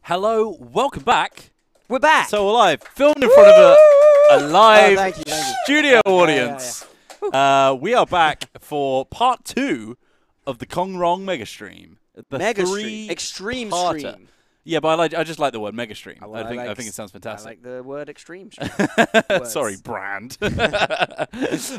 Hello, welcome back. We're back. So alive, filmed in front of a live thank you. studio audience. We are back for part 2 of the Kong Rong mega stream. The Mega stream. Extreme stream. Yeah, but I just like the word mega stream. I think it sounds I fantastic. like the word extreme stream. Sorry, brand.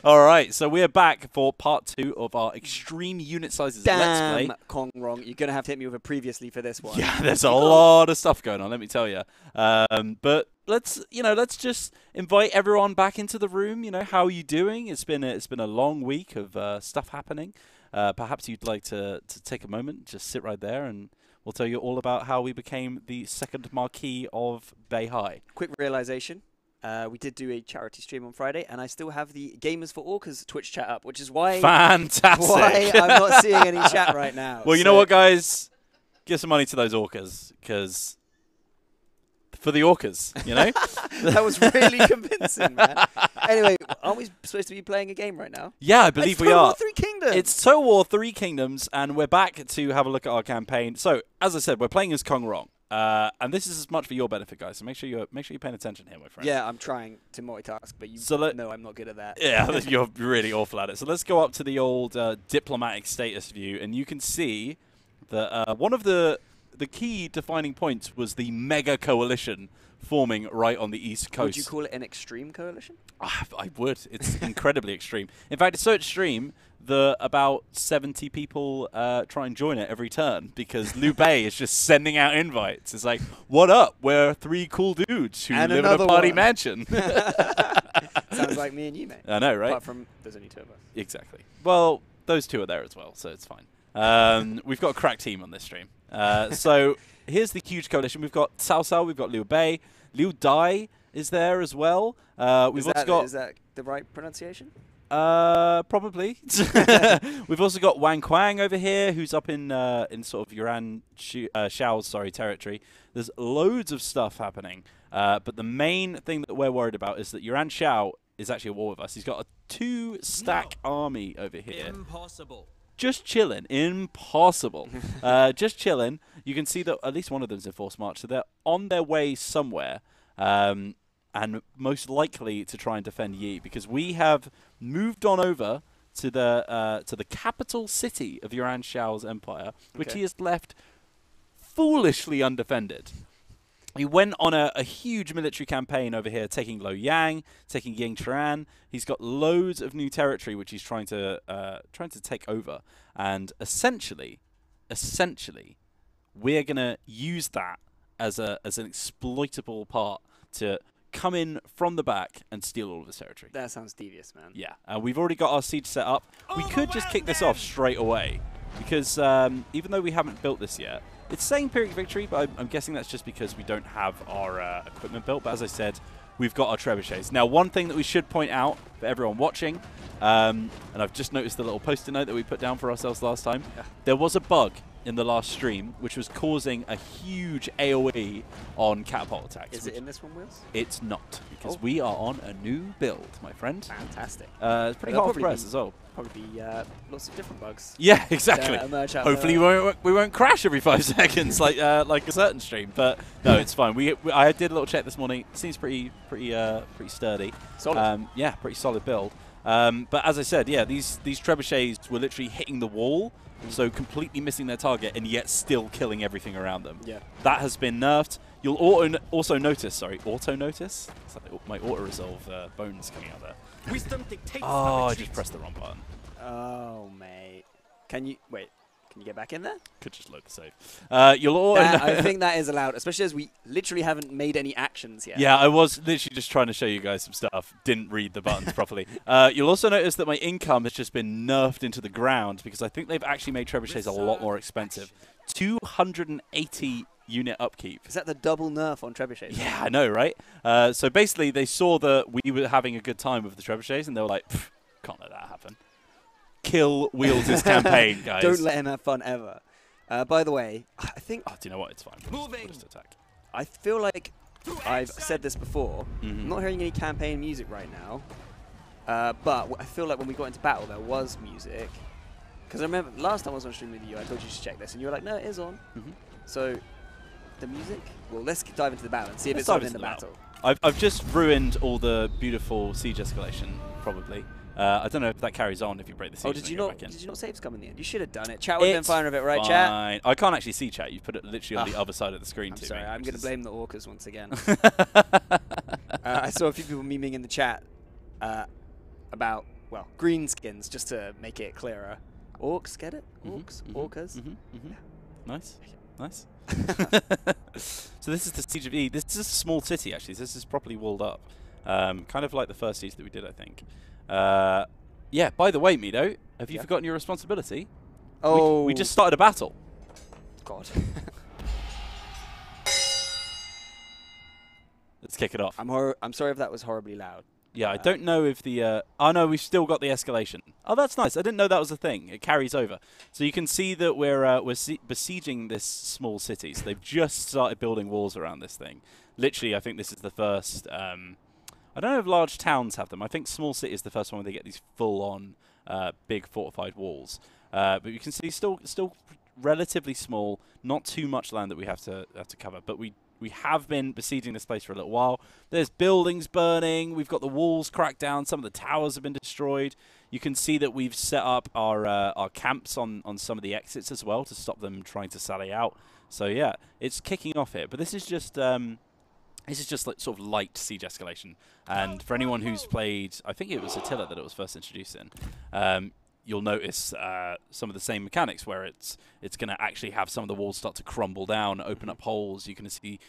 All right, so we are back for part 2 of our extreme unit sizes let's play. Kong Rong, you're gonna have to hit me with a previously for this one. Yeah, there's a lot of stuff going on, let me tell you. But let's just invite everyone back into the room. How are you doing? It's been a long week of stuff happening. Perhaps you'd like to take a moment, just sit right there, and we'll tell you all about how we became the second marquee of Bay High. Quick realization. We did do a charity stream on Friday, and I still have the Gamers for Orcas Twitch chat up, which is why Fantastic. why I'm not seeing any chat right now. Well, you know what, guys? Give some money to those orcas, because for the orcas, That was really convincing, man. Anyway, aren't we supposed to be playing a game right now? Yeah, I believe we are. Total War 3 Kingdoms. It's Total War 3 Kingdoms, and we're back to have a look at our campaign. So, as I said, we're playing as Kong Rong, and this is as much for your benefit, guys. So make sure you're paying attention here, my friend. Yeah, I'm trying to multitask, but know I'm not good at that. Yeah, you're really awful at it. So let's go up to the old diplomatic status view, and you can see that one of the key defining points was the mega coalition forming right on the east coast. Would you call it an extreme coalition? I would. It's incredibly extreme. In fact, it's so extreme that about 70 people try and join it every turn because Liu Bei is just sending out invites. It's like, what up? We're 3 cool dudes who live in a party mansion. Sounds like me and you, mate. I know, right? Apart from there's only 2 of us. Exactly. Well, those 2 are there as well, so it's fine. We've got a crack team on this stream. So here's the huge coalition. We've got Cao Cao, we've got Liu Bei, Liu Dai is there as well. Is that the right pronunciation? Probably. We've also got Wang Quang over here, who's up in sort of Yuan Shao's territory. There's loads of stuff happening, but the main thing that we're worried about is that Yuan Shao is actually at war with us. He's got a 2-stack army over here. Impossible. Just chilling. Impossible. Just chilling. You can see that at least one of them's in forced march, so they're on their way somewhere, and most likely to try and defend Yi, because we have moved on over to the capital city of Yuan Shao's empire, which he has left foolishly undefended. He went on a huge military campaign over here, taking Luoyang, taking Yingchuan. He's got loads of new territory which he's trying to take over, and essentially, we're gonna use that as an exploitable part to come in from the back and steal all of this territory. That sounds devious, man. Yeah, we've already got our siege set up. We could just kick this off straight away, because even though we haven't built this yet, it's saying Pyrrhic victory, but I'm guessing that's just because we don't have our equipment built. But as I said, we've got our trebuchets. Now, one thing that we should point out for everyone watching, and I've just noticed the little post-it note that we put down for ourselves last time, there was a bug in the last stream which was causing a huge AoE on catapult attacks. Is it in this one, Wills? It's not, because we are on a new build, my friend. Fantastic. It's pretty hot off the press as well. Probably be lots of different bugs. Yeah, exactly. Hopefully we won't crash every 5 seconds like a certain stream. But no, it's fine. I did a little check this morning. It seems pretty sturdy. Solid. Yeah, pretty solid build. But as I said, yeah, these trebuchets were literally hitting the wall, so completely missing their target and yet still killing everything around them. Yeah. That has been nerfed. You'll also notice. It's like my auto-resolve bones coming out there. Wisdom dictates I just pressed the wrong button. Oh, mate. Can you get back in there? Could just load the save. You'll I think that is allowed, especially as we literally haven't made any actions yet. Yeah, I was literally just trying to show you guys some stuff. Didn't read the buttons properly. You'll also notice that my income has just been nerfed into the ground, because I think they've actually made trebuchets a lot more expensive. 280 unit upkeep. Is that the double nerf on trebuchets? Yeah, I know, right? So basically, they saw that we were having a good time with the trebuchets, and they were like, can't let that happen. Kill Wheels' campaign, guys. Don't let him have fun ever. By the way, I think... Oh, do you know what? It's fine. Moving. Just attack. I feel like I've said this before. I'm not hearing any campaign music right now. But I feel like when we got into battle, there was music. Because I remember last time I was on stream with you, I told you to check this, and you were like, no, it is on. So the music? Well, let's dive into the battle and see if Let's it's dive in into the the battle. I've just ruined all the beautiful siege escalation, probably. I don't know if that carries on if you break the siege. Oh, did you not save scum in the end? You should have done it. Chat would have been fine with it, right, chat? I can't actually see chat. You put it literally on the other side of the screen. I'm sorry, I'm going to blame the orcas once again. I I saw a few people memeing in the chat about, well, greenskins, just to make it clearer. Orcs, get it? Orcs? Orcas? Yeah. Nice. Nice. So this is the Siege of E. This is a small city, actually. This is properly walled up. Kind of like the first siege that we did, I think. Yeah, by the way, Mido, have you forgotten your responsibility? Oh. We just started a battle. God. Let's kick it off. I'm sorry if that was horribly loud. Yeah, I don't know if the... oh, no, we've still got the escalation. Oh, that's nice. I didn't know that was a thing. It carries over. So you can see that we're besieging this small city. So they've just started building walls around this thing. Literally, I think this is the first... I don't know if large towns have them. I think small city is the first one where they get these full-on big fortified walls. But you can see still relatively small, not too much land that we have to cover. But we have been besieging this place for a little while. There's buildings burning. We've got the walls cracked down. Some of the towers have been destroyed. You can see that we've set up our camps on some of the exits as well to stop them trying to sally out. So yeah, it's kicking off here. But this is just like sort of light siege escalation. And for anyone who's played, I think it was Attila that it was first introduced in. You'll notice some of the same mechanics where it's going to actually have some of the walls start to crumble down, open up holes. You can see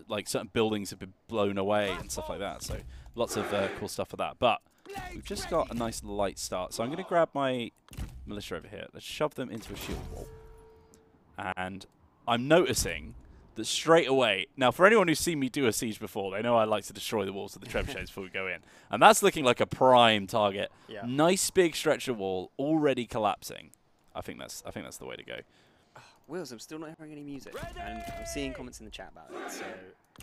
like certain buildings have been blown away and stuff like that. So lots of cool stuff for that. But we've just got a nice light start. So I'm going to grab my militia over here. Let's shove them into a shield wall. And I'm noticing that straight away, now for anyone who's seen me do a siege before, they know I like to destroy the walls with the trebuchets before we go in. And that's looking like a prime target. Yeah. Nice big stretch of wall already collapsing. I think that's the way to go. Wills, I'm still not hearing any music. And I'm seeing comments in the chat about it, so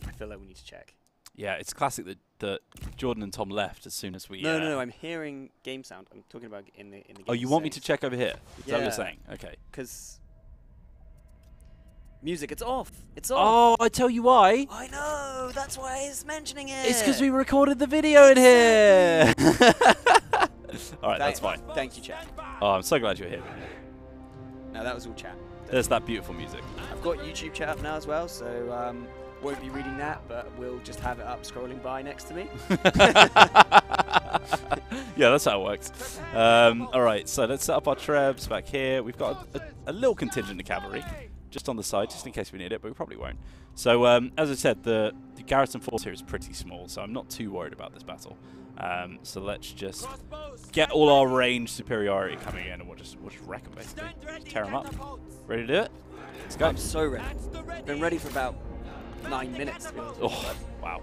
I feel like we need to check. Yeah, it's classic that Jordan and Tom left as soon as we... No, I'm hearing game sound. I'm talking about in the game. Oh, you want me to check over here? Is that what you're saying? Okay. Because... music, it's off. It's off. Oh, I tell you why. I know. That's why I was mentioning it. It's because we recorded the video in here. All right, that's fine. Thank you, chat. Oh, I'm so glad you're here. No, that was all chat. There's that beautiful music. I've got YouTube chat up now as well, so won't be reading that, but we'll just have it up scrolling by next to me. Yeah, that's how it works. All right, so let's set up our trebs back here. We've got a little contingent of cavalry just on the side, just in case we need it, but we probably won't. So, as I said, the garrison force here is pretty small, so I'm not too worried about this battle. So let's just get all our range superiority coming in, and we'll just wreck them, basically. Just tear them up. Ready to do it? Let's go. I'm so ready. Been ready for about 9 minutes, to be honest. Oh, wow.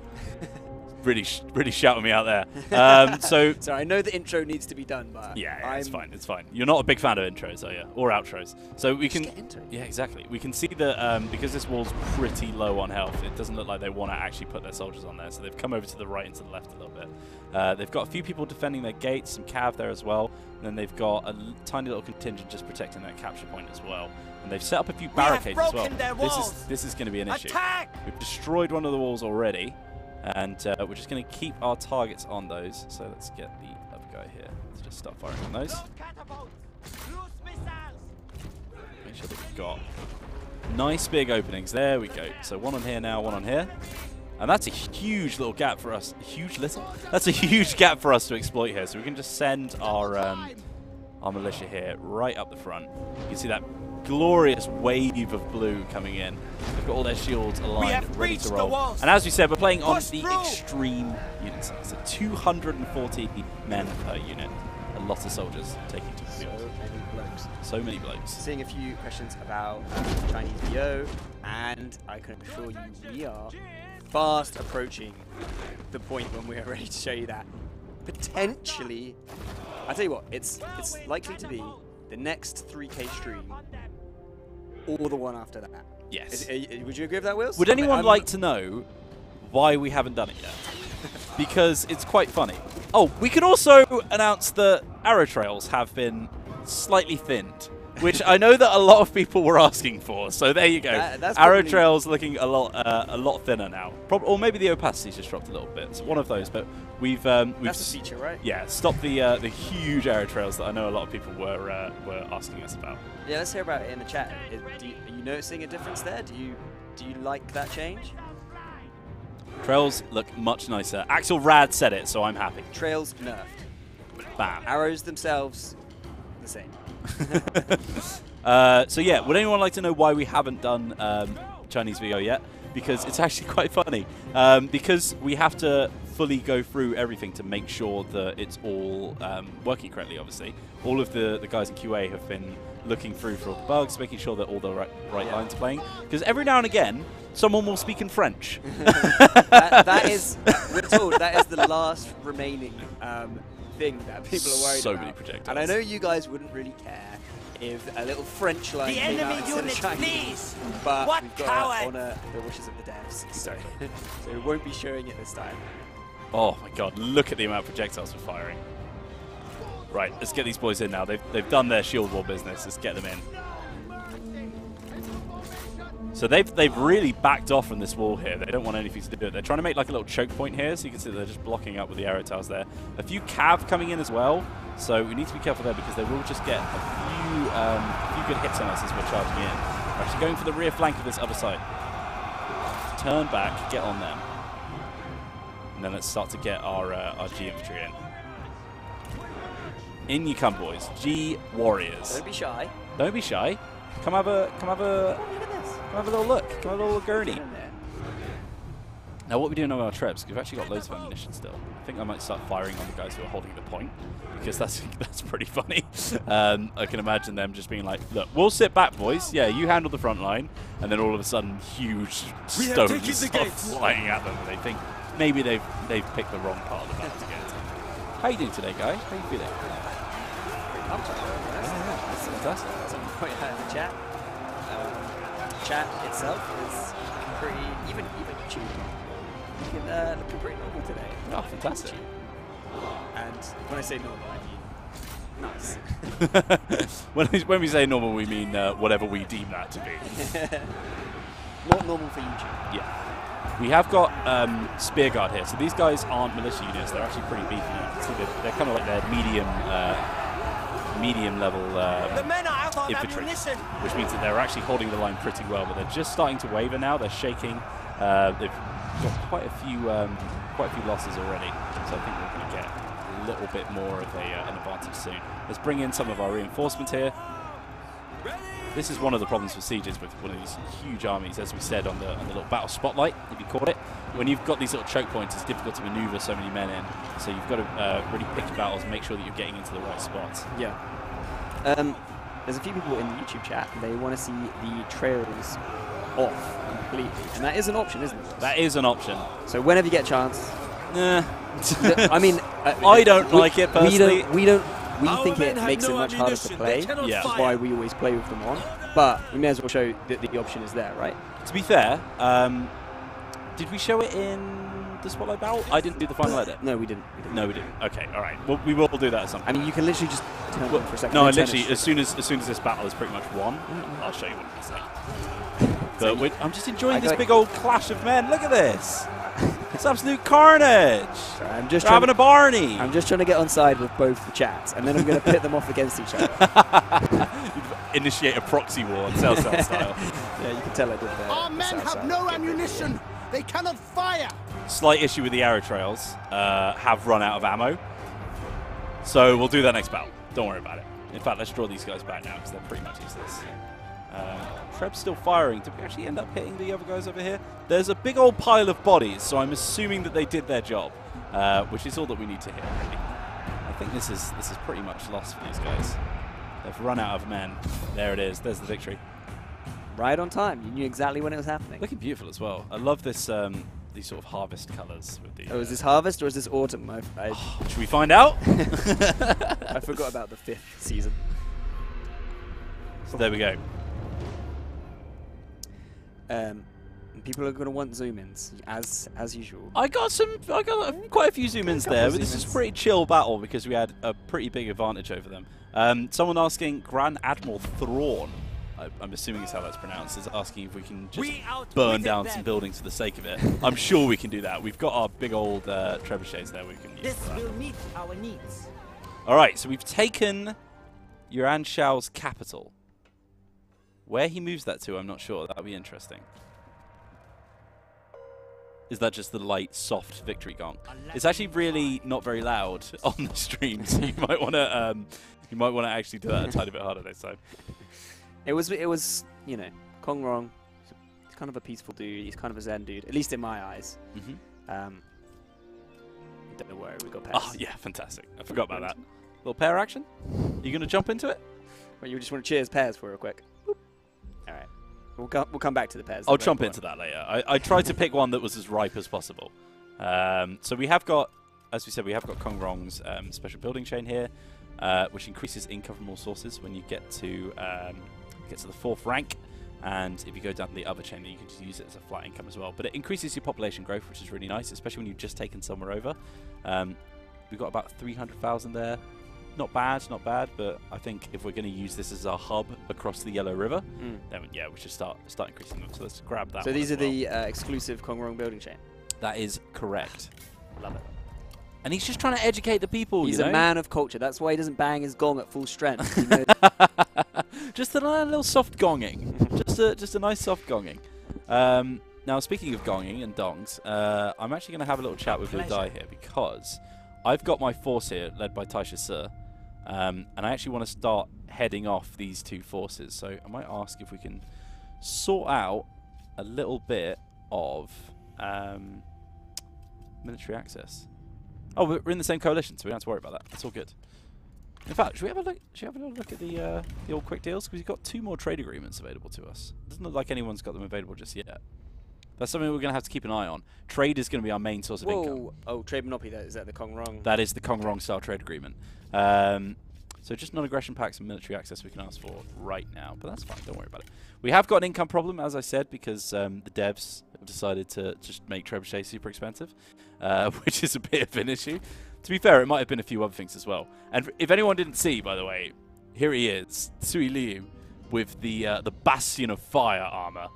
Really shouting me out there. So I know the intro needs to be done, but yeah, it's fine. It's fine. You're not a big fan of intros, are you? Or outros? So we can. Yeah, exactly. We can see that because this wall's pretty low on health, it doesn't look like they want to actually put their soldiers on there. So they've come over to the right and to the left a little bit. They've got a few people defending their gates, some cav there as well, and then they've got a tiny little contingent just protecting their capture point as well. And they've set up a few barricades as well. This is going to be an issue. We've destroyed one of the walls already. And we're just going to keep our targets on those. So let's get the other guy here. Let's just start firing on those. Make sure that we've got nice big openings. There we go. So one on here now, one on here. And that's a huge little gap for us. That's a huge gap for us to exploit here. So we can just send our militia here right up the front. You can see that glorious wave of blue coming in. They've got all their shields aligned, ready to roll. And as we said, we're playing on the extreme unit size. So 240 men per unit. A lot of soldiers taking to the field. So many blokes. Seeing a few questions about Chinese VO, and I can assure you we are fast approaching the point when we are ready to show you that. Potentially, I'll tell you what, it's likely to be the next 3K stream or the one after that. Yes. Would you agree with that, Wills? Would anyone like to know why we haven't done it yet? Because it's quite funny. Oh, we can also announce that arrow trails have been slightly thinned. which I know that a lot of people were asking for. So there you go. That's Arrow probably trails looking a lot thinner now. Or maybe the opacity's just dropped a little bit. It's one of those. But we've that's a feature, right? Yeah, stopped the huge arrow trails that I know a lot of people were asking us about. Yeah, let's hear about it in the chat. Are you noticing a difference there? Do you like that change? Trails look much nicer. Axel Rad said it, so I'm happy. Trails nerfed. Bam. Arrows themselves, the same. So yeah, would anyone like to know why we haven't done Chinese VO yet? Because it's actually quite funny. Because we have to fully go through everything to make sure that it's all working correctly, obviously. All of the guys in QA have been looking through for all the bugs, making sure that all the right lines are playing. Because every now and again, someone will speak in French. that is, we're told, that is the last remaining thing that people are worried about. So many projectiles. And I know you guys wouldn't really care if a little French line came out instead of Chinese, but we've got to honour the wishes of the devs. Exactly. So we won't be showing it this time. Oh my god, look at the amount of projectiles we're firing. Right, let's get these boys in now. They've done their shield wall business. Let's get them in. So they've really backed off from this wall here. They don't want anything to do with it. They're trying to make like a little choke point here, so you can see they're just blocking up with the arrow tiles there. A few cav coming in as well, so we need to be careful there because they will just get a few good hits on us as we're charging in. We're actually going for the rear flank of this other side. Turn back, get on them, and then let's start to get our G infantry in. In you come, boys. G Warriors. Don't be shy. Don't be shy. Come have a little look. Come have a little gurney. Now, what are we doing on our trebs? We've actually got loads of ammunition still. I think I might start firing on the guys who are holding the point because that's pretty funny. I can imagine them just being like, "Look, we'll sit back, boys. Yeah, you handle the front line," and then all of a sudden, huge stones start flying at them. And they think maybe they've picked the wrong part of the map to get into. How you doing today, guys? How you feeling? That's fantastic. Something quite high in the chat. Chat itself is pretty, even YouTube, looking pretty normal today. Oh, fantastic. And when I say normal, I mean nice. when we say normal, we mean whatever we deem that to be. Not normal for YouTube. Yeah. We have got Spear Guard here. So these guys aren't militia units. They're actually pretty beefy. You can see they're kind of like their medium level infantry, which means that they're actually holding the line pretty well. But they're just starting to waver now. They're shaking. They've got quite a few losses already. So I think we're going to get a little bit more of an advantage soon. Let's bring in some of our reinforcements here. This is one of the problems with sieges with one of these huge armies, as we said on the little battle spotlight, if you caught it. When you've got these little choke points, it's difficult to maneuver so many men in. So you've got to really pick your battles and make sure that you're getting into the right spots. Yeah. There's a few people in the YouTube chat, they want to see the trails off completely. And that is an option, isn't it? That is an option. So whenever you get a chance. Nah. I mean, I don't like it personally. We think it makes it much harder to play, which is why we always play with them on. But we may as well show that the option is there, right? To be fair, did we show it in the Spotlight Battle? I didn't do the final edit. No, we didn't. No, we didn't. Okay, all right. Well, we will do that at some point. I mean, you can literally just turn on for a second. No, literally, as soon as this battle is pretty much won, I'll show you what it's like. But I'm just enjoying this big old clash of men. Look at this. It's absolute carnage. Sorry, I'm just having a Barney. I'm just trying to get on side with both the chats, and then I'm going to pit them off against each other. Initiate a proxy war in Southlands style. Yeah, you can tell I did that. Our men have no ammunition. They cannot fire. Slight issue with the arrow trails. Have run out of ammo. So we'll do that next battle. Don't worry about it. In fact, let's draw these guys back now because they're pretty much useless. Treb's still firing. Did we actually end up hitting the other guys over here? There's a big old pile of bodies, so I'm assuming that they did their job, which is all that we need to hit, really. I think this is pretty much lost for these guys. They've run out of men. There it is. There's the victory. Right on time. You knew exactly when it was happening. Looking beautiful as well. I love this these sort of harvest colours. With the, oh, is this harvest or is this autumn? Should we find out? I forgot about the 5th season. So there we go. And people are going to want zoom-ins, as usual. I got quite a few zoom-ins there, but this is a pretty chill battle because we had a pretty big advantage over them. Someone asking Grand Admiral Thrawn, I'm assuming is how that's pronounced, is asking if we can just burn down some buildings for the sake of it. I'm sure we can do that. We've got our big old trebuchets there we can use for that. This will meet our needs. All right, so we've taken Yuan Shao's capital. Where he moves that to, I'm not sure. That'll be interesting. Is that just the light, soft victory gong? It's actually really not very loud on the stream, so you might want to actually do that a tiny bit harder next time. It was you know, Kong Rong. He's kind of a peaceful dude. He's kind of a zen dude, at least in my eyes. Don't know where we got pairs. Oh yeah, fantastic. I forgot about that. Little pair action. You gonna jump into it? Well, you just want to cheers pairs for real quick. Boop. All right, we'll come back to the pairs. I'll jump into that later. I tried to pick one that was as ripe as possible. So we have got, as we said, we have got Kong Rong's special building chain here, which increases income from all sources when you get to the 4th rank. And if you go down the other chain, then you can just use it as a flat income as well. But it increases your population growth, which is really nice, especially when you've just taken somewhere over. We've got about 300,000 there. Not bad, but I think if we're going to use this as our hub across the Yellow River, then yeah, we should start increasing them. So let's grab that. So these are well. the exclusive Kong Rong building chain. That is correct. Love it. And he's just trying to educate the people. He's you know? a man of culture. That's why he doesn't bang his gong at full strength. Just a little soft gonging. just a nice soft gonging. Now, speaking of gonging and dongs, I'm actually going to have a little chat with Blue Dye here because I've got my force here led by Taisha Sir, and I actually want to start heading off these two forces. So I might ask if we can sort out a little bit of military access. Oh, we're in the same coalition, so we don't have to worry about that. It's all good. In fact, should we have a look? Should we have a little look at the old quick deals? Because we've got 2 more trade agreements available to us. It doesn't look like anyone's got them available just yet. That's something we're going to have to keep an eye on. Trade is going to be our main source of income. Oh, trade monopoly. Is that the Kong Rong? That is the Kong Rong style trade agreement. So just non-aggression packs and military access we can ask for right now, but that's fine. Don't worry about it. We have got an income problem, as I said, because the devs have decided to just make trebuchet super expensive, which is a bit of an issue. To be fair, it might have been a few other things as well. And if anyone didn't see, by the way, here he is, Sui Liu, with the Bastion of Fire armor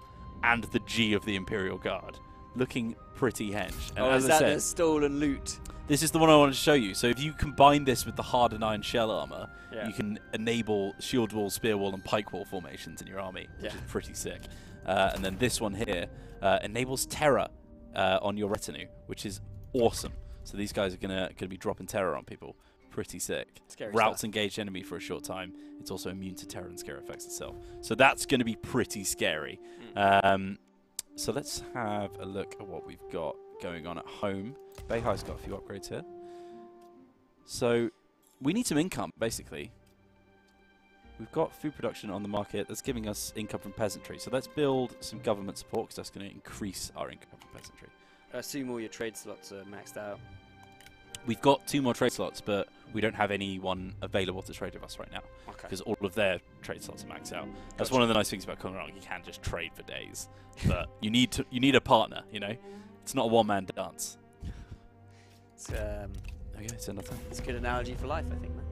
and the G of the Imperial Guard, looking pretty hench. And as is I that said, the stolen loot? this is the one I wanted to show you. So if you combine this with the hardened iron shell armor, Yeah. you can enable shield wall, spear wall, and pike wall formations in your army, which is pretty sick. And then this one here enables terror on your retinue, which is awesome. So these guys are gonna be dropping terror on people. Pretty sick. Scary Routes stuff. engaged enemy for a short time. It's also immune to terror and scare effects itself. So that's going to be pretty scary. So let's have a look at what we've got going on at home. Beihai's got a few upgrades here. So we need some income, basically. We've got food production on the market that's giving us income from peasantry. So let's build some government support because that's going to increase our income from peasantry. I assume all your trade slots are maxed out. We've got 2 more trade slots, but we don't have anyone available to trade with us right now because all of their trade slots are maxed out. That's one of the nice things about Kong Rong. You can just trade for days, but you need a partner. You know, it's not a one-man dance. It's, Okay, so nothing. it's a good analogy for life, I think, man.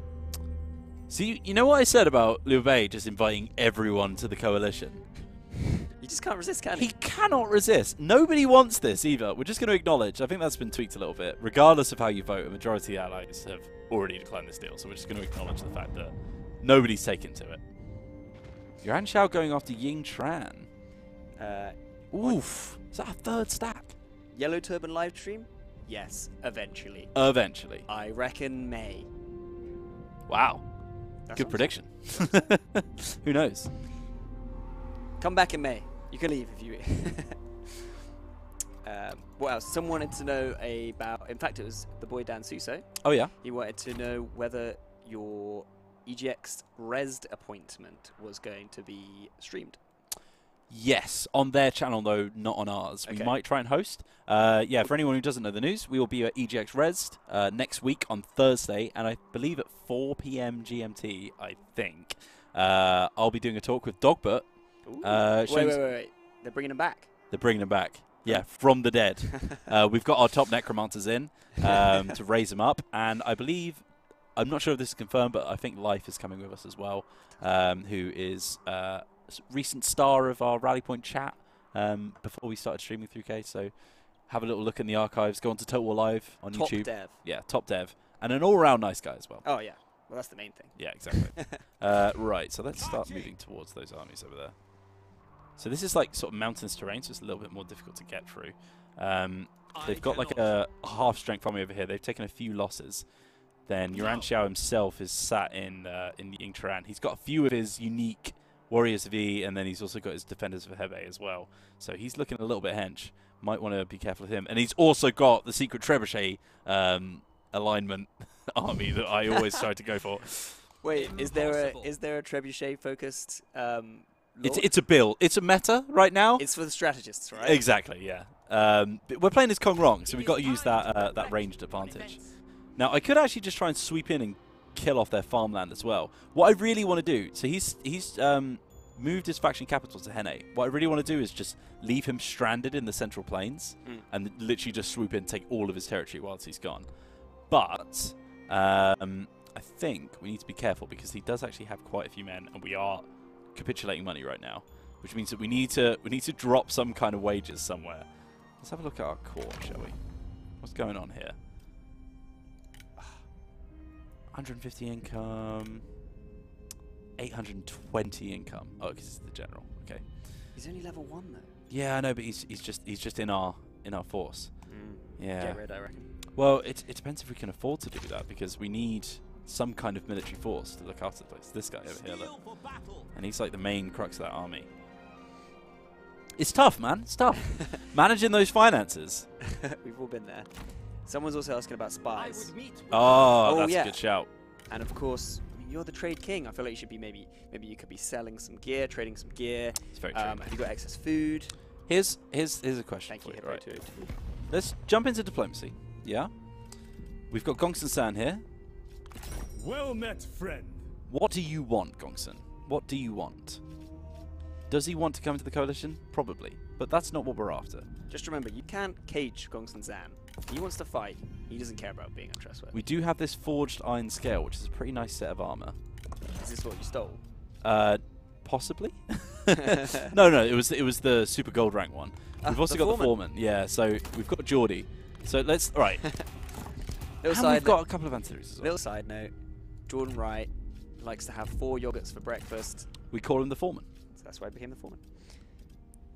See, you know what I said about Liu Bei just inviting everyone to the coalition? You just can't resist, can He you? cannot resist. Nobody wants this either. We're just going to acknowledge. I think that's been tweaked a little bit. Regardless of how you vote, a majority of allies have already declined this deal. So we're just going to acknowledge the fact that nobody's taken to it. Yuan Shao going after Ying Tran. Oof. Is that a 3rd stack? Yellow Turban live stream? Yes, eventually. Eventually. I reckon May. Wow. That's Good awesome. prediction. Who knows? Come back in May. You can leave if you. What else? Someone wanted to know about. In fact, it was the boy Dan Suso. Oh, yeah? He wanted to know whether your EGX Resd appointment was going to be streamed. Yes, on their channel though, not on ours. Okay. We might try and host. Yeah, for anyone who doesn't know the news, we will be at EGX Resd next week on Thursday, and I believe at 4 p.m. GMT, I think. I'll be doing a talk with Dogbert. Wait. They're bringing him back. They're bringing him back. Yeah, from the dead. We've got our top necromancers in to raise them up, and I believe, I'm not sure if this is confirmed, but I think Life is coming with us as well, who is a recent star of our Rally Point chat before we started streaming through K. So have a little look in the archives. Go on to Total War Live on YouTube. Top dev. Yeah, top dev. And an all-around nice guy as well. Oh, yeah. Well, that's the main thing. Yeah, exactly. Right, so let's start moving towards those armies over there. So this is like sort of mountainous terrain, so it's a little bit more difficult to get through. They've got like a half-strength army over here. They've taken a few losses. Then Yuan Xiao himself is sat in the Ying Turan. He's got a few of his unique Warriors V, and then he's also got his Defenders of Hebe as well. So he's looking a little bit hench. Might want to be careful of him. And he's also got the Secret Trebuchet alignment army that I always try to go for. Wait, is there a Trebuchet focused? It's a build. It's a meta right now. It's for the strategists, right? Exactly. Yeah. But we're playing as Kong Rong, so we've got to use that ranged advantage. Now I could actually just try and sweep in and kill off their farmland as well. What I really want to do, so he's moved his faction capital to Henne. What I really want to do is just leave him stranded in the Central Plains and literally just swoop in and take all of his territory whilst he's gone. But I think we need to be careful because he does actually have quite a few men, and we are capitulating money right now, which means that we need to drop some kind of wages somewhere. Let's have a look at our court, shall we? What's going on here? 150 income, 820 income. Oh, because it's the general. Okay. He's only level 1 though. Yeah, I know, but he's just in our force. Yeah. Get rid, I reckon. Well, it depends if we can afford to do that, because we need some kind of military force to look after the place. This guy over here, look, and he's like the main crux of that army. It's tough, man. It's tough. Managing those finances. We've all been there. Someone's also asking about spies. Oh, that's a good shout. And of course, I mean, you're the trade king. I feel like you should be maybe you could be selling some gear, trading some gear. It's very true. Have you got excess food? Here's a question for you. Right. Let's jump into diplomacy. Yeah. We've got Gongsun San here. Well met, friend. What do you want, Gongsun? What do you want? Does he want to come into the coalition? Probably. But that's not what we're after. Just remember, you can't cage Gongsun Zan. He wants to fight. He doesn't care about being untrustworthy. We do have this forged iron scale, which is a pretty nice set of armor. Is this what you stole? Possibly. No, it was the super gold rank one. We've also got the foreman. Yeah, so we've got Geordie. So let's right. And we've got a couple of ancillaries as well. Little side note: Jordan Wright likes to have 4 yogurts for breakfast. We call him the foreman. So that's why I became the foreman.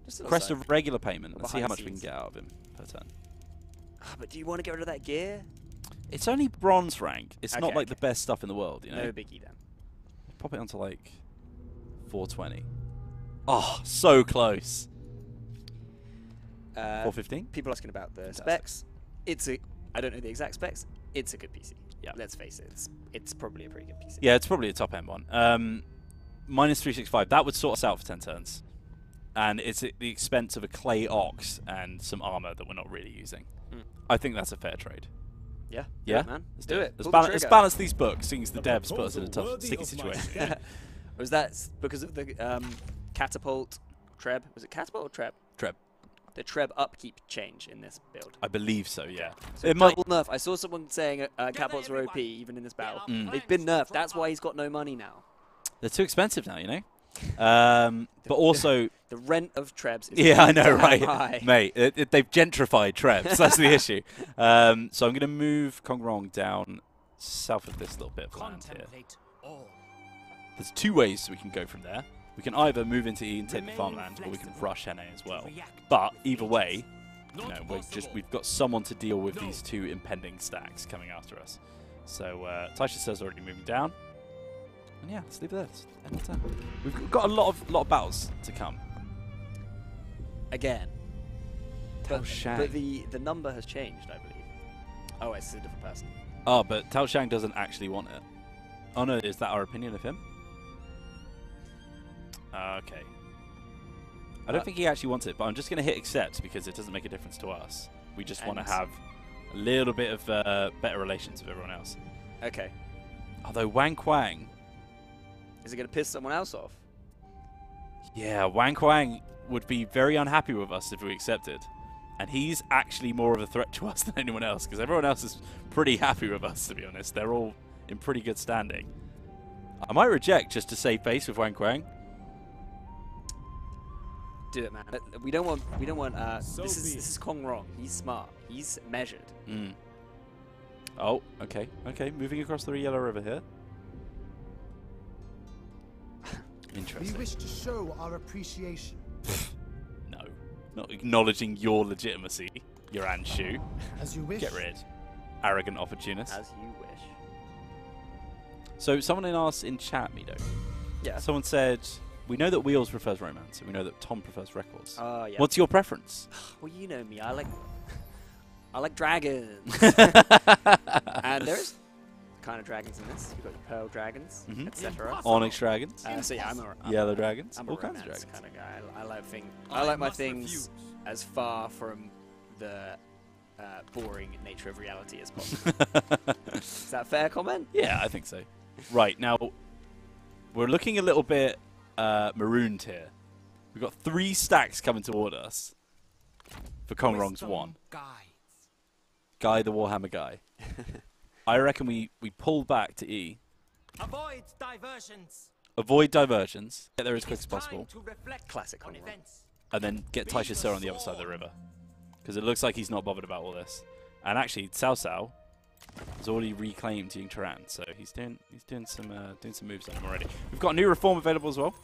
Just a Request a regular payment and see how much we can get out of him per turn. But do you want to get rid of that gear? It's only bronze rank. It's not like the best stuff in the world, you know. No biggie then. Pop it onto like 420. Oh, so close. 415. People asking about the specs. I don't know the exact specs. It's a good PC. Yeah. Let's face it. It's probably a pretty good PC. Yeah, it's probably a top end one. Minus 365. That would sort us out for 10 turns. And it's at the expense of a clay ox and some armor that we're not really using. I think that's a fair trade. Yeah. Yeah, man. Let's do it. Let's balance these books, seeing as the devs put us in a tough, sticky situation. Was that because of the catapult Treb? Was it catapult or Treb? Treb. The Treb upkeep change in this build. I believe so. Yeah. So it might nerf. I saw someone saying catapults are OP even in this battle. They've been nerfed. That's why he's got no money now. They're too expensive now, you know. But also the rent of Trebs is yeah, I know, right, high. Mate. They've gentrified Trebs. That's the issue. So I'm going to move Kong Rong down south of this little bit of land here. There's 2 ways we can go from there. We can either move into E and take the farmland, or we can rush Henne as well. But either way, you know, we've got someone to deal with these 2 impending stacks coming after us. So Taisha says already moving down. And yeah, let's leave it there. End of turn. We've got a lot of battles to come. Again. Tao Shang. But the number has changed, I believe. Oh, it's a different person. Oh, but Tao Shang doesn't actually want it. Oh no, is that our opinion of him? Okay. I don't think he actually wants it, but I'm just going to hit accept because it doesn't make a difference to us. We just want to have a little bit of better relations with everyone else. Okay. Although Wang Quang... Is it going to piss someone else off? Yeah, Wang Quang would be very unhappy with us if we accepted. And he's actually more of a threat to us than anyone else, because everyone else is pretty happy with us, to be honest. They're all in pretty good standing. I might reject just to save face with Wang Quang. Do it, man. We don't want. This is Kong Rong. He's smart. He's measured. Mm. Oh, okay, okay. Moving across the Yellow River here. Interesting. We wish to show our appreciation. No, not acknowledging your legitimacy, your Anshu. As you wish. Get rid. Arrogant opportunist. As you wish. So someone asked in chat, Mido. Yeah. Someone said, we know that Wheels prefers romance, and we know that Tom prefers records. Oh, yeah. What's your preference? Well, you know me. I like dragons. And there's kind of dragons in this. You've got the pearl dragons, etc. Onyx dragons. So yeah, I'm Yellow dragons. I'm All a kinds of romance dragons. kind of guy. I like my things as far from the boring nature of reality as possible. Is that a fair comment? Yeah, I think so. Right, now, we're looking a little bit marooned here. We've got 3 stacks coming toward us for Kong Rong's 1. Guy the Warhammer guy. I reckon we pull back to E. Avoid diversions. Avoid diversions. Get there as quick as possible. Classic Kong Rong. And then get Taisha Sir on the other side of the river. Because it looks like he's not bothered about all this. And actually, Cao Cao has already reclaimed Ying Turan, so he's doing some moves on him already. We've got a new reform available as well.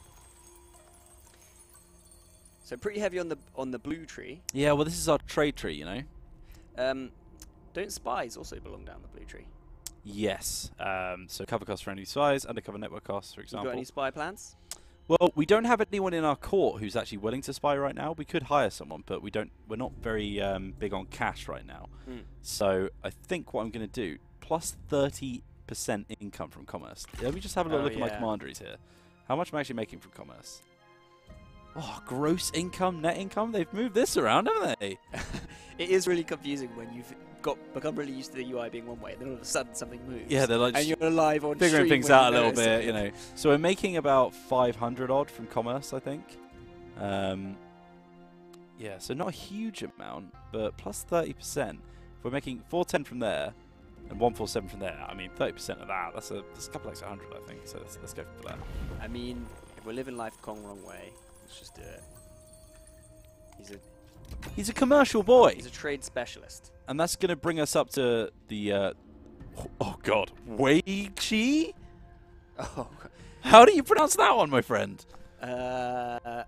So pretty heavy on the blue tree. Yeah, well, this is our trade tree, you know. Don't spies also belong down the blue tree? Yes. So cover costs for any spies, undercover network costs, for example. You got any spy plans? Well, we don't have anyone in our court who's actually willing to spy right now. We could hire someone, but we're not very big on cash right now. So I think what I'm going to do, plus 30% income from commerce. Let me just have a little look at my commanderies here. How much am I actually making from commerce? Oh, gross income, net income? They've moved this around, haven't they? It is really confusing when you've become really used to the UI being one way, and then all of a sudden something moves. Yeah, they're like and you're alive on figuring stream things when out a you little notice bit, it. you know. So we're making about 500 odd from commerce, I think. Yeah, so not a huge amount, but plus 30%. If we're making 410 from there and 147 from there, I mean 30% of that. That's a couple extra hundred, I think. So let's go for that. I mean, if we're living life the Kong Rong way, let's just do it. He's a commercial boy. He's a trade specialist. And that's going to bring us up to the, oh god, Wei Chi? Oh. How do you pronounce that one, my friend? I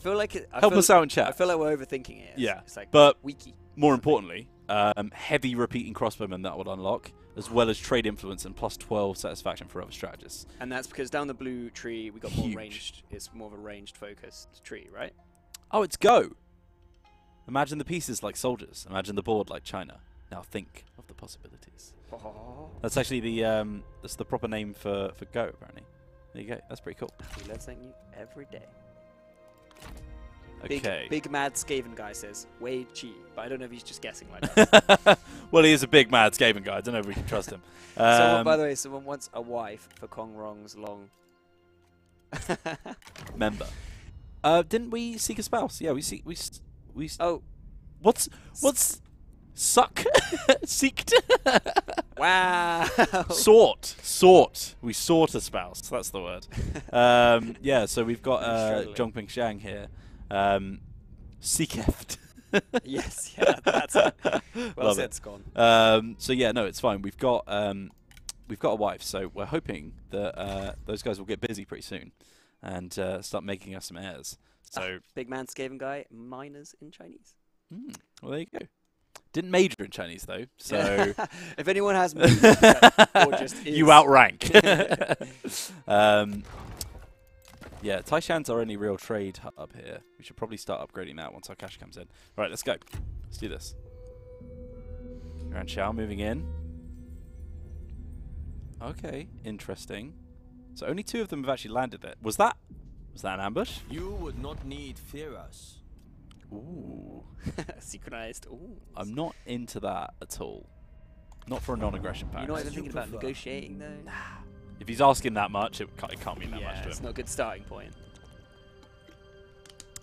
feel like Help us out in chat. I feel like we're overthinking it. Yeah, it's like but wiki. More importantly, heavy repeating crossbowmen that would unlock, as well as trade influence and plus 12 satisfaction for other strategists. And that's because down the blue tree we got more ranged. It's more of a ranged focused tree, right? Oh, it's go. Imagine the pieces like soldiers. Imagine the board like China. Now think of the possibilities. Oh. That's actually that's the proper name for Go, apparently. There you go. That's pretty cool. We learn something new every day. Okay. Big mad Skaven guy says Wei Chi, but I don't know if he's just guessing like that. Well, he is a big mad Skaven guy. I don't know if we can trust him. Someone, by the way, someone wants a wife for Kong Rong's long member. Didn't we seek a spouse? Yeah, we Oh, what's suck seeked? Wow. Sort. We sought a spouse. That's the word. Yeah. So we've got Zhongping Shang here. Seekeft. Yes. Yeah. That's it. Well Love said, it. Scon. So yeah, no, it's fine. We've got a wife, so we're hoping that those guys will get busy pretty soon and start making us some heirs. So big man Skaven guy, minors in Chinese. Well, there you go. Didn't major in Chinese though, so if anyone has or just you outrank. Yeah, Taishan's our only real trade hub here. We should probably start upgrading that once our cash comes in. Right, let's go. Let's do this. Yuan Shao moving in. Okay, interesting. So only 2 of them have actually landed there. Was that an ambush? You would not need fear us. Ooh. Synchronized. Ooh. I'm not into that at all. Not for a non-aggression pack. You're not even thinking about negotiating though? If he's asking that much, it can't mean that much to him. It's not a good starting point.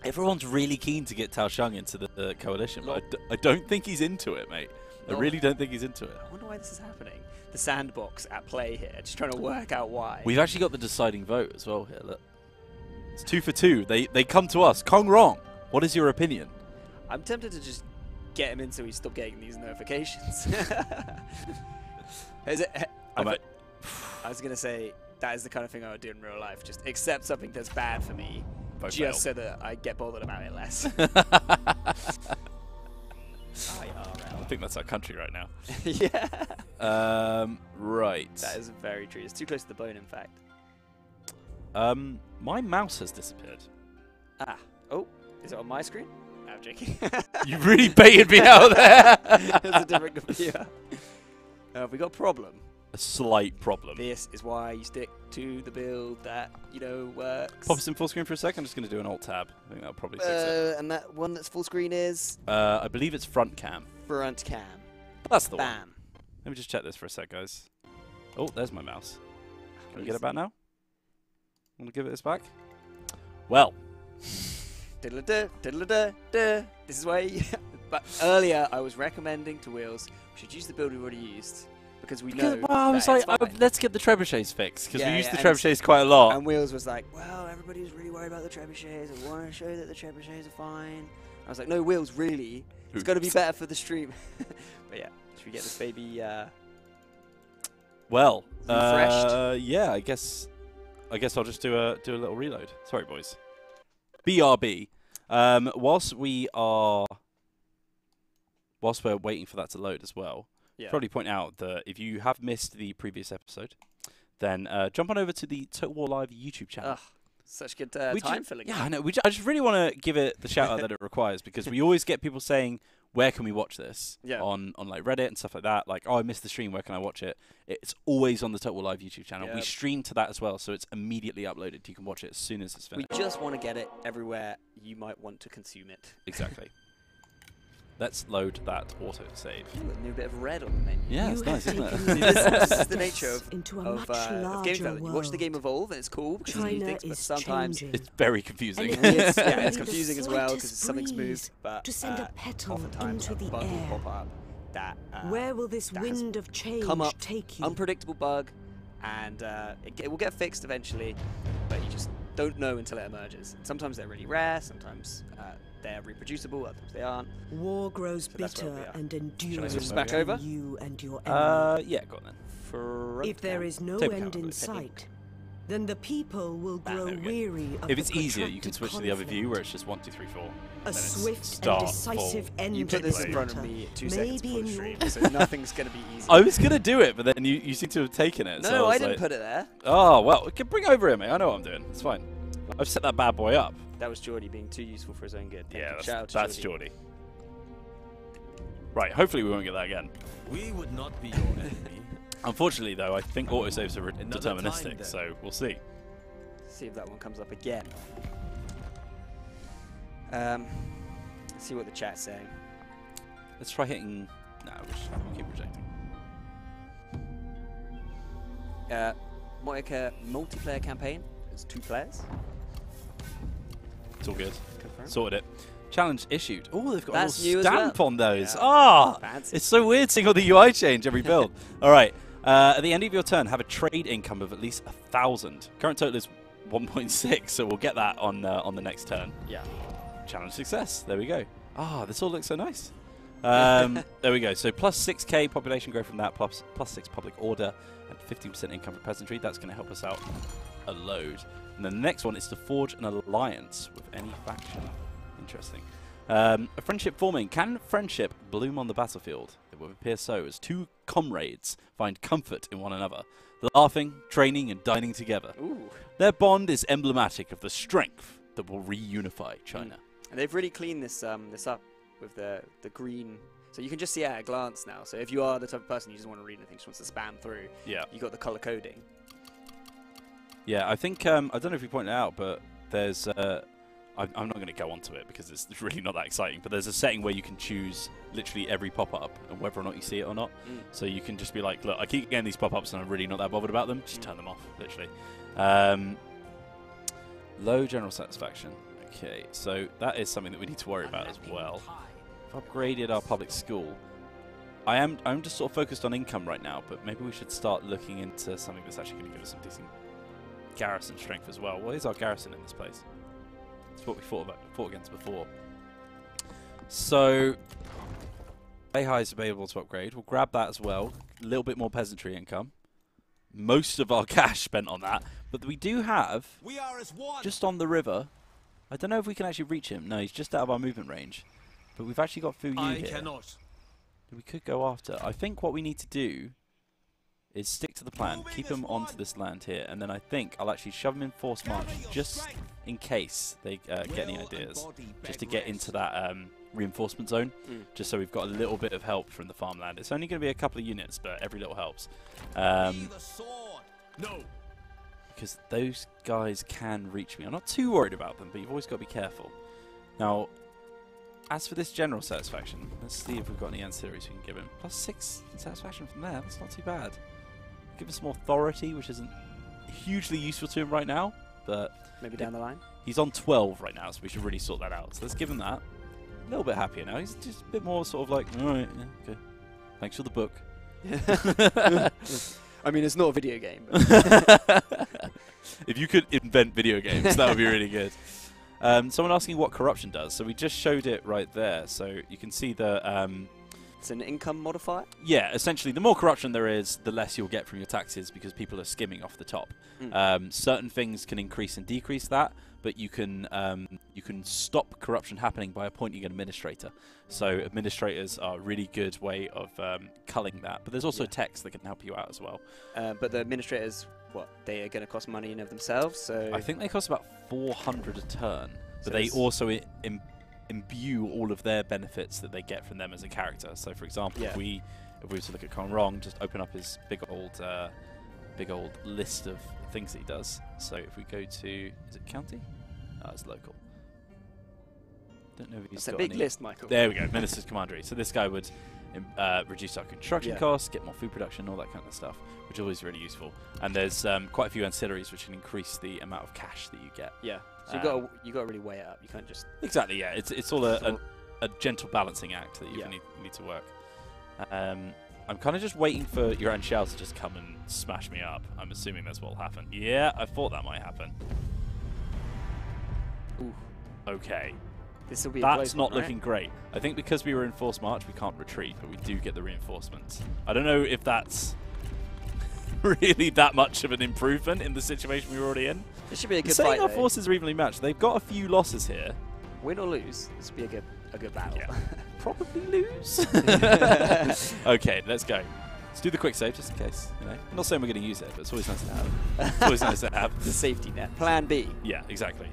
Everyone's really keen to get Tao Shang into the coalition, but I don't think he's into it, mate. I really don't think he's into it. I wonder why this is happening. The sandbox at play here, just trying to work out why. We've actually got the deciding vote as well here. Look, it's 2 for 2. They come to us. Kong Rong, what is your opinion? I'm tempted to just get him in so he stops getting these notifications. I was going to say, that is the kind of thing I would do in real life. Just accept something that's bad for me, just so that I get bothered about it less. I think that's our country right now. Yeah. Right. That is very true. It's too close to the bone, in fact. My mouse has disappeared. Ah. Oh, is it on my screen? No, I'm joking. You really baited me out there. It's a different computer. Have we got a problem? A slight problem. This is why you stick to the build that, you know, works. Pop us in full screen for a sec. I'm just going to do an alt-tab. I think that'll probably fix it. And that one that's full screen is? I believe it's front cam. Front cam. That's the one. Bam. Let me just check this for a sec, guys. Oh, there's my mouse. Can we get it back now? Want to give it this back? Well. Diddle-a-duh, diddle-a-duh, duh. This is why... But earlier, I was recommending to Wheels, we should use the build we've already used. Because we know I was like, let's get the trebuchets fixed. Because we used the trebuchets quite a lot. And Wheels was like, well, everybody's really worried about the trebuchets. I want to show that the trebuchets are fine. I was like, no, Wheels, really? It's got to be better for the stream. But yeah, should we get this baby well, refreshed? Yeah, I guess I'll just do a little reload. Sorry, boys. BRB. Whilst we're waiting for that to load as well, probably point out that if you have missed the previous episode, then jump on over to the Total War Live YouTube channel. Ugh, such good time filling. Yeah, I know. I just really want to give it the shout out that it requires, because we always get people saying, where can we watch this? On like Reddit and stuff like that. Like, oh, I missed the stream. Where can I watch it? It's always on the Total War Live YouTube channel. We stream to that as well, so it's immediately uploaded. You can watch it as soon as it's finished. We just want to get it everywhere you might want to consume it. Exactly. Let's load that autosave. A new bit of red on the menu. Yeah, it's nice, isn't it? This is the nature of game world. development. You watch the game evolve, and it's cool because it's new things, but sometimes it's very confusing. it's confusing as well because something's moved. But to send a petal oftentimes into the bug air. will pop up that where will this wind of change take you? Unpredictable bug, and it will get fixed eventually, but you just don't know until it emerges. Sometimes they're really rare. Sometimes they're reproducible, others they aren't. War grows bitter and enduring switch back over? you and your enemy. Yeah, go on then. If there is no end in sight, then the people will grow weary of If it's easier, you can switch to the other view where it's just 1, 2, 3, 4. A swift and decisive end. You put this in front of me 2 seconds before the stream, so nothing's going to be easy. I was going to do it, but then you seem to have taken it. No, so I didn't put it there. Oh, well, bring it over here, mate. I know what I'm doing. It's fine. I've set that bad boy up. That was Geordie being too useful for his own good. Yeah, that's Geordie. Right, hopefully we won't get that again. We would not be your enemy. Unfortunately, though, I think autosaves are deterministic, so we'll see. See if that one comes up again. See what the chat's saying. Let's try hitting... No, we'll keep rejecting. Moika multiplayer campaign. It's 2 players. It's all good. Confirmed. Sorted it. Challenge issued. Oh, they've got That's a little new stamp as well. on those. Yeah. Ah, Fancy. it's so weird seeing all the UI change every build. All right. At the end of your turn, have a trade income of at least 1,000. Current total is 1.6, so we'll get that on the next turn. Yeah. Challenge success. There we go. Ah, this all looks so nice. There we go. So plus 6k population growth from that, plus 6 public order, and 15% income for peasantry. That's going to help us out a load. And then the next one is to forge an alliance with any faction. Interesting. A friendship forming. Can friendship bloom on the battlefield? It will appear so as 2 comrades find comfort in one another, laughing, training, and dining together. Ooh. Their bond is emblematic of the strength that will reunify China. And they've really cleaned this up with the green. So you can just see it at a glance now. So if you are the type of person who doesn't want to read anything, just wants to spam through, you got the color coding. Yeah, I think, I don't know if you pointed it out, but there's, I'm not going to go onto it because it's really not that exciting, but there's a setting where you can choose literally every pop-up and whether or not you see it or not. So you can just be like, look, I keep getting these pop-ups and I'm really not that bothered about them. Just turn them off, literally. Low general satisfaction. Okay, so that is something that we need to worry about as well. We've upgraded our public school. I'm just sort of focused on income right now, but maybe we should start looking into something that's actually going to give us some decent garrison strength as well. What is our garrison in this place? It's what we fought against before. So, Beihai is available to upgrade. We'll grab that as well. A little bit more peasantry income. Most of our cash spent on that, but we do have, just on the river, I don't know if we can actually reach him. No, he's just out of our movement range. But we've actually got Fu Yu here. Cannot. We could go after. I think what we need to do is stick to the plan, keep him onto this land here, and then I think I'll actually shove him in force march just in case they get any ideas, just to get into that reinforcement zone, just so we've got a little bit of help from the farmland. It's only going to be a couple of units, but every little helps. No. Because those guys can reach me. I'm not too worried about them, but you've always got to be careful. Now, as for this general satisfaction, let's see if we've got any ancillaries we can give him. +6 satisfaction from there, that's not too bad. Give him some authority, which isn't hugely useful to him right now, but Maybe down the line. he's on 12 right now, so we should really sort that out. So let's give him that. A little bit happier now. He's just a bit more sort of like, alright, yeah, okay. Thanks for the book. I mean, it's not a video game. If you could invent video games, that would be really good. Someone asking what corruption does. So we just showed it right there. So you can see the... It's an income modifier? Yeah, essentially, the more corruption there is, the less you'll get from your taxes because people are skimming off the top. Certain things can increase and decrease that, but you can stop corruption happening by appointing an administrator. So administrators are a really good way of culling that. But there's also text that can help you out as well. But the administrators, what, they are going to cost money in of themselves? So I think they cost about 400 a turn, So but they also imbue all of their benefits that they get from them as a character. So, for example, if we were to look at Kong Rong, just open up his big old list of things that he does. So, if we go to, is it county? Oh, it's local. Don't know if he's it's a got big any. list, Michael. There we go, Minister's Commandery. So this guy would reduce our construction costs, get more food production, all that kind of stuff, which is always really useful. And there's quite a few ancillaries which can increase the amount of cash that you get. Yeah. So you got to really weigh it up. You can't just exactly. Yeah, it's all a gentle balancing act that you need to work. I'm kind of just waiting for your Anxiao to just come and smash me up. I'm assuming that's what will happen. Yeah, I thought that might happen. Ooh. Okay. This will be. That's not looking great. I think because we were in forced march, we can't retreat, but we do get the reinforcements. I don't know if that's really that much of an improvement in the situation we were already in. This should be a good Saying fight. our forces are evenly matched. They've got a few losses here. Win or lose, this would be a good battle. Yeah. Probably lose. Okay, let's go. Let's do the quick save just in case. You know, I'm not saying we're going to use it, but it's always nice to have. It's always nice to have. The safety net. Plan B. Yeah, exactly.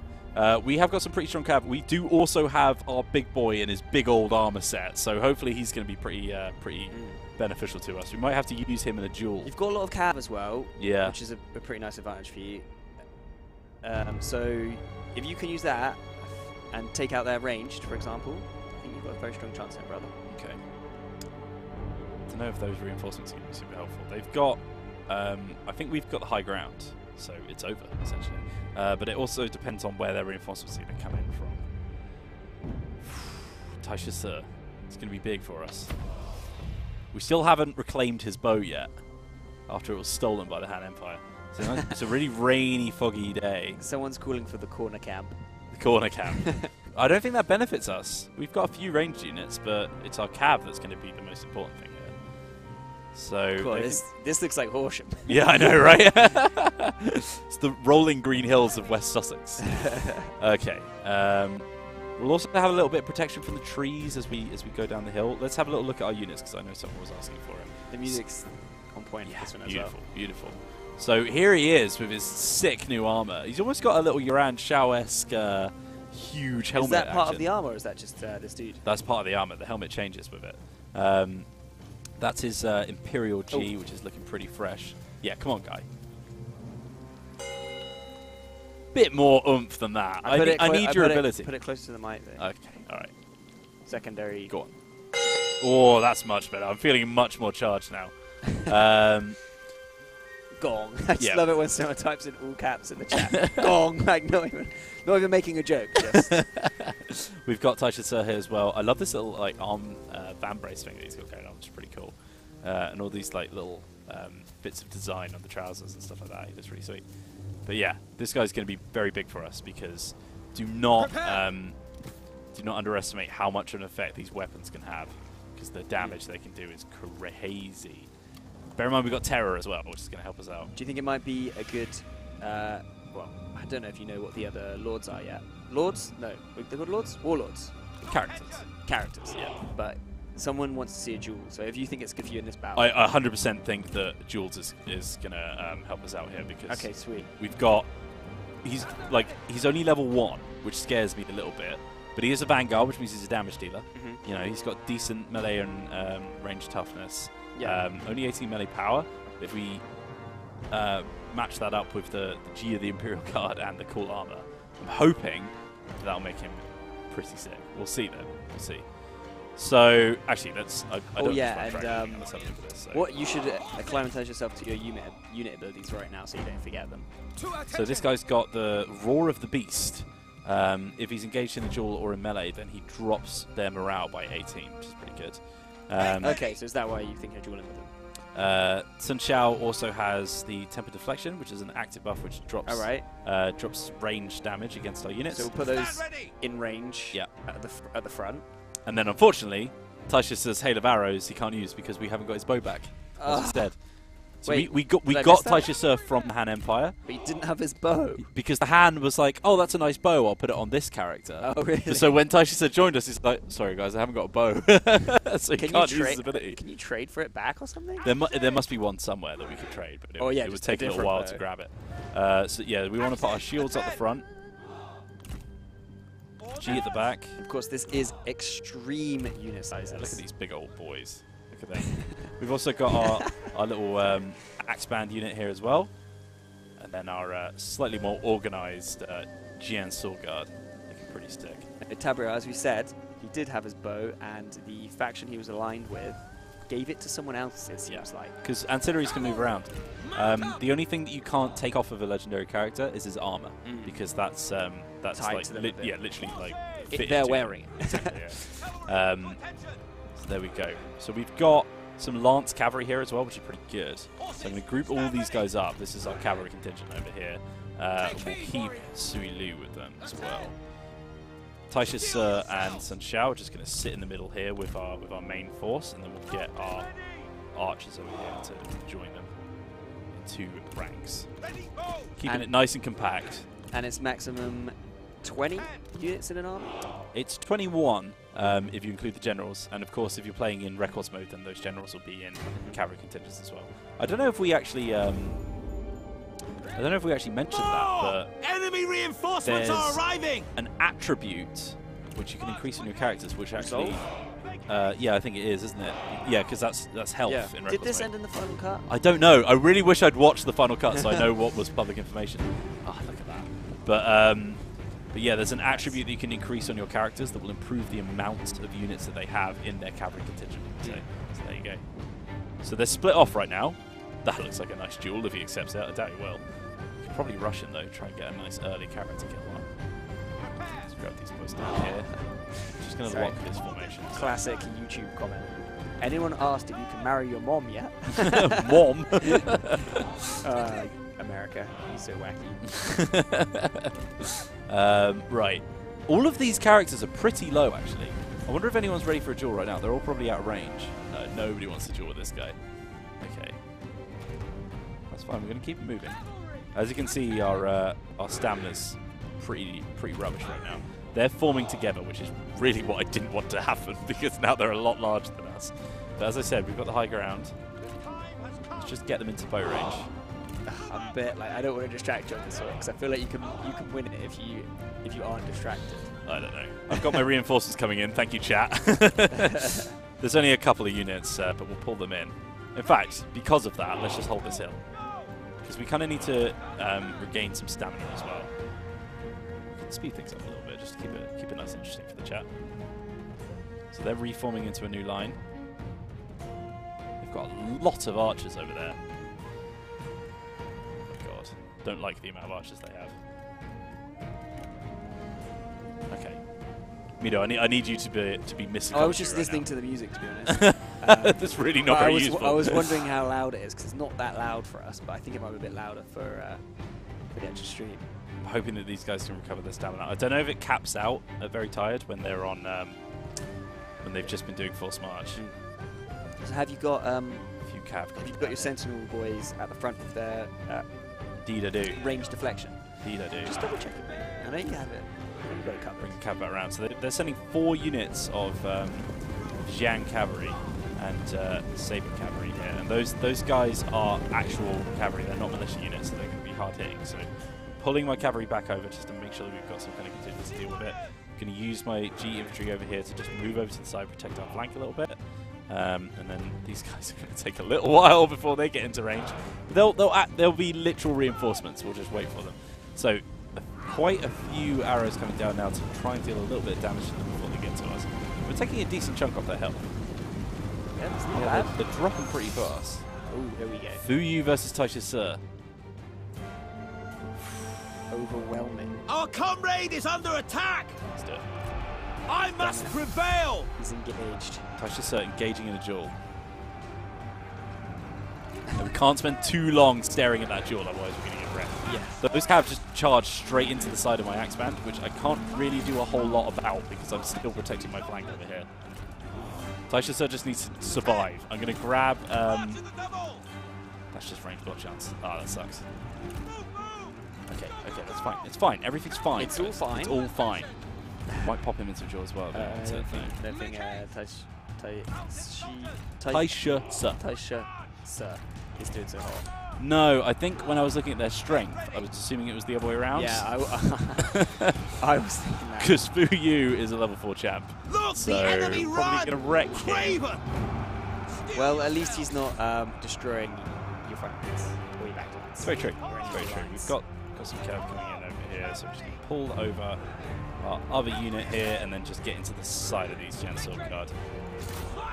We have got some pretty strong cav. We do also have our big boy in his big old armor set, so hopefully he's going to be pretty beneficial to us. We might have to use him in a duel. You've got a lot of cav as well, yeah, which is a pretty nice advantage for you. So if you can use that and take out their ranged, for example, I think you've got a very strong chance then, brother. Okay. I don't know if those reinforcements are going to be super helpful. They've got, I think we've got the high ground, so it's over, essentially. But it also depends on where their reinforcements are going to come in from. Taisha Sir, it's going to be big for us. We still haven't reclaimed his bow yet, after it was stolen by the Han Empire. So it's a really rainy, foggy day. Someone's calling for the corner camp. The corner camp. I don't think that benefits us. We've got a few ranged units, but it's our cav that's going to be the most important thing here. So Cool, this looks like Horsham. yeah, I know, right? It's the rolling green hills of West Sussex. Okay. We'll also have a little bit of protection from the trees as we go down the hill. Let's have a little look at our units because I know someone was asking for it. The music's on point for this one as beautiful, well. beautiful. So here he is with his sick new armor. He's almost got a little Yuan Shao-esque huge helmet. Is that part action. of the armor, or is that just this dude? That's part of the armor. The helmet changes with it. That's his Imperial G, which is looking pretty fresh. Yeah, come on, guy. Bit more oomph than that. I need your ability. Put it closer to the mic there. Okay, all right. Secondary. Go on. Oh, that's much better. I'm feeling much more charged now. Gong. I just Yeah. love it when someone types in all caps in the chat. Gong. Like not even making a joke. Just. We've got Taisha Sir here as well. I love this little like arm van brace thing that he's got going on. It's pretty cool. And all these like little bits of design on the trousers and stuff like that. It's really sweet. But yeah, this guy's going to be very big for us because do not underestimate how much of an effect these weapons can have, because the damage they can do is crazy. Bear in mind we've got Terror as well, which is going to help us out. Do you think it might be a good? Well, I don't know if you know what the other lords are yet. Lords? No, they're called lords. Warlords. Characters. Yeah. But someone wants to see a duel, so if you think it's good for you in this battle, I 100% think that Jules is going to help us out here because okay, sweet. we've got he's only level 1, which scares me a little bit, but he is a Vanguard, which means he's a damage dealer. Mm-hmm. You know, he's got decent melee and range toughness. Yeah. Only 18 melee power. If we match that up with the G of the Imperial Guard and the cool armor, I'm hoping that'll make him pretty sick. We'll see though. We'll see. So actually, let's. I don't and let's have a look at this. So. what you should acclimatize yourself to your unit abilities right now, so you don't forget them. So this guy's got the Roar of the Beast. If he's engaged in a duel or in melee, then he drops their morale by 18, which is pretty good. Okay, so is that why you think you're dueling with them? Sun Xiao also has the Temper Deflection, which is an active buff which drops drops range damage against our units. So we'll put those in range. Yeah. At the front. And then unfortunately, Taisha says Hail of Arrows he can't use because we haven't got his bow back instead. So wait, we got Taisha Sir from the Han Empire. But he didn't have his bow. Because the Han was like, oh, that's a nice bow, I'll put it on this character. Oh, really? So when Taisha Sir joined us, he's like, sorry guys, I haven't got a bow. So he can't use his ability. Can you trade for it back or something? There must be one somewhere that we could trade, but it would take a little while to grab it. So yeah, we want to put our shields up the front. G at the back. Of course, this is extreme unit sizes. Look at these big old boys. Look at them. We've also got our little axe band unit here as well. And then our slightly more organized Jian Sword Guard. Looking pretty stick. Tabria, as we said, he did have his bow, and the faction he was aligned with gave it to someone else, it seems like. Because ancillaries can move around. The only thing that you can't take off of a legendary character is his armor, because that's tied like to them literally like fitted they're to wearing it. Exactly, yeah. So there we go. So we've got some Lance cavalry here as well, which is pretty good. So I'm going to group all these guys up. This is our cavalry contingent over here. We'll keep Sui Lu with them as well. Taisha Sir and Sun Xiao are just going to sit in the middle here with our main force, and then we'll get our archers over here to join them in 2 ranks. Keeping it nice and compact. And it's maximum 20 units in an army? It's 21 if you include the generals, and of course if you're playing in records mode, then those generals will be in cavalry contingents as well. I don't know if we actually mentioned that, but enemy reinforcements are arriving. An attribute which you can increase on your characters, which actually, yeah, I think it is, isn't it? Yeah, because that's health in records mode. Did this end in the final cut? I don't know. I really wish I'd watched the final cut so I know what was public information. Oh, look at that. But yeah, there's an attribute that you can increase on your characters that will improve the amount of units that they have in their cavalry contingent. So there you go. So they're split off right now. That looks like a nice duel if he accepts it. I doubt he will. You could probably rush him though, try and get a nice early character kill on. Let's grab these boys down here. Just going to lock this formation. Classic YouTube comment. Anyone asked if you can marry your mom yet? Mom? America. He's so wacky. Right. All of these characters are pretty low, actually. I wonder if anyone's ready for a duel right now. They're all probably out of range. No, nobody wants to duel with this guy. Okay. That's fine. We're going to keep it moving. As you can see, our stamina's pretty rubbish right now. They're forming together, which is really what I didn't want to happen, because now they're a lot larger than us. But as I said, we've got the high ground. Let's just get them into bow range. I'm a bit like, I don't want to distract you on this one, because I feel like you can win it if you aren't distracted. I don't know. I've got my reinforcements coming in. Thank you, chat. There's only a couple of units, but we'll pull them in. In fact, because of that, let's just hold this hill, because we kind of need to regain some stamina as well. We can speed things up a little bit, just to keep it nice and interesting for the chat. So they're reforming into a new line. They've got a lot of archers over there. don't like the amount of archers they have. Okay. Mido, I need you to be missing. I was just listening to the music, to be honest. That's really not very useful. I was wondering how loud it is, because it's not that loud for us, but I think it might be a bit louder for the actual stream. I'm hoping that these guys can recover their stamina. I don't know if it caps out at very tired when they're on when they've just been doing forced march. So have you got A few cav. have you got your sentinel boys at the front of their Indeed I do. range deflection? Indeed I do. Just double check it, mate. I know you have it. You've got it covered. Bring the cav back around. So they're sending 4 units of Jiang cavalry and Saber cavalry here, and those guys are actual cavalry. They're not militia units, so they're going to be hard hitting. So pulling my cavalry back over just to make sure that we've got some kind of contingency to deal with it. I'm going to use my G infantry over here to just move over to the side, protect our flank a little bit. And then these guys are going to take a little while before they get into range. They'll be literal reinforcements. We'll just wait for them. So quite a few arrows coming down now to try and deal a little bit of damage to them before they get to us. We're taking a decent chunk off their health. Yeah, that's not bad. They're dropping pretty fast. Oh, here we go. Fuyu versus Taisha Sir. Overwhelming. Our comrade is under attack! Let's do it. I must prevail! He's engaged. Taisha Sir engaging in a duel. And we can't spend too long staring at that duel, otherwise we're going to get wrecked. Yeah. Those cabs just charged straight into the side of my axe band, which I can't really do a whole lot about because I'm still protecting my flank over here. Taisha Sir just needs to survive. I'm going to grab... that's just range block chance. Ah, that sucks. Okay, that's fine. It's fine. Everything's fine. It's all fine. It's all fine. Might pop him into a jaw as well. I don't think Taisha Sir. Taisha Sir is doing so hot. No, I think when I was looking at their strength, I was assuming it was the other way around. Yeah, I was thinking that. Because Fuyu is a level 4 champ. Look, So the enemy probably going to wreck him. Craven! Well, at least he's not destroying your front lines or your back lines. It's very true. It's very true. We've got some cav coming in over here, so we're just going to pull over our other unit here and then just get into the side of these Gen Sword Guard.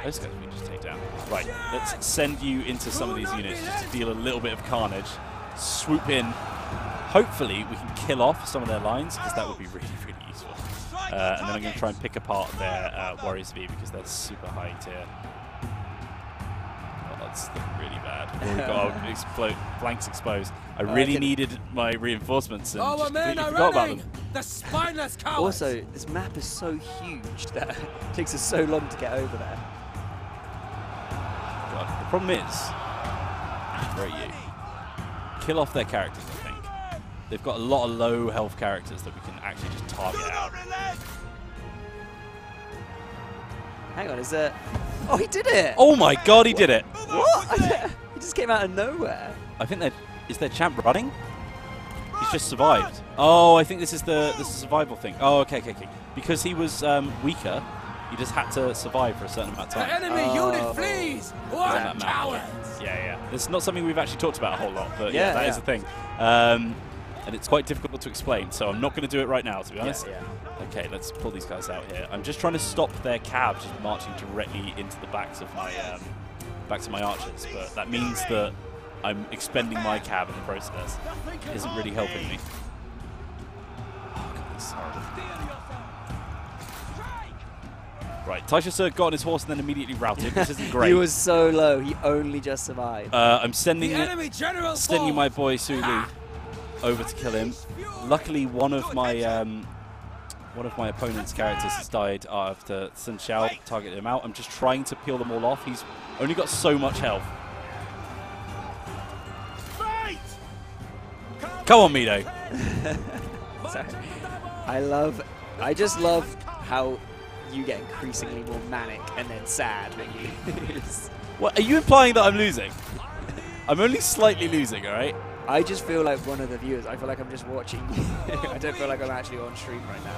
Those guys we can just take down. Right, let's send you into some of these units just to deal a little bit of carnage. Swoop in. Hopefully we can kill off some of their lines, because that would be really, really useful. And then I'm going to try and pick apart their Warriors V, because they're super high tier. Oh, that's looking really bad. We've got our flanks exposed. I really needed my reinforcements and just completely forgot about them. The spineless cowards! Also, this map is so huge that it takes us so long to get over there. God, the problem is, where are you? Kill off their characters, I think. They've got a lot of low health characters that we can actually just target out. Hang on, is there... Oh, he did it! Oh my god, he did it! What? He just came out of nowhere. I think that... Is their champ running? He's just survived. Oh, I think this is the survival thing. Oh, okay. Because he was weaker, he just had to survive for a certain amount of The time. enemy unit flees! What that map. cowards! Yeah. It's not something we've actually talked about a whole lot, but Yeah, that is the thing. And it's quite difficult to explain, so I'm not going to do it right now, to be honest. Yeah. Okay, let's pull these guys out here. I'm just trying to stop their cabs just marching directly into the backs of my archers, but that means that I'm expending my cab in the process. It isn't really helping me. Oh, God, this is horrible. Right, Taisha Sir got on his horse and then immediately routed. This isn't great. He was so low, he only just survived. I'm sending The enemy general sending my boy Suli over to kill him. Luckily, one of my opponent's characters has died after Sun Xiao targeted him out. I'm just trying to peel them all off. He's only got so much health. Come on, Mido. Sorry. I just love how you get increasingly more manic and then sad when you lose. What, are you implying that I'm losing? I'm only slightly losing, all right? I just feel like one of the viewers. I feel like I'm just watching you. I don't feel like I'm actually on stream right now.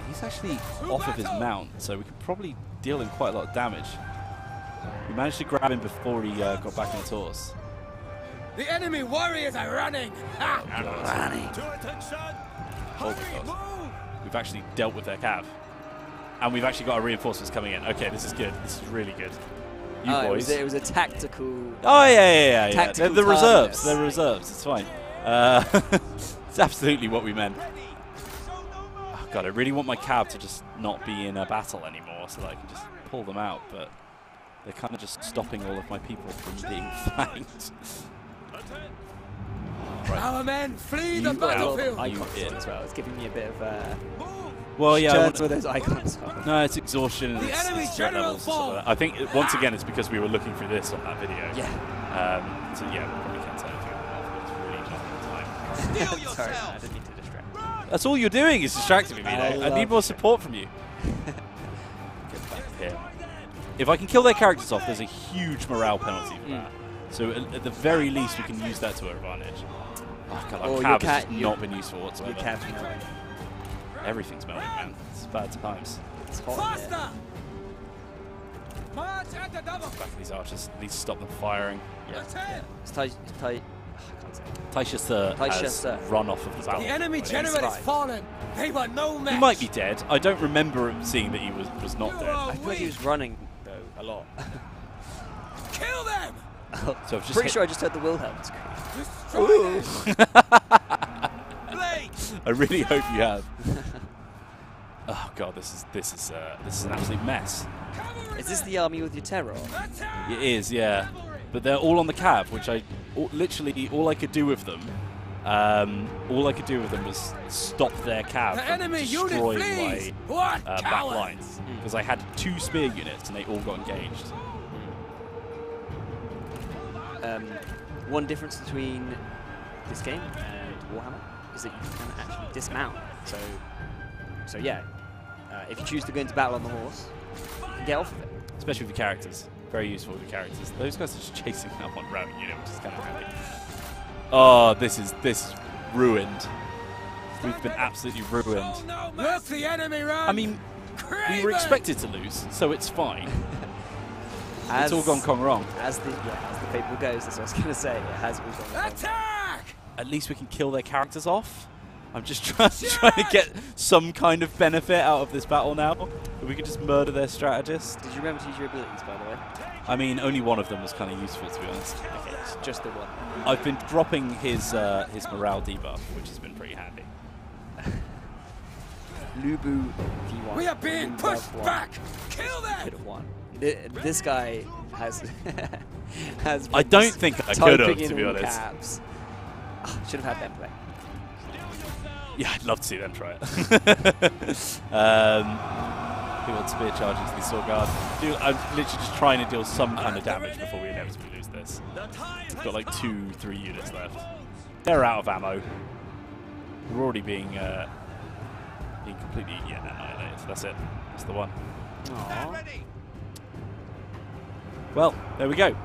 He's actually off of his mount, so we could probably deal him quite a lot of damage. We managed to grab him before he got back on his horse. The enemy warriors are running! Ha! Running. Oh my God. We've actually dealt with their cav. And we've actually got our reinforcements coming in. Okay, this is good. This is really good. You boys. It was a tactical... Oh, yeah. They're Tactical the reserves. tardiness. They're reserves. It's fine. It's absolutely what we meant. Oh, God, I really want my cab to just not be in a battle anymore so that I can just pull them out, but they're kind of just stopping all of my people from being flanked. Our men flee the You battlefield. Icons as well. It's giving me a bit of Well, yeah. turns where those icons are. No, it's exhaustion. And The it's enemy threat general levels and stuff like that. I think once again it's because we were looking through this on that video. Yeah. So yeah, we probably can't say anything about it. It's really not the time. Sorry, I didn't mean to distract. That's all you're doing is distracting me. I need more support from you. Get back here. If I can kill their characters off, there's a huge morale penalty for that. So at the very least, we can use that to our advantage. Oh God, our cab has just not been useful whatsoever. Your cab's melting. Everything's melting, man. It's bad times. It's hot in here. March at the double. Back these archers. At least stop them firing. Yeah. It's tight. I can't say. Taisha has run off of the battle. The enemy Right. general is fallen. They were no match. He might be dead. I don't remember him seeing that he was not dead. I feel like he was running though a lot. Kill them. So I've just Pretty hit- sure I just heard the Wilhelm scream. Destroy them. I really hope you have. Oh God, this is an absolute mess. Is this the army with your terror? It is, yeah. But they're all on the cab, which literally all I could do with them. All I could do with them was stop their cab The from enemy unit destroying flees. my What back cowards? lines because I had 2 spear units and they all got engaged. One difference between this game and Warhammer is that you can actually dismount. So yeah, if you choose to go into battle on the horse, you can get off of it. Especially with the characters. Very useful with the characters. Those guys are just chasing that one routing unit, which is kind of handy. Oh, this is ruined. We've been absolutely ruined. Look the enemy run. I mean, we were expected to lose, so it's fine. It's As, all gone Kong Rong. As the fable goes, that's what I was going to say. It has all gone wrong. Attack! At least we can kill their characters off. I'm just trying to get some kind of benefit out of this battle now. If we could just murder their strategist. Did you remember to use your abilities, by the way? I mean, only one of them was kind of useful, to be honest. Okay, it's just the one. I've been dropping his morale debuff, which has been pretty handy. Lubu V1. We are being Lubu pushed V1. back. Kill Could them. have won. This guy has has. I don't think I could have, typing to in be all honest. caps. Should have had them play. Yeah, I'd love to see them try it. He wants spear charges, the sword guard. Dude, I'm literally just trying to deal some kind of damage before we inevitably lose this. We've got like 2-3 units left. They're out of ammo. We're already being completely annihilated. That's it. That's the one. Aww. Well, there we go.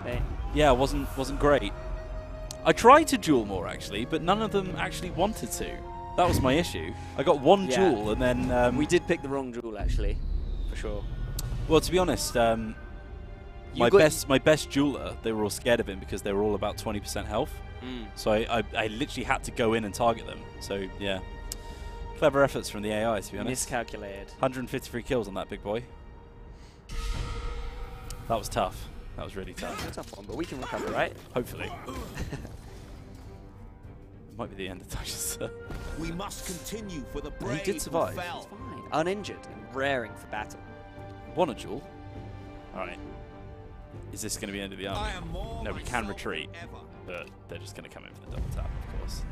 Hey. Yeah, wasn't great. I tried to duel more actually, but none of them actually wanted to. That was my issue. I got one Yeah. duel and then We did pick the wrong duel, actually, for sure. well, to be honest, my best jeweler, they were all scared of him because they were all about 20% health. So I literally had to go in and target them. So yeah, clever efforts from the AI, to be honest. Miscalculated. 153 kills on that big boy. That was tough. That was really tough. It's a tough one, but we can recover, right? Hopefully. Might be the end of Tasha's. We must continue for the He brave did survive. who fell. Fine. Uninjured and raring for battle. Won a duel. Alright. Is this going to be the end of the army? I am more No, we can myself retreat. than ever. But they're just going to come in for the double tap, of course.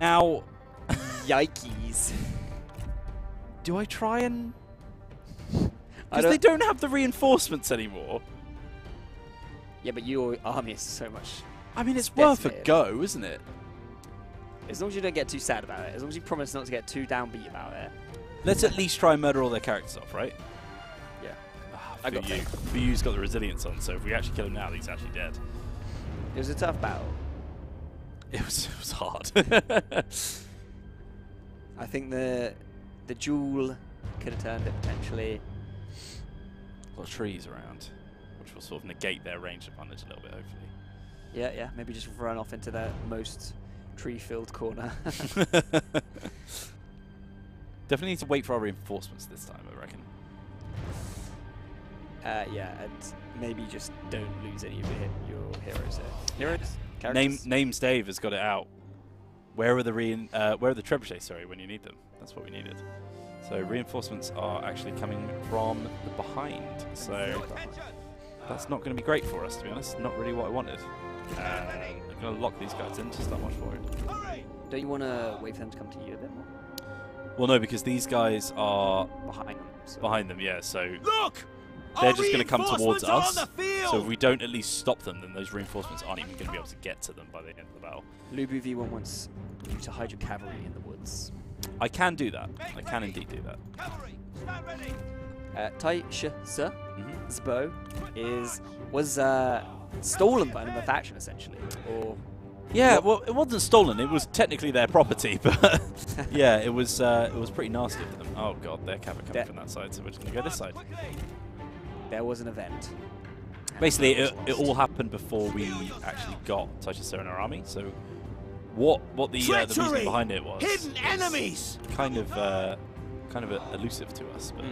Now, Yikes. do I try and... I Because they don't have the reinforcements anymore. Yeah, but your army is so much. I mean, it's worth a decimated. go, isn't it? As long as you don't get too sad about it, as long as you promise not to get too downbeat about it. Let's at least try and murder all their characters off, right? Yeah. Ah, I got for you. For you's got the resilience on, so if we actually kill him now, he's actually dead. It was a tough battle. It was hard. I think the duel could have turned it potentially. A lot of trees around, which will sort of negate their range advantage a little bit, hopefully. Yeah, maybe just run off into the most tree-filled corner. Definitely need to wait for our reinforcements this time, I reckon. Yeah, and maybe just don't lose any of your heroes there. Heroes? Name's Dave has got it out. Where are the trebuchets? Sorry, when you need them. That's what we needed. So reinforcements are actually coming from the behind. So that's not going to be great for us, to be honest. Not really what I wanted. I'm going to lock these guys in. Just that much forward. Don't you want to wait for them to come to you a bit more? Well, no, because these guys are Behind them. So. behind them. Yeah, so Look! they're just going to come towards Our us. reinforcements are on the field! So if we don't at least stop them, then those reinforcements aren't even going to be able to get to them by the end of the battle. Lubu V1 wants you to hide your cavalry in the woods. I can do that. I can indeed do that. Tai Shi Se, Zbo, was stolen by another faction, essentially. Or Yeah, well, it wasn't stolen. It was technically their property, but yeah, it was pretty nasty of them. Oh god, their cav are coming from that side, so we're just going to go this side. there was an event. Basically, it all happened before we actually got Taisha in our army. So what the reason behind it was Hidden enemies! kind of elusive to us. But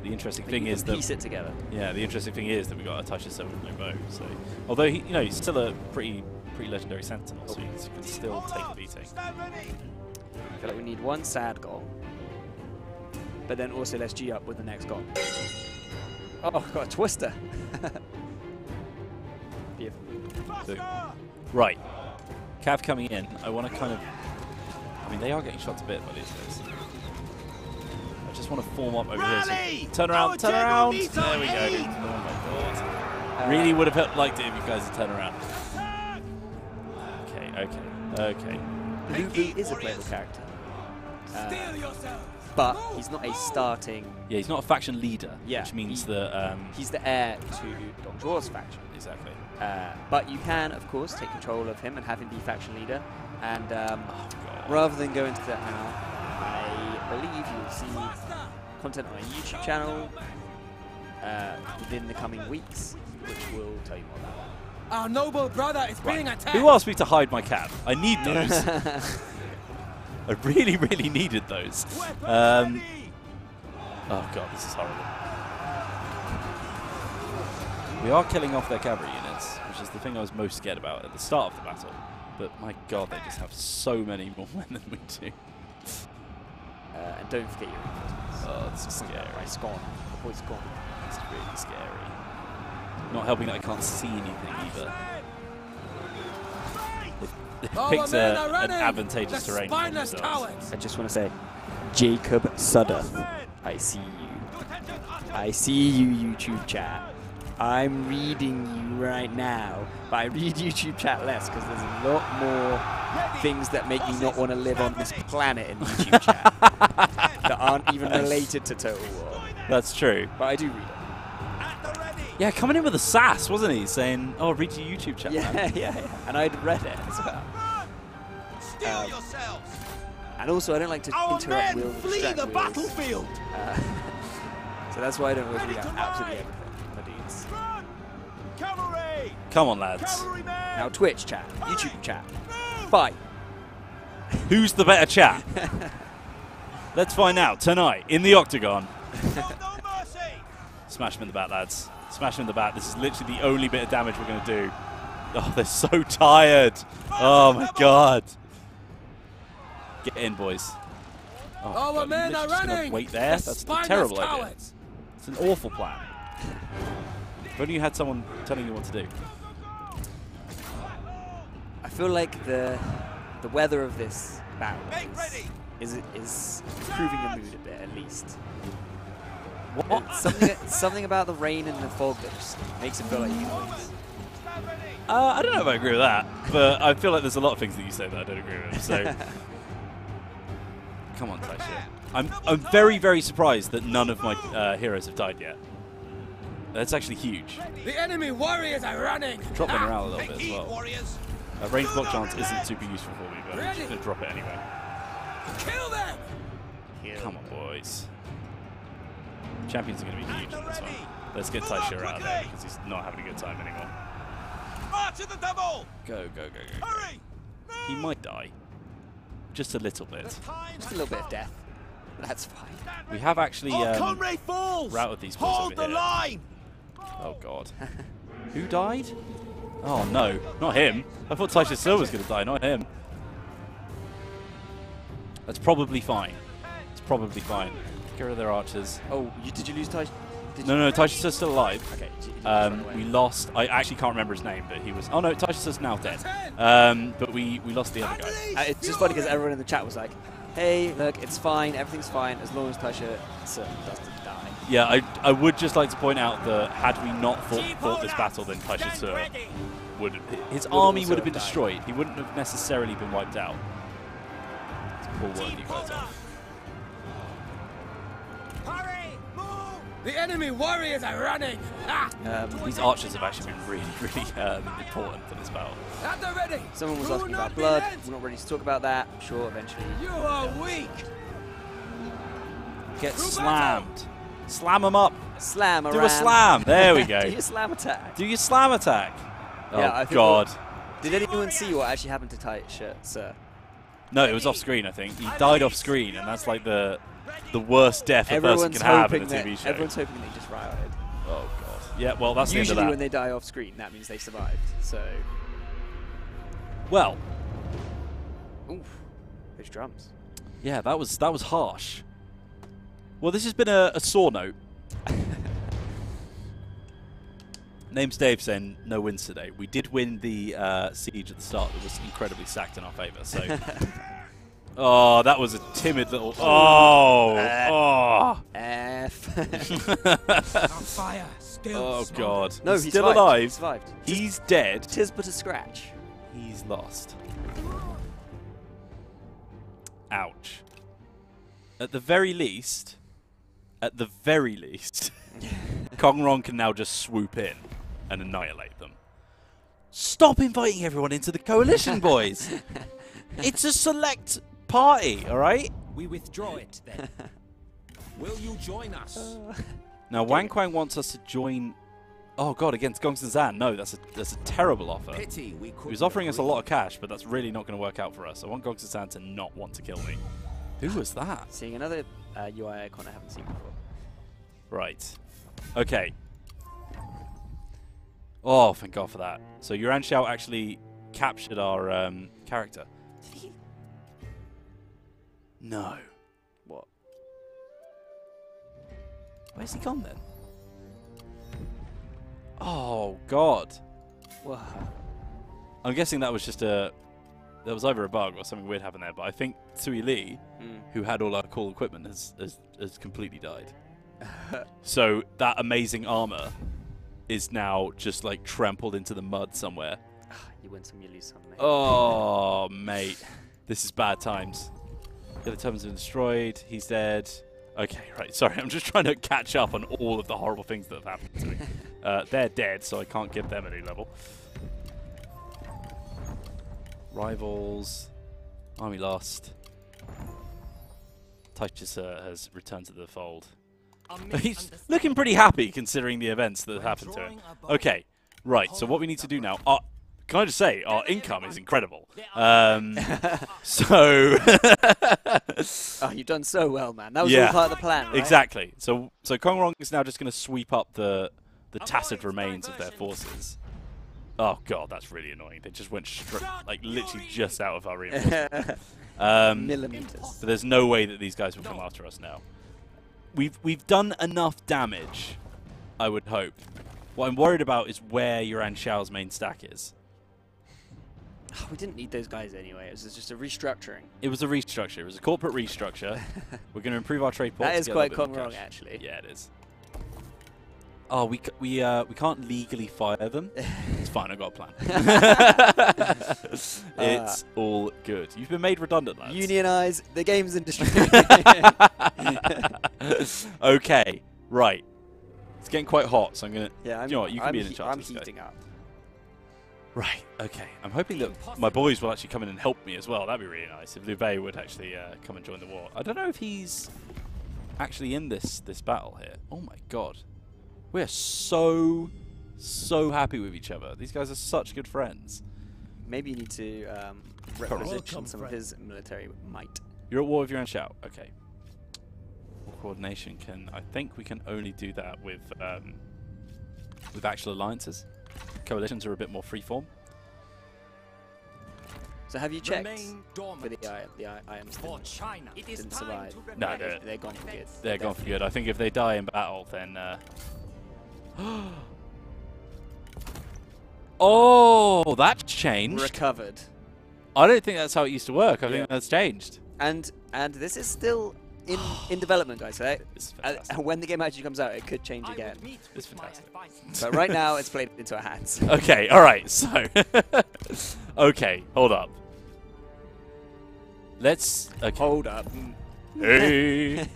the interesting thing is that piece it together. yeah, the interesting thing is that we got a Taisha with no bow. So although he's still a pretty legendary sentinel, so he can still take a beating. I feel like we need one sad goal, but then also let's G up with the next goal. Oh, got a twister. Beautiful. So, right, Cav coming in. I want to kind of. I mean, they are getting shot to bit by these guys. I just want to form up over here. So turn around, turn around. There we go. Oh my god. Really would have liked it if you guys had turned around. Okay. Lubu is a playable character, but he's not a starting. Yeah, he's not a faction leader, Yeah, which means that he's the heir to Dong Zhuo's faction. exactly. But you can, of course, take control of him and have him be faction leader. And rather than go into that now, I believe you'll see content on our YouTube channel within the coming weeks, which will tell you more about that. Our noble brother is being attacked! Who asked me to hide my Cav? I need those. I really needed those. Oh god, this is horrible. We are killing off their cavalry units, which is the thing I was most scared about at the start of the battle. But my god, they just have so many more men than we do. And don't forget your reinforcements. Oh, this is scary. It's gone. The boy's gone. It's really scary. Not helping that I can't see anything either. It picks an advantageous terrain for themselves. I just want to say, Jacob Suddeth, I see you. I see you, YouTube chat. I'm reading you right now, but I read YouTube chat less because there's a lot more things that make me not want to live on this planet in YouTube chat that aren't even related to Total War. That's true. But I do read it. Yeah, coming in with a sass, wasn't he? Saying, "Oh, read your YouTube chat." Yeah, yeah. And I'd read it as well. And also, I don't like to interrupt wheels and flee the wheels. battlefield! So that's why I don't always read out absolutely everything, my dudes. Come on, lads. Now Twitch chat, YouTube chat, fight. Who's the better chat? Let's find out tonight in the Octagon. Smash him in the back, lads. Smash him in the back. This is literally the only bit of damage we're going to do. Oh, they're so tired. Oh, my God. Get in, boys. Oh, Our God, men are running! Wait there? That's a terrible idea. It's an awful plan. If only you had someone telling you what to do. I feel like the weather of this battle is improving your mood a bit, at least. What? Something about the rain and the fog that just makes it feel like you can win. I don't know if I agree with that, but I feel like there's a lot of things that you say that I don't agree with. So, come on, Taisha. I'm very surprised that none of my heroes have died yet. That's actually huge. The enemy warriors are running! Drop them around a little bit as well. Range block chance isn't super useful for me, but I'm just going to drop it anyway. Kill them! Come on, boys. Champions are going to be huge in this one. Let's get Taisha out of there because he's not having a good time anymore. March of the devil! Go. He might die. Just a little bit. Just a little bit of death. That's fine. We have actually Conrad falls! routed these boys Hold over the here. line! Oh, God. Who died? Oh no, not him. I thought Taisha Silva was going to die, not him. That's probably fine. It's probably fine. Get rid of their archers. Oh, did you lose Taisha? No, Taisha's still alive. Okay. We lost. I actually can't remember his name, but he was. Oh no, Taisha's now dead. But we lost the other guy. It's just funny because everyone in the chat was like, "Hey, look, it's fine. Everything's fine as long as Taisha doesn't die." Yeah, I would just like to point out that had we not fought this battle, then Taisha Sur his army would have been destroyed. He wouldn't have necessarily been wiped out. It's poor work you guys are. The enemy warriors are running! These archers have actually been really, really important for this battle. At the ready! Someone was Do asking not about blood. relent! We're not ready to talk about that. I'm sure eventually. You are weak! Get slammed. Slam them up. Slam around. Do a slam. There we go. Do your slam attack. Do your slam attack. Yeah, I Oh, think God. Did anyone see what actually happened to Taisha, sir? No, it was off screen, I think. He died off screen, and that's like the worst death a person can have in a TV show. Everyone's hoping they just rioted. Oh, God. Yeah, well, that's the Usually end of when that. they die off screen, that means they survived. So, Well, oof, those drums. yeah, that was harsh. Well, this has been a sore note. Name's Dave saying no wins today. We did win the siege at the start that was incredibly stacked in our favour. So, oh, that was a timid little. Oh, F. On fire, still. Oh God. No, he's he still survived. alive. He survived. He's dead. Tis but a scratch. He's lost. Ouch. At the very least, Kong Rong can now just swoop in and annihilate them. Stop inviting everyone into the coalition, boys. It's a select party, all right? We withdraw it then. Will you join us? Now, Wang Quang wants us to join. Oh God, against Gongsun Zan. No, that's a terrible offer. Pity we He couldn't was offering us a agree. lot of cash, but that's really not going to work out for us. I want Gongsun Zan to not want to kill me. Who was that? Seeing another UI icon I haven't seen before. Right. Okay. Oh, thank God for that. So Yuan Xiao actually captured our character. Did he? No. What? Where's he gone then? Oh God. Wow. I'm guessing that was just there was either a bug or something weird happened there, but I think Sui Li, who had all our cool equipment, has completely died. So that amazing armor is now just like trampled into the mud somewhere. You win some, you lose some, mate. Oh, mate. This is bad times. The other turbans have been destroyed. He's dead. Okay, right. Sorry, I'm just trying to catch up on all of the horrible things that have happened to me. They're dead, so I can't give them any level. Rivals. Army lost. Taisha has returned to the fold. He's looking pretty happy considering the events that have happened to him. Okay, right. So what we need to do now... can I just say, our income is incredible. So... Oh, you've done so well, man. That was Yeah, all part of the plan, right? exactly. So Kong Rong is now just going to sweep up the tacit remains of their forces. Oh God, that's really annoying. They just went straight, like literally just out of our reinforcement. Millimeters. But there's no way that these guys will come after us now. We've done enough damage, I would hope. What I'm worried about is where Yuan Xiao's main stack is. We didn't need those guys anyway. It was just a restructuring. It was a restructure. It was a corporate restructure. We're going to improve our trade ports. That is to get a quite little bit Kong more Rong, cash. actually. Yeah, it is. Oh, we can't legally fire them. It's fine. I got a plan. It's all good. You've been made redundant, lads. Unionize the games industry. Okay, right. It's getting quite hot, so I'm gonna. Yeah, you know what? You can be in charge. I'm of this guy. heating up. Right. Okay. I'm hoping that my boys will actually come in and help me as well. That'd be really nice if Liu Bei would actually come and join the war. I don't know if he's actually in this battle here. Oh my God. We are so happy with each other. These guys are such good friends. Maybe you need to requisition some of his military might. You're at war with Yuan Xiao. Okay. War coordination can. I think we can only do that with actual alliances. coalitions are a bit more freeform. So have you checked Remain for dormant. the items For China, it is didn't time survive? to No, rebel. They're gone for good. They're gone for good. I think if they die in battle, then... Oh, that's changed. Recovered. I don't think that's how it used to work. I Yeah. think that's changed. And this is still in development, I say. It's fantastic. And when the game actually comes out, it could change I again. would meet It's with my fantastic. advisors. But right now, it's played into our hands. Okay, alright, so... okay, hold up. Let's... Okay. Hold up. Hey!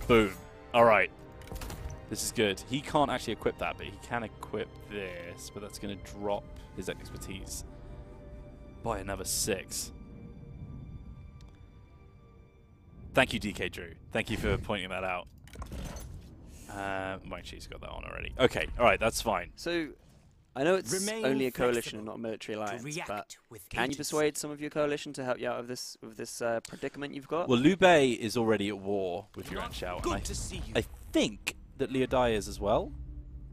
Boom. Alright. This is good. He can't actually equip that, but he can equip this. But that's going to drop his expertise by another 6. Thank you, DK Drew. Thank you for pointing that out. My she's got that on already. Okay, alright, that's fine. So, I know it's Remain only a coalition flexible and not a military to alliance, react but with can you agency. persuade some of your coalition to help you out of this predicament you've got? Well, Liu Bei is already at war with Yuan Shao. And Good to see you. I think that Liu Dai is as well.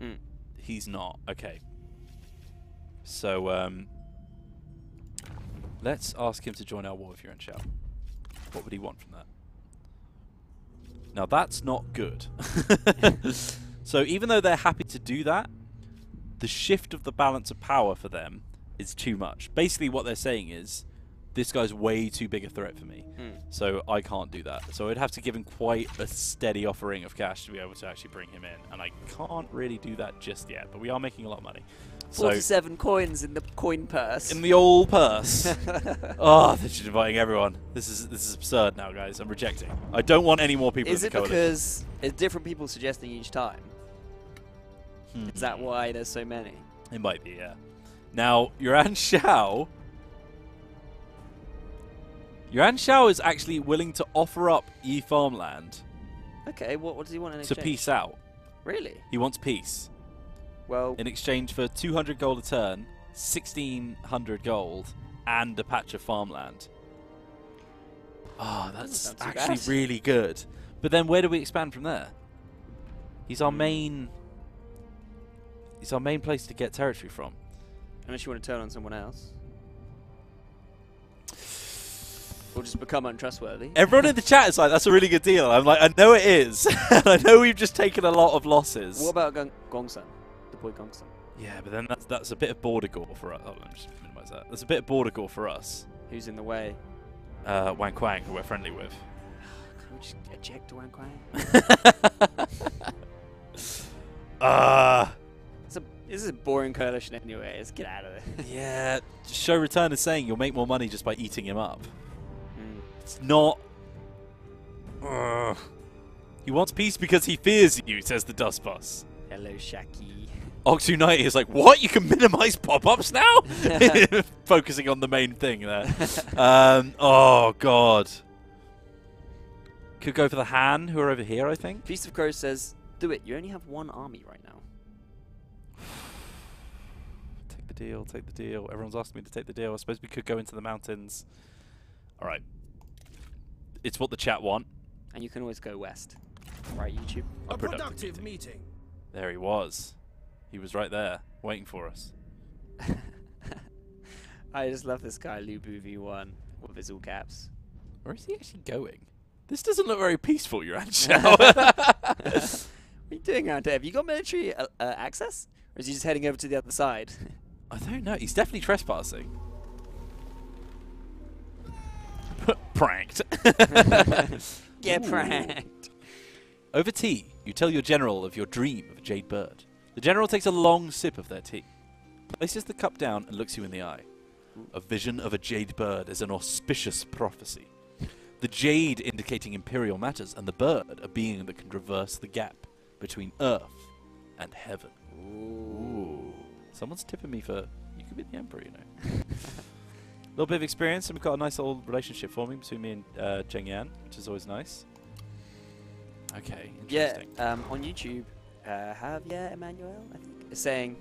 Hmm. He's not. Okay. So, let's ask him to join our war with Yuan Shao. What would he want from that? Now, that's not good. So, even though they're happy to do that, the shift of the balance of power for them is too much. Basically, what they're saying is, this guy's way too big a threat for me, so I can't do that. So I'd have to give him quite a steady offering of cash to be able to actually bring him in, and I can't really do that just yet, but we are making a lot of money. So 47 coins in the coin purse. in the old purse. Oh, they're just inviting everyone. This is absurd now, guys. I'm rejecting. I don't want any more people Is in it the coalition. because it's different people suggesting each time? Is that why there's so many? It might be, yeah. Now, Yuan Shao is actually willing to offer up Yi farmland Okay, what does he want in to exchange? peace out. Really? He wants peace. Well, In exchange for 200 gold a turn, 1,600 gold, and a patch of farmland. Oh, that's sound too actually bad. really good. But then where do we expand from there? He's our main place to get territory from. unless you want to turn on someone else. Or just become untrustworthy. Everyone in the chat is like, that's a really good deal. I'm like, I know it is. And I know we've just taken a lot of losses. What about Gongsun? The boy Gongsun. Yeah, but then that's a bit of border gore for us. Hold on, let me just minimize that. That's a bit of border gore for us. Who's in the way? Wang Quang, who we're friendly with. Can we just eject Wang Quang? This is a boring coalition anyway. Let's get out of it. Yeah, Show Return is saying you'll make more money just by eating him up. It's not... He wants peace because he fears you, says the Dust Boss. Hello, Shaki. Ox290 is like, what? You can minimize pop-ups now? Focusing on the main thing there. Oh, God. Could go for the Han, who are over here, I think. Feast of Crows says, do it. You only have one army right now. Take the deal, take the deal. Everyone's asking me to take the deal. I suppose we could go into the mountains. All right. It's what the chat want. And you can always go west. Right, YouTube? A productive meeting. There he was. He was right there, waiting for us. I just love this guy, Lubu V1, with his all caps. Where is he actually going? This doesn't look very peaceful, Yuan Shao. What are you doing around here? Have you got military access? Or is he just heading over to the other side? I don't know. He's definitely trespassing. Pranked. Get Ooh. pranked. Over tea, you tell your general of your dream of a jade bird. The general takes a long sip of their tea, places the cup down and looks you in the eye. A vision of a jade bird is an auspicious prophecy. The jade indicating imperial matters, and the bird a being that can traverse the gap between earth and heaven. Ooh. Someone's tipping me for, you could be the emperor, you know. A little bit of experience, and we've got a nice little relationship forming between me and Zheng Yan, which is always nice. Okay, interesting. Yeah, on YouTube, Javier Emmanuel, I think, is saying,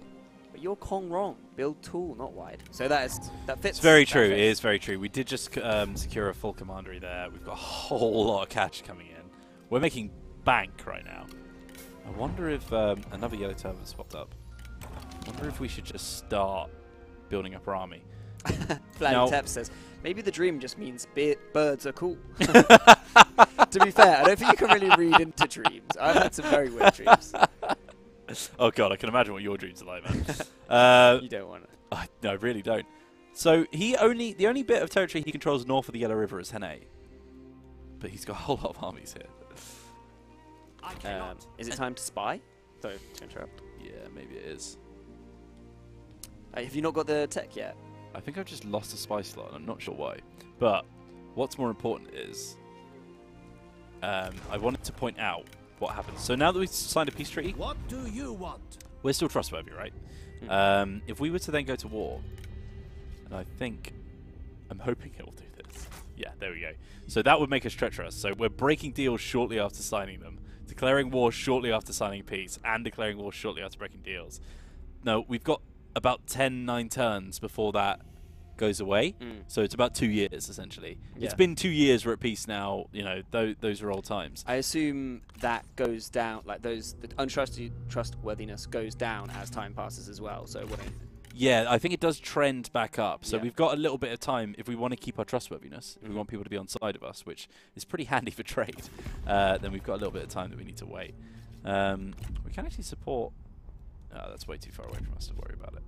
but you're Kong Rong, build tall, not wide. So that fits. It's very that true. It fits. is very true. We did just secure a full commandery there. We've got a whole lot of cash coming in. We're making bank right now. I wonder if another Yellow Turban's popped up. I wonder if we should just start building up our army. Flying Tep says, maybe the dream just means birds are cool. To be fair, I don't think you can really read into dreams. I've had some very weird dreams. Oh god, I can imagine what your dreams are like, man. You don't want to. No, I really don't. So the only bit of territory he controls north of the Yellow River is Hene. But he's got a whole lot of armies here. Is it time to spy? Sorry to interrupt. Yeah, maybe it is. Have you not got the tech yet? I think I've just lost a spy slot, and I'm not sure why. But what's more important is I wanted to point out what happens. So now that we've signed a peace treaty, What do you want? we're still trustworthy, right? If we were to then go to war, and I'm hoping it will do this. Yeah, there we go. So that would make us treacherous. So we're breaking deals shortly after signing them, declaring war shortly after signing peace, and declaring war shortly after breaking deals. No, we've got about 9 turns before that goes away. So it's about 2 years, essentially. Yeah. It's been 2 years, we're at peace now. You know, those are old times. I assume that goes down, like the untrustworthiness goes down as time passes as well. So what? Yeah, I think it does trend back up. So Yeah. we've got a little bit of time if we want to keep our trustworthiness, if we want people to be on side of us, which is pretty handy for trade, then we've got a little bit of time that we need to wait. We can actually support... Oh, that's way too far away from us to worry about it.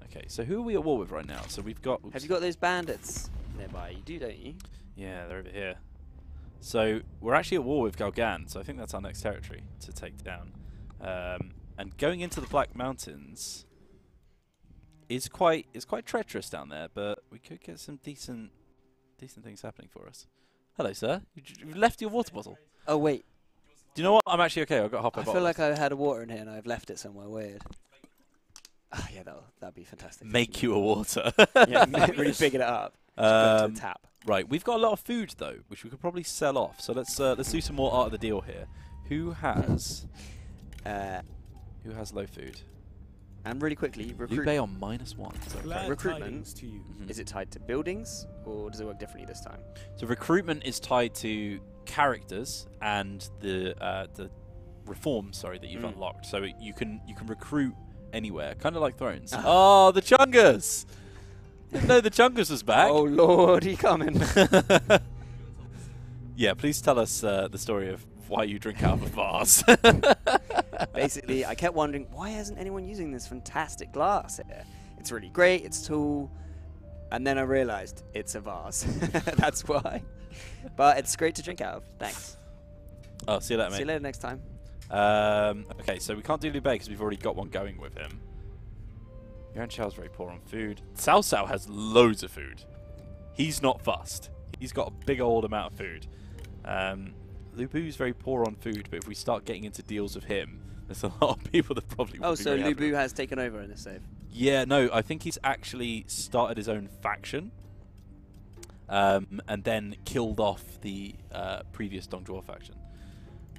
Okay, so who are we at war with right now? So we've got... Have you got those bandits nearby? You do, don't you? Yeah, they're over here. So we're actually at war with Galgan, so I think that's our next territory to take down. And going into the Black Mountains is quite treacherous down there, but we could get some decent things happening for us. Hello, sir. You've left your water bottle. Oh wait, Do you know what? I'm actually okay. I've got half my I bottle. feel like I had a water in here and I've left it somewhere weird. Oh, yeah, that'd be fantastic. Make you a water. Yeah, really bigging it up. Just go to the tap. Right, we've got a lot of food though, which we could probably sell off. So let's do some more art of the deal here. Who has low food? And really quickly, Lube on -1. So Glad recruitment. tidings to you. Is it tied to buildings or does it work differently this time? So recruitment is tied to characters and the reforms, sorry, that you've unlocked. So you can recruit anywhere, kind of like Thrones. Oh, the Chungus! Didn't know the Chungus was back. Oh lord, he coming. Yeah, please tell us the story of why you drink out of a vase. Basically, I kept wondering, why isn't anyone using this fantastic glass here? It's really great, it's tall, and then I realized it's a vase. That's why. But it's great to drink out of. Thanks. Oh, see you later, mate. See you later next time. Okay, so we can't do Liu Bei because we've already got one going with him. Yuan Shao's very poor on food. Cao Cao has loads of food. He's not fussed. He's got a big old amount of food. Lu Bu's very poor on food, but if we start getting into deals with him, there's a lot of people that probably will Oh, be so very Lu happy Bu with. has taken over in this save. Yeah, no, I think he's actually started his own faction, and then killed off the previous Dongzhuo faction.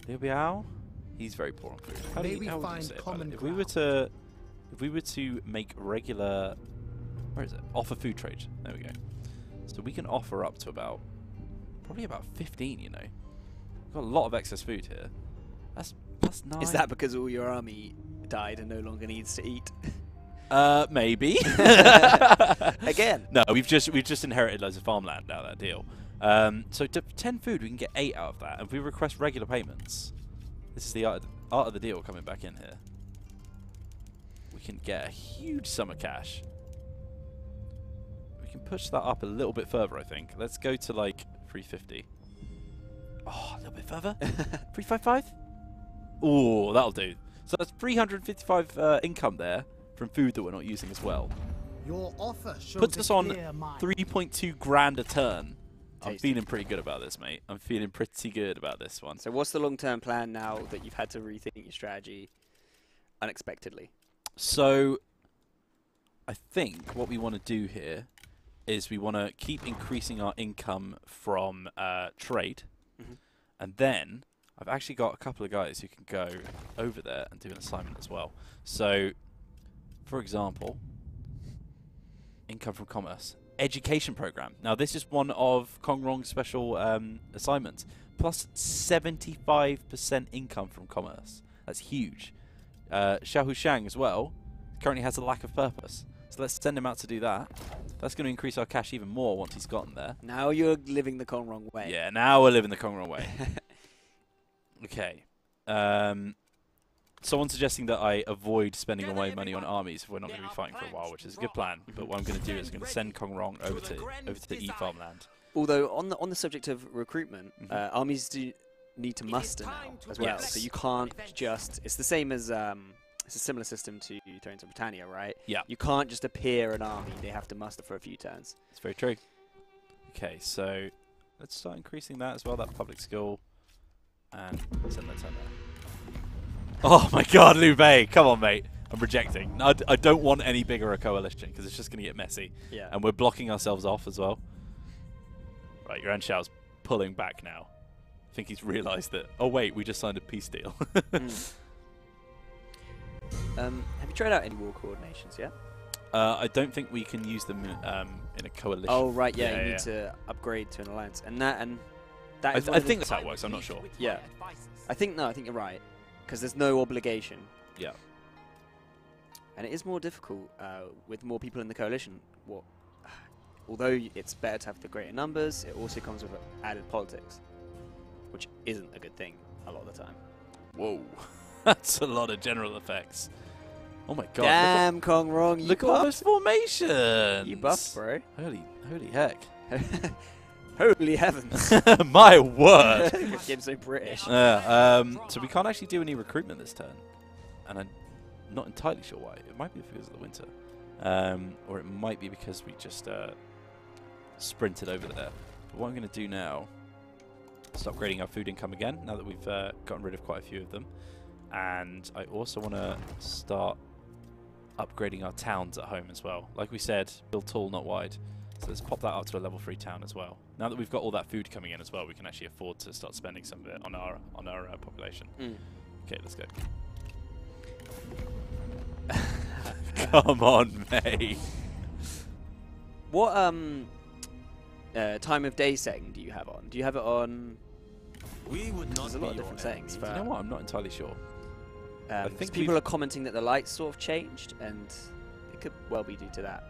Liu Biao, he's very poor on food. How May do you, we how would you find say about common it? If we were to make regular, where is it? Offer food trade. There we go. So we can offer up to probably about 15. You know, we've got a lot of excess food here. That's +9. Is that because all your army died and no longer needs to eat? Maybe. Again. No, we've just inherited loads of farmland out of that deal. So 10 food, we can get 8 out of that. And if we request regular payments, this is the art of the deal coming back in here. We can get a huge sum of cash. We can push that up a little bit further, I think. Let's go to like 350. Oh, a little bit further. 355. Oh, that'll do. So that's 355 income there from food that we're not using as well. Your offer shows Puts us on clear mind. 3.2 grand a turn. I'm Tasty. feeling pretty good about this, mate. I'm feeling pretty good about this one. So what's the long-term plan now that you've had to rethink your strategy unexpectedly? So I think what we want to do here is we want to keep increasing our income from trade. And then I've actually got a couple of guys who can go over there and do an assignment as well. So, for example, income from commerce. Education program. Now, this is one of Kong Rong's special assignments. Plus 75% income from commerce. That's huge. Xiahou Shang as well currently has a lack of purpose. So let's send him out to do that. That's going to increase our cash even more once he's gotten there. Now you're living the Kong Rong way. Yeah, now we're living the Kong Rong way. Okay. Someone's suggesting that I avoid spending all my money on armies if we're not going to be fighting for a while, which is a good plan. But what I'm going to do is I'm going to send Kong Rong over to the E farmland. Although on the subject of recruitment, armies do need to muster now as well. Yes. So you can't just. It's the same as it's a similar system to Thrones of Britannia, right? Yeah. You can't just appear an army; they have to muster for a few turns. It's very true. Okay, so let's start increasing that as well. That public school, and send that turn there. Oh my God, Liu Bei! Come on, mate. I'm rejecting. I don't want any bigger a coalition because it's just going to get messy. Yeah. And we're blocking ourselves off as well. Right, Yuan Shao's pulling back now. I think he's realised that. Oh wait, we just signed a peace deal. Have you tried out any war coordinations yet? I don't think we can use them in a coalition. Oh right, yeah. You need to upgrade to an alliance, and that is. I think that's how it works. I'm not sure. Yeah. I think you're right, because there's no obligation. Yeah. And it is more difficult with more people in the coalition. Although it's better to have the greater numbers, it also comes with added politics, which isn't a good thing a lot of the time. Whoa. That's a lot of general effects. Oh my God. Damn, Kong Rong, you Look at all those buffed. formations. You buffed, bro. Holy heck. Holy heavens. My word. This game's so British. Yeah, so we can't actually do any recruitment this turn. And I'm not entirely sure why. It might be because of the winter. Or it might be because we just sprinted over there. But what I'm going to do now is start upgrading our food income again, now that we've gotten rid of quite a few of them. And I also want to start upgrading our towns at home as well. Like we said, build tall, not wide. So let's pop that up to a level 3 town as well. Now that we've got all that food coming in as well, we can actually afford to start spending some of it on our population. Okay, let's go. Come on, mate. What time of day setting do you have on? Do you have it on? We would not There's a lot of be different your settings. enemy. For, You know what? I'm not entirely sure. I think people are commenting that the lights sort of changed, and it could well be due to that.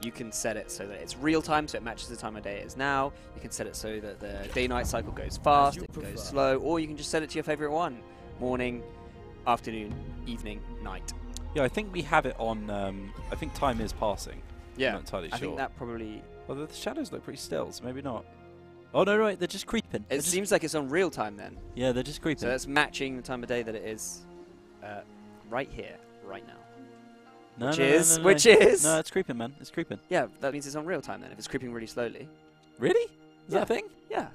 You can set it so that it's real time, so it matches the time of day it is now. You can set it so that the day-night cycle goes fast, it goes slow, or you can just set it to your favorite one: morning, afternoon, evening, night. Yeah, I think we have it on. I think time is passing. Yeah, I'm not entirely sure. I think that probably. Well, the shadows look pretty still, so maybe not. Oh no, right, they're just creeping. It seems like it's on real time then. Yeah, they're just creeping. So that's matching the time of day that it is right here, right now. No, Which no, is- no, no, which no. is- No, it's creeping, man. It's creeping. Yeah, that means it's on real time then, if it's creeping really slowly. Really? Is that Yeah. a thing? Yeah.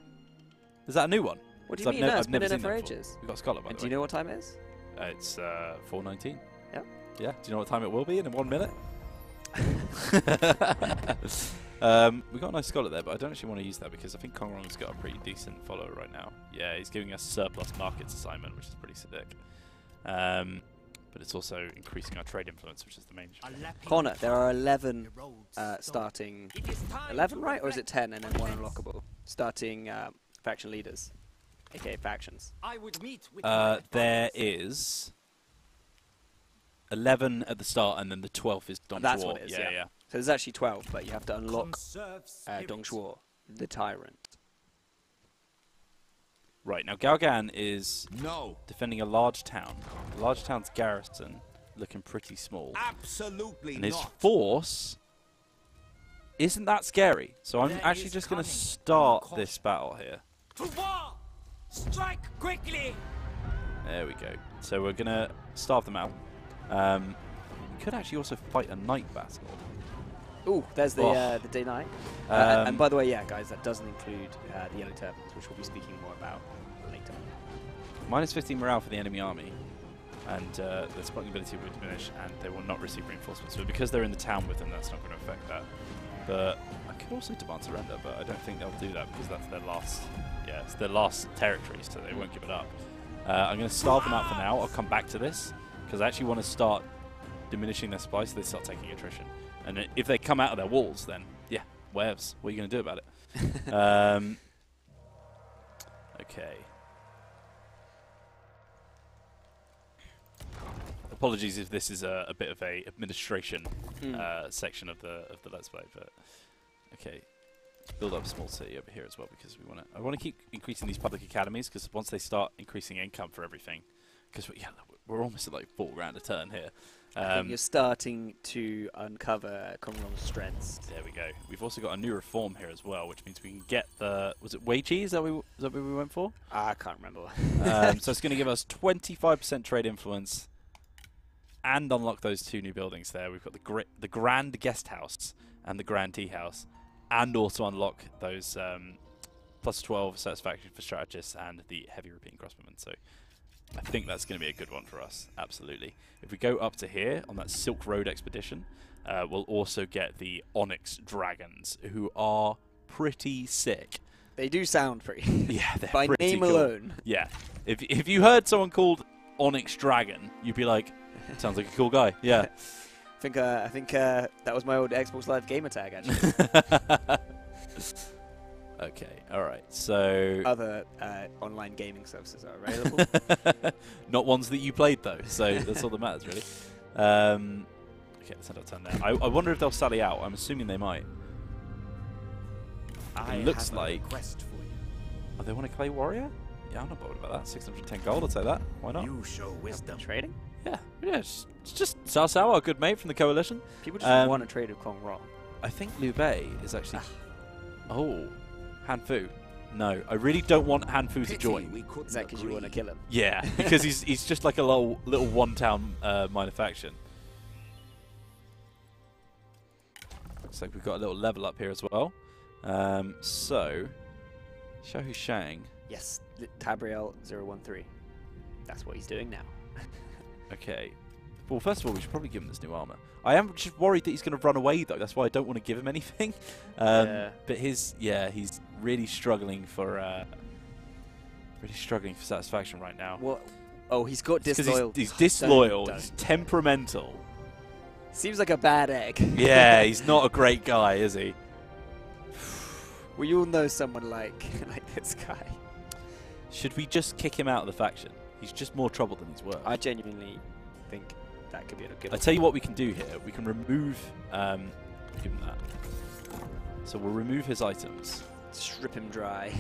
Is that a new one? What do 'Cause you mean? No, it's I've been never in there seen for that before. ages. We've got Scarlet, by And the do you way. know what time it is? It's 4:19. Yep. Yeah. Do you know what time it will be in 1 minute? We got a nice scholar there, but I don't actually want to use that because I think Kong Rong's got a pretty decent follower right now. Yeah, he's giving us surplus markets assignment, which is pretty sick. But it's also increasing our trade influence, which is the main. Connor, there are 11 starting. 11, right? Or is it 10 and then 1 unlockable? Starting faction leaders, aka factions. I would meet with There is 11 at the start, and then the 12th is Dong That's Zhuo. what it is, Yeah, yeah. yeah. So there's actually 12, but you have to unlock conserve Dong spirit. Zhuo, the tyrant. Right, now Gaogan is No, defending a large town. The large town's garrison looking pretty small. absolutely And his not. force isn't that scary. So I'm There actually is just going to cunning start and this battle here. To war! Strike quickly! There we go. So we're going to starve them out. We could actually also fight a night battle. Ooh, there's the Oh. the day night. Um, and by the way, yeah, guys, that doesn't include the Yellow Turbans, which we'll be speaking more about later. Minus 15 morale for the enemy army. And their spotting ability will diminish, and they will not receive reinforcements. So because they're in the town with them, that's not going to affect that. But I could also demand surrender, but I don't think they'll do that because that's their last. Yeah, it's their last territory, so they won't give it up. I'm going to starve them out for now. I'll come back to this because I actually want to start diminishing their supply so they start taking attrition. And if they come out of their walls, then yeah, whatevs. What are you going to do about it? Okay. apologies if this is a bit of a administration section of the Let's Play, but okay. Build up a small city over here as well because I want to keep increasing these public academies because once they start increasing income for everything, because we're almost at like $4,000 a turn here. I think you're starting to uncover Kong Rong's strengths. There we go. We've also got a new reform here as well, which means we can get the Weiji? Is that what we went for? I can't remember. So it's going to give us 25% trade influence and unlock those 2 new buildings there. We've got the Grand Guest House and the Grand Tea House. And also unlock those plus 12 satisfaction for strategists and the heavy European crossbowmen. So I think that's going to be a good one for us, absolutely. If we go up to here on that Silk Road expedition, we'll also get the Onyx Dragons, who are pretty sick. They do sound pretty. Yeah, they're by pretty name cool. alone. Yeah, if you heard someone called Onyx Dragon, you'd be like, sounds like a cool guy. Yeah. I think that was my old Xbox Live gamer tag, actually. Okay, all right. So other online gaming services are available. Not ones that you played though. So that's all that matters, really. Okay, let's end our turn there. I wonder if they'll sally out. I'm assuming they might. It looks like. Quest for you. Oh, they want a clay warrior? Yeah, I'm not bothered about that. 610 gold. I'll take that. Why not? You show wisdom. Trading? Yeah. It's just Cao Cao, our good mate from the coalition. People just want to trade with Kong Rong. I think Liu Bei is actually. Oh, Han Fu. No, I really don't want Han Fu to join. Is that because you want to kill him? Yeah, because he's just like a little one-town minor faction. Looks like we've got a little level up here as well. So, Xiaohu Shang. Yes, Tabriel 013. That's what he's doing now. Okay. Well, first of all, we should probably give him this new armor. I am just worried that he's going to run away, though. That's why I don't want to give him anything. Yeah. But he's really struggling for satisfaction right now. What? Oh, he's got disloyal. He's disloyal. Don't. He's temperamental. Seems like a bad egg. Yeah, he's not a great guy, is he? We all know someone like this guy. Should we just kick him out of the faction? He's just more trouble than he's worth. I genuinely think that could be a good. I tell you what we can do here. We can remove. Give him that. So we'll remove his items. Strip him dry.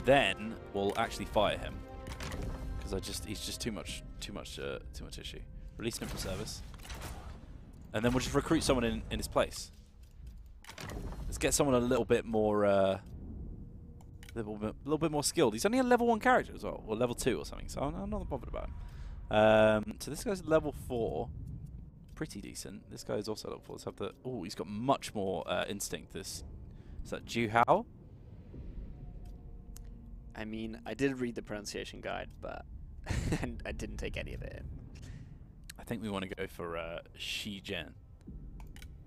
Then we'll actually fire him because he's just too much issue. Release him from service, and then we'll just recruit someone in his place. Let's get someone a little bit more. Little bit more skilled. He's only a level 1 character as well, or level 2 or something, so I'm not bothered about him. So this guy's level 4, pretty decent. This guy is also level 4. Let's have the. Oh, he's got much more instinct. Is that Ju Hao? I mean, I did read the pronunciation guide, but I didn't take any of it in. I think we want to go for Shi Jian.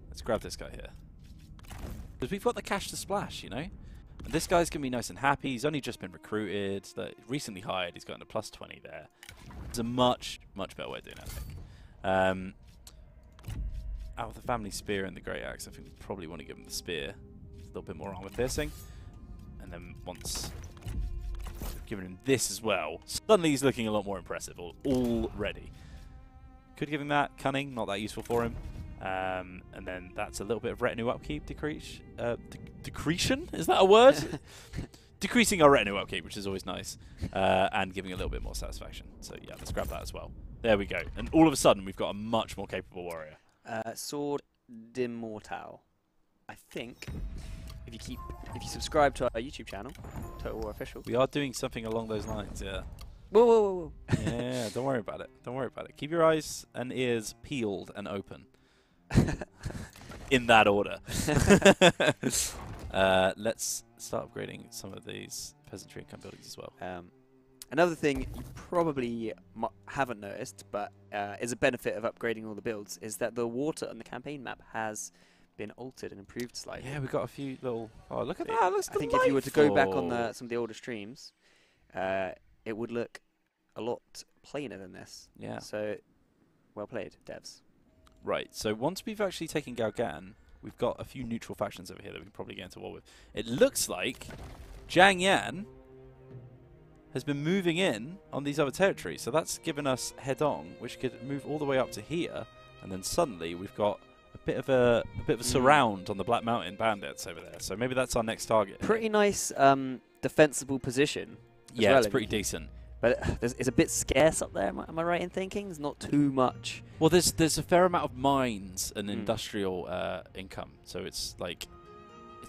Let's grab this guy here because we've got the cash to splash, you know. And this guy's going to be nice and happy. He's only just been recruited. Recently hired. He's gotten a plus 20 there. It's a much better way of doing it, I think. Out of the family spear and the great axe, I think we probably want to give him the spear. A little bit more armor piercing. And then once we've given him this as well, suddenly he's looking a lot more impressive already. Could give him that. Cunning, not that useful for him. And then that's a little bit of retinue upkeep. Decretion? Is that a word? Decreasing our retinue upkeep, which is always nice. And giving a little bit more satisfaction. So yeah, let's grab that as well. There we go. And all of a sudden, we've got a much more capable warrior. Sword d'Immortal. I think if you subscribe to our YouTube channel, Total War Official. We are doing something along those lines, yeah. Whoa. Yeah, don't worry about it. Don't worry about it. Keep your eyes and ears peeled and open. In that order. Let's start upgrading some of these peasantry income buildings as well. Another thing you probably haven't noticed, but is a benefit of upgrading all the builds, is that the water on the campaign map has been altered and improved slightly. Yeah, we've got a few little. Oh, look at that! It looks delightful. I think if you were to go back on some of the older streams, it would look a lot plainer than this. Yeah. So, well played, devs. Right, so once we've actually taken Gaogan, we've got a few neutral factions over here that we can probably get into war with. It looks like Zhang Yan has been moving in on these other territories. So that's given us Hedong, which could move all the way up to here, and then suddenly we've got a bit of a surround on the Black Mountain bandits over there. So maybe that's our next target. Pretty nice defensible position. Yeah, well, it's pretty decent. But it's a bit scarce up there. Am I right in thinking? There's not too much. Well, there's a fair amount of mines and industrial income, so it's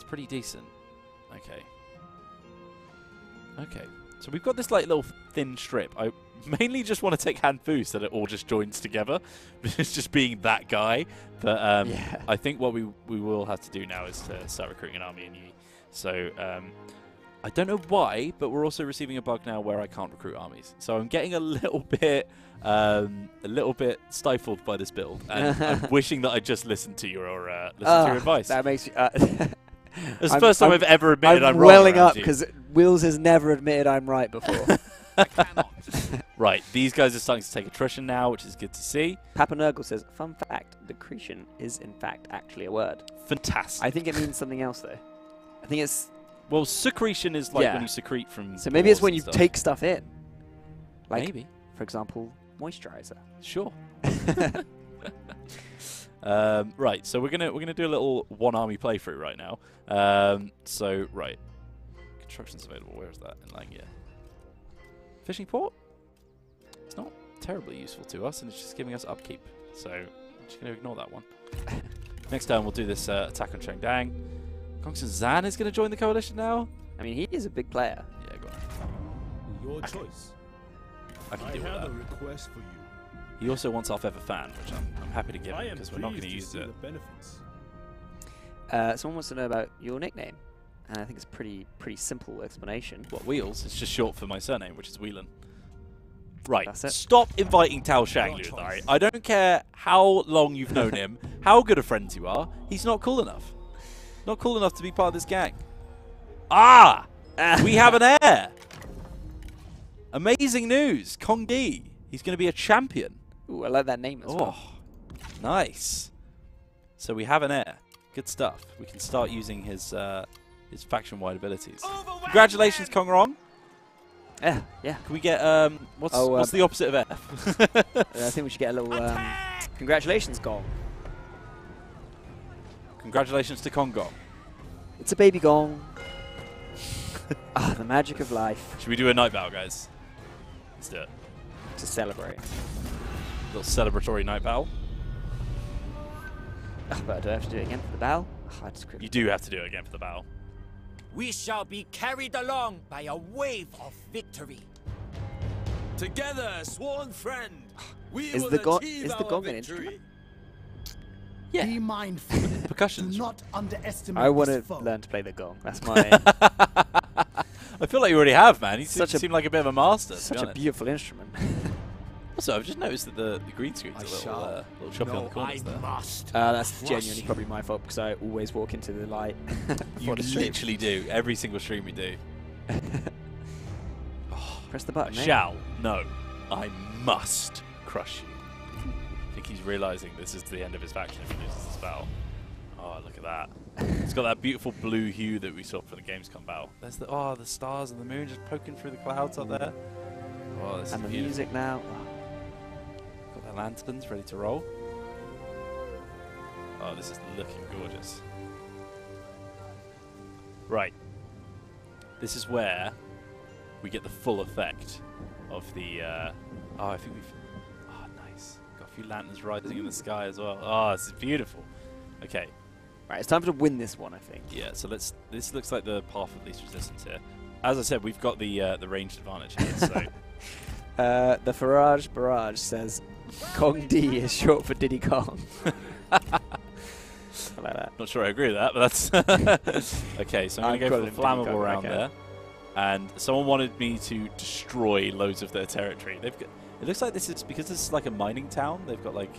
pretty decent. Okay. Okay. So we've got this like little thin strip. I mainly just want to take Hanfu so that it all just joins together. It's just being that guy. But Yeah. I think what we will have to do now is to start recruiting an army in Yi. So I don't know why, but we're also receiving a bug now where I can't recruit armies. So I'm getting a little bit stifled by this build, and I'm wishing that I just listened to your advice. That makes you. It's the first time I've ever admitted I'm wrong. welling up around you. because Wills has never admitted I'm right before. I cannot. Right, these guys are starting to take attrition now, which is good to see. Papa Nurgle says, fun fact, decretion is in fact actually a word. Fantastic. I think it means something else though. I think it's... Well, secretion is like Yeah. when you secrete from So maybe it's pores when and you stuff. take stuff in. Like, Maybe. for example, moisturizer. Sure. Right, so we're gonna do a little one army playthrough right now. So right, construction's available. Where is that in Langia? Fishing port. It's not terribly useful to us, and it's just giving us upkeep. So I'm just gonna ignore that one. Next turn we'll do this attack on Chengdang. Gongsun Zan is gonna join the coalition now. I mean, he is a big player. Yeah, go on. Your choice. I can I deal with have that. a request for you. He also wants our Feather Fan, which I'm happy to give I him am because we're not going to pleased use see it. the benefits. Someone wants to know about your nickname. And I think it's a pretty simple explanation. What, Wheels? It's just short for my surname, which is Whelan. Right, That's it. stop inviting Tao Shang, Luthai. I don't care how long you've known him, how good of friends you are, he's not cool enough. Not cool enough to be part of this gang. Ah! We have an heir! Amazing news! Kong Di. He's going to be a champion. Ooh, I like that name as well. Oh, nice. So we have an heir. Good stuff. We can start using his faction-wide abilities. Congratulations, Kong Rong. Yeah, yeah. Can we get what's the opposite of F? I think we should get a little congratulations gong. Congratulations to Kong Gong. It's a baby gong. Ah, the magic of life. Should we do a night battle, guys? Let's do it. To celebrate. Little celebratory night battle. Oh, but do I have to do it again for the battle? Oh, I just You do have to do it again for the battle. We shall be carried along by a wave of victory. Together, sworn friend, we Is will the gong- achieve is the our gong an victory. Yeah. Be mindful. Do Percussion. not underestimate I want this to foe. learn to play the gong. That's my I feel like you already have, man. You Such a- seem like a bit of a master. to be such a honest. beautiful instrument. Also, I've just noticed that the green screen's a little choppy on the corners there. must. That's crush genuinely you. probably my fault because I always walk into the light. You for the stream. literally do. Every single stream we do. Press the button. mate. Shall. No. I must crush you. I think he's realizing this is the end of his faction if he loses this battle. Oh, look at that. It's got that beautiful blue hue that we saw for the Gamescom battle. There's the stars and the moon just poking through the clouds up there. Oh, this And the is beautiful. music now. Got their lanterns ready to roll. Oh, this is looking gorgeous. Right. This is where we get the full effect of the... I think we've... Oh, nice. Got a few lanterns rising in the sky as well. Oh, this is beautiful. Okay. Right, it's time to win this one, I think. Yeah, so let's... This looks like the path of least resistance here. As I said, we've got the ranged advantage here, so... The Farage Barrage says Kong D is short for Diddy Kong. I like that. Not sure I agree with that, but that's... Okay, so I'm going to go for the flammable around there. And someone wanted me to destroy loads of their territory. They've got, it looks like this is, because this is like a mining town, they've got like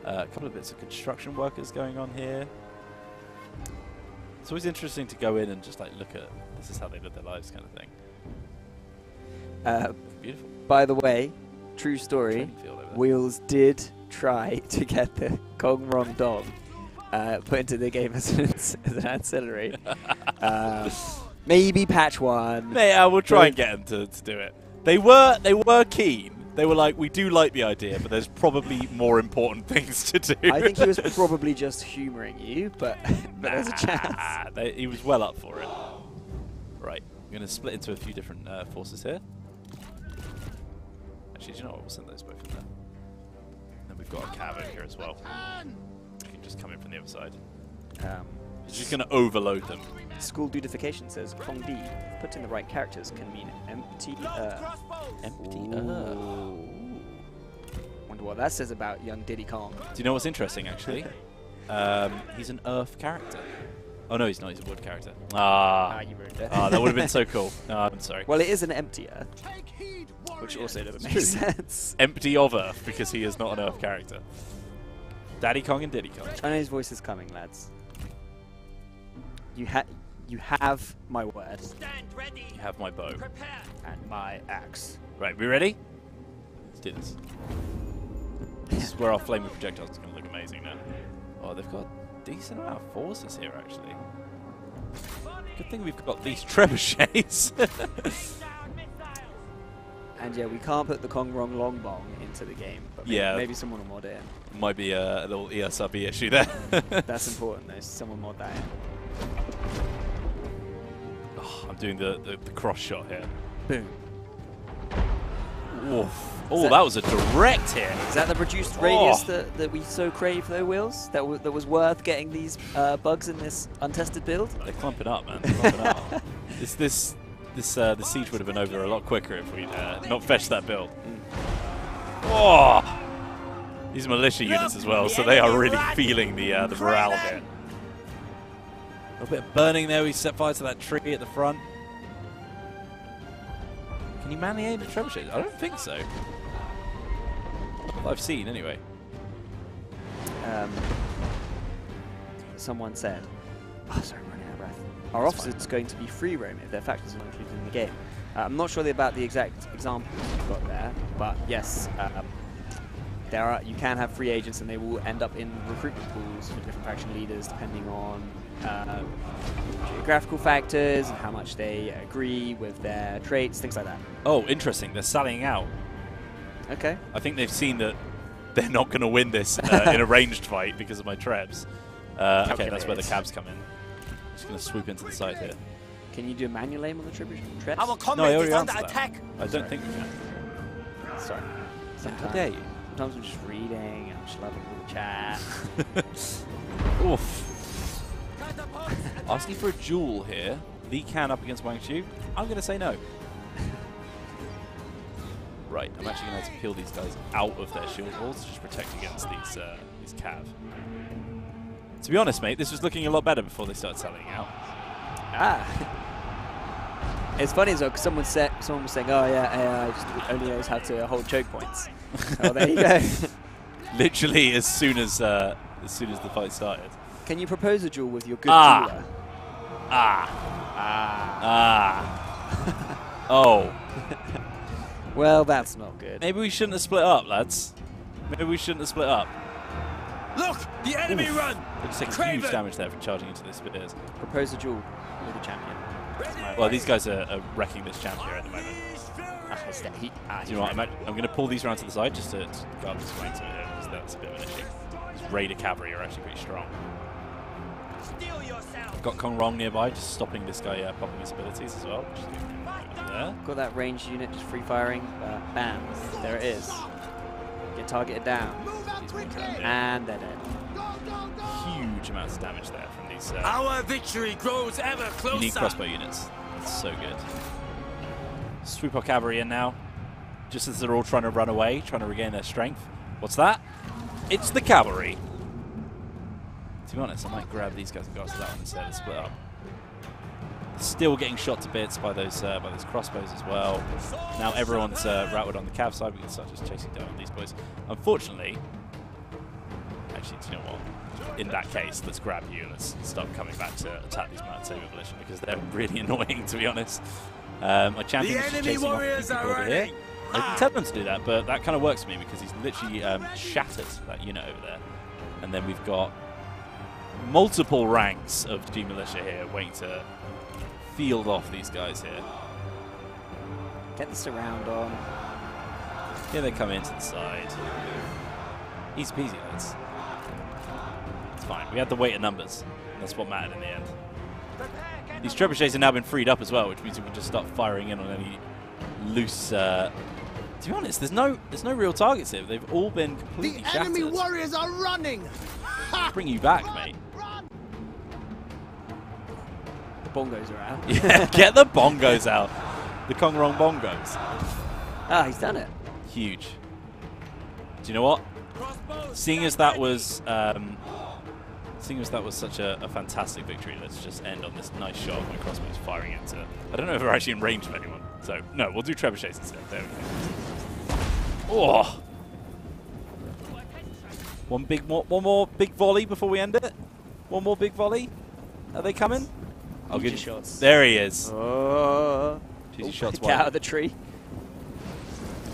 a couple of bits of construction workers going on here. It's always interesting to go in and just like look at, this is how they live their lives kind of thing. Beautiful. By the way, true story, Training field over there. Wheels did try to get the Kong Rong dog put into the game as an ancillary. Maybe patch 1. Yeah, we'll try and get them to do it. They were keen. They were like, we do like the idea, but there's probably more important things to do. I think he was probably just humouring you, but there's a chance. He was well up for it. Right, I'm going to split into a few different forces here. Actually, do you know what? We'll send those both in there. Then we've got a cav over here as well. You can just come in from the other side. It's just going to overload them. School dudification says, Kong D, put in the right characters can mean empty Empty Wonder what that says about young Diddy Kong. Do you know what's interesting, actually? He's an Earth character. Oh, no, he's not. He's a wood character. You ruined it. That would have been so cool. No, I'm sorry. Well, it is an empty Earth, which also doesn't make sense. Empty of Earth, because he is not an Earth character. Daddy Kong and Diddy Kong. Chinese voice is coming, lads. You have my word. Stand ready. You have my bow. Prepare. And my axe. Right, we ready? Let's do this. This is where our flaming projectiles is going to look amazing now. Oh, they've got a decent amount of forces here, actually. Good thing we've got these trebuchets. And yeah, we can't put the Kong Rong long bong into the game, but maybe someone will mod it in. Might be a little ESRB issue there. That's important though, someone mod that in. Oh, I'm doing the cross shot here. Boom. Oof. Oh, that was a direct hit. Is that the reduced radius that we so crave, though, Wheels? That was worth getting these bugs in this untested build? They're clumping up, man. They're clumping up. The siege would have been over a lot quicker if we'd not fetched that build. Oh! These militia units as well, so they are really feeling the morale here. A little bit of burning there. We set fire to that tree at the front. Can you man the aim of trebuchets? I don't think so. Not that I've seen, anyway. Someone said, sorry, I'm running out of breath. Our officers are going to be free roam if their factors are included in the game. I'm not sure about the exact examples you've got there, but yes, you can have free agents and they will end up in recruitment pools for different faction leaders depending on geographical factors and how much they agree with their traits, things like that. Oh, interesting. They're sallying out. Okay. I think they've seen that they're not going to win this in a ranged fight because of my trebs. Okay, that's where the cabs come in. Just going to swoop into the side here. Can you do a manual aim on the trebs? Our comrade is under that. attack. I don't think we can. Sorry. How dare you? Sometimes I'm just reading, I'm just loving the chat. Oof. Asking for a duel here. Li Kan up against Wang Chu. I'm going to say no. Right, I'm actually going to have to peel these guys out of their shield walls to just protect against these cav. To be honest, mate, this was looking a lot better before they started selling out. It's funny as well, because someone was saying, oh yeah, AI just only knows how to hold choke points. Oh, there you go. Literally as soon as the fight started. Can you propose a duel with your good jeweler? Oh. Well, that's not good. Maybe we shouldn't have split up, lads. Maybe we shouldn't have split up. Look, the enemy run. They're just taking huge damage there for charging into this spears. Propose a duel with the champion. Well, these guys are wrecking this champ here at the moment. Do you know what? I'm going to pull these around to the side just to guard this flank because that's a bit of an issue. These Raider cavalry are actually pretty strong. I've got Kong Rong nearby, just stopping this guy popping his abilities as well. Just there. Got that ranged unit just free firing. Bam. There it is. Get targeted down. And they're dead. Huge amounts of damage there from these Our victory grows ever closer. unique crossbow units. That's so good. Swoop our cavalry in now. Just as they're all trying to run away, trying to regain their strength. What's that? It's the cavalry. To be honest, I might grab these guys and go after that one instead and split up. Still getting shot to bits by those crossbows as well. Now everyone's routed on the cav side. We can start just chasing down these boys. Unfortunately, actually, do you know what? In that case, let's grab you and let's start coming back to attack these Mountain Saber militia because they're really annoying, to be honest. My champion is just chasing off people over here. I can tell them to do that, but that kind of works for me because he's literally shattered that unit over there. And then we've got multiple ranks of G militia here waiting to field off these guys here. Get the surround on. Here they come into the side. Easy peasy, lads. It's fine. We had the weight of numbers. That's what mattered in the end. These trebuchets have now been freed up as well, which means we can just start firing in on any loose. To be honest, there's no real targets here. They've all been completely The shattered. enemy warriors are running. Bring you back, mate. The bongos are out. Yeah, get the bongos out. The Kong Rong bongos. Ah, he's done it. Huge. Do you know what? Seeing as that was such a fantastic victory, let's just end on this nice shot of my crossbows firing into. I don't know if we're actually in range of anyone. So no, we'll do trebuchets instead. There we go. Oh. One more big volley before we end it. One more big volley. Are they coming? I'll give you shots. There he is. Oh. Cheesy shots. Get out of the tree.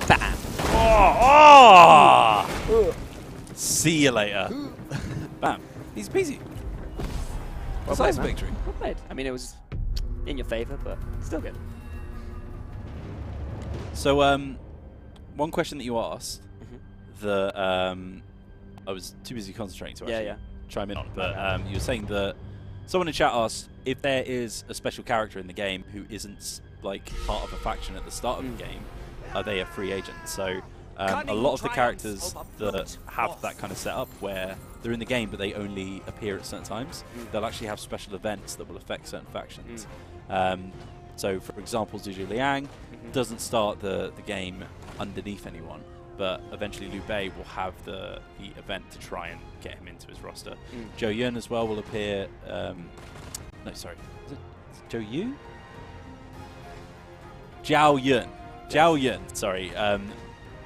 Bam. Oh! See you later. Bam. Easy peasy. Well Nice played, man. victory. Well played. I mean, it was in your favour, but still good. So, one question that you asked, I was too busy concentrating to actually chime in on, but you were saying that someone in chat asked if there is a special character in the game who isn't like part of a faction at the start of the game, are they a free agent? So, a lot of the characters that have that kind of setup where they're in the game but they only appear at certain times, they'll actually have special events that will affect certain factions. So, for example, Zhu Liang doesn't start the game underneath anyone, but eventually Liu Bei will have the event to try and get him into his roster. Zhou Yun as well will appear. No, sorry. Is it Zhou Yu? Zhao Yun. Zhao Yun, sorry.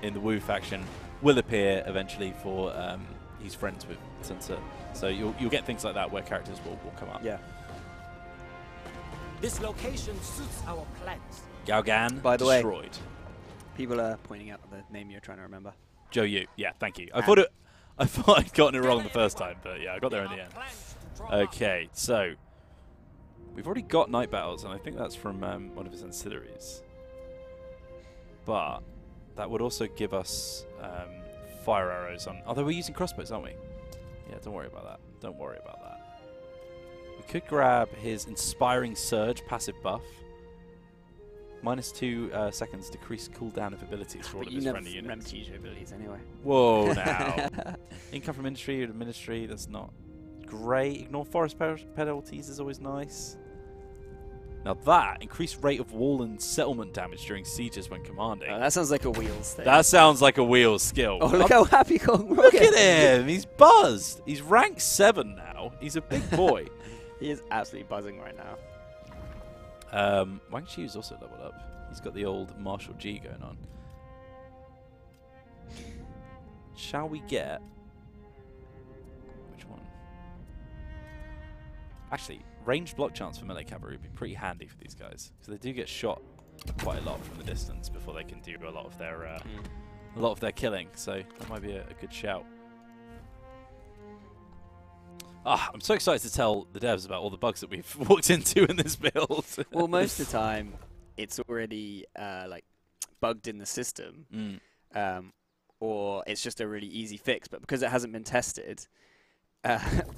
In the Wu faction will appear eventually for he's friends with Sun Tzu. So you'll get things like that where characters will come up. Yeah. This location suits our plans. Gao Gan By the way, destroyed. People are pointing out the name you're trying to remember. Zhou Yu. Yeah, thank you. I thought I'd gotten it wrong the first time, but yeah, I got there in the end. Okay, so we've already got night battles, and I think that's from one of his ancillaries. But that would also give us fire arrows on. Although we're using crossbows, aren't we? Yeah, don't worry about that. Don't worry about that. We could grab his Inspiring Surge passive buff. -2 seconds decreased cooldown of abilities for all of his friendly units. Remember to use your abilities anyway. Whoa, now. Income from industry or ministry, that's not great. Ignore forest penalties is always nice. Now that, increased rate of wall and settlement damage during sieges when commanding. That sounds like a Wheels thing. That sounds like a Wheels skill. Oh, look how happy Kong Rong Look at him! He's buzzed! He's rank 7 now. He's a big boy. He is absolutely buzzing right now. Wang Qiu's also leveled up. He's got the old Martial G going on. Shall we get... Which one? Actually, ranged block chance for melee cavalry would be pretty handy for these guys, because they do get shot quite a lot from the distance before they can do a lot of their killing. So that might be a good shout. I'm so excited to tell the devs about all the bugs that we've walked into in this build. Well, most of the time, it's already like bugged in the system, or it's just a really easy fix. But because it hasn't been tested,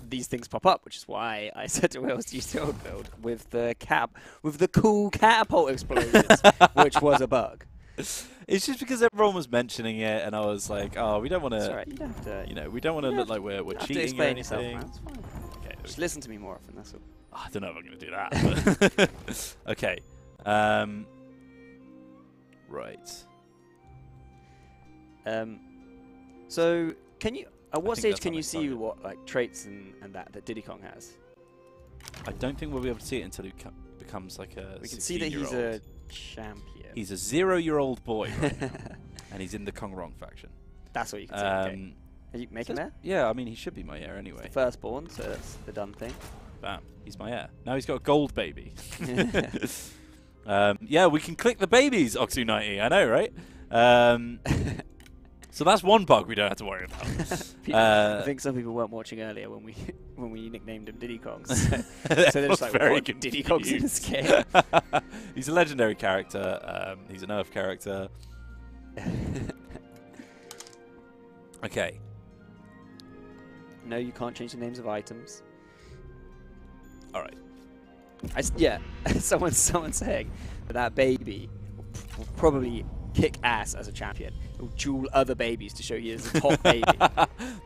these things pop up, which is why I said to Wales to use the old build with the cool catapult explosions, which was a bug. It's just because everyone was mentioning it, and I was like, "Oh, we don't want to." Right, you don't have to. You know, we don't want to look like we're cheating or explain anything. yourself, man. It's fine. Okay, Just listen to me more often. That's all. I don't know if I'm going to do that. But okay. Right. So can you? At what think stage that's can how you I see started. what like traits and that Diddy Kong has? I don't think we'll be able to see it until he becomes like a. We can see that he's a champion. He's a 0-year-old boy, right now, and he's in the Kong Rong faction. That's what you can see. Okay. Are you making there? Yeah, I mean he should be my heir anyway. The firstborn, so that's the done thing. Bam, he's my heir. Now he's got a gold baby. Yeah, we can click the babies, Oxu90. I know, right? So that's one bug we don't have to worry about. I think some people weren't watching earlier when we nicknamed him Diddy Kong. So they're just like, very what? Diddy Kong's in this game? He's a legendary character. He's an Earth character. Okay. No, you can't change the names of items. All right. Yeah, someone's saying that baby will probably kick ass as a champion. He'll duel other babies to show he is a top baby.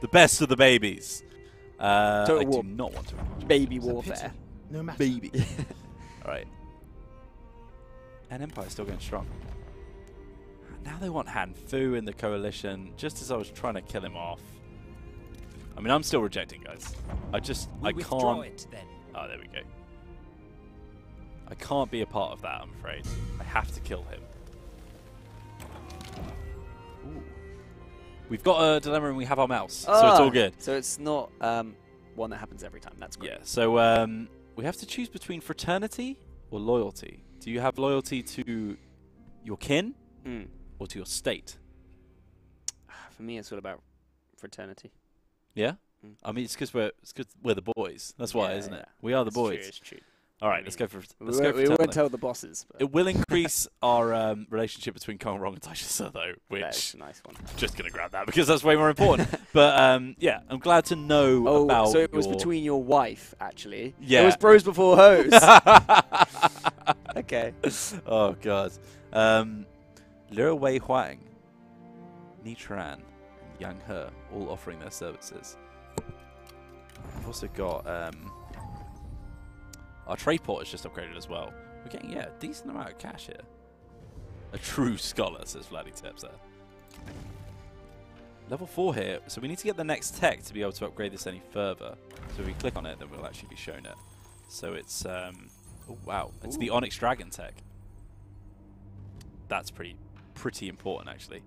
The best of the babies. Total I war. do not want to. Baby warfare. No matter. Baby. All right. And Empire's still going strong. Now they want Han Fu in the coalition, just as I was trying to kill him off. I mean, I'm still rejecting, guys. I Withdraw can't. it, then. Oh, there we go. I can't be a part of that, I'm afraid. I have to kill him. Ooh. We've got a dilemma and we have our mouse, so it's all good. So it's not one that happens every time. That's great. Yeah, so we have to choose between fraternity or loyalty. Do you have loyalty to your kin or to your state? For me, it's all about fraternity. Yeah? I mean, it's because we're the boys. That's why, isn't it? We are the boys. It's true. All right, let's go for We won't tell the bosses. But it will increase our relationship between Kong Rong and Taisha, though, which that's a nice one. I'm just going to grab that because that's way more important. But yeah, I'm glad to know about. So it was between your wife, actually. Yeah. It was bros before hoes. Okay. Oh god. Liu Wei Huang, Ni Tran, and Yang He all offering their services. We've also got our trade port is just upgraded as well. We're getting a decent amount of cash here. A true scholar, says Vladdy Tips there. Level 4 here, so we need to get the next tech to be able to upgrade this any further. So if we click on it, then we'll actually be shown it. So it's oh wow, it's the Onyx Dragon tech. That's pretty important actually.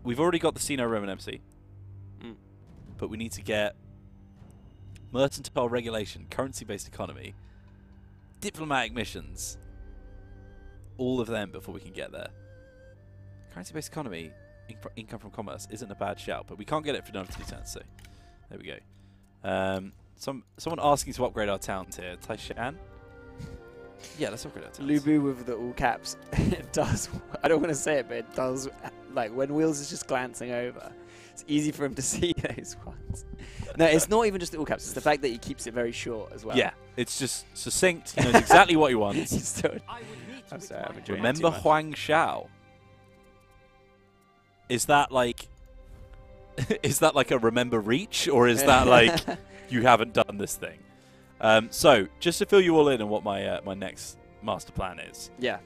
We've already got the Sino Roman MC, but we need to get mercantile regulation, currency-based economy, diplomatic missions, all of them before we can get there. Currency-based economy, income from commerce isn't a bad shout, but we can't get it for another 2 turns, so there we go. Someone asking to upgrade our towns here. Taishan? Yeah, let's upgrade our towns. Lubu with the all caps. It does. I don't want to say it, but it does. Like when Wheels is just glancing over, it's easy for him to see those ones. No, it's not even just the all caps. It's the fact that he keeps it very short as well. Yeah, it's just succinct. He knows exactly what he wants. I'm sorry, I'm enjoying Remember it too much. Huang Shao? Is that like a remember reach, or is that like you haven't done this thing? So just to fill you all in on what my my next master plan is. Yeah,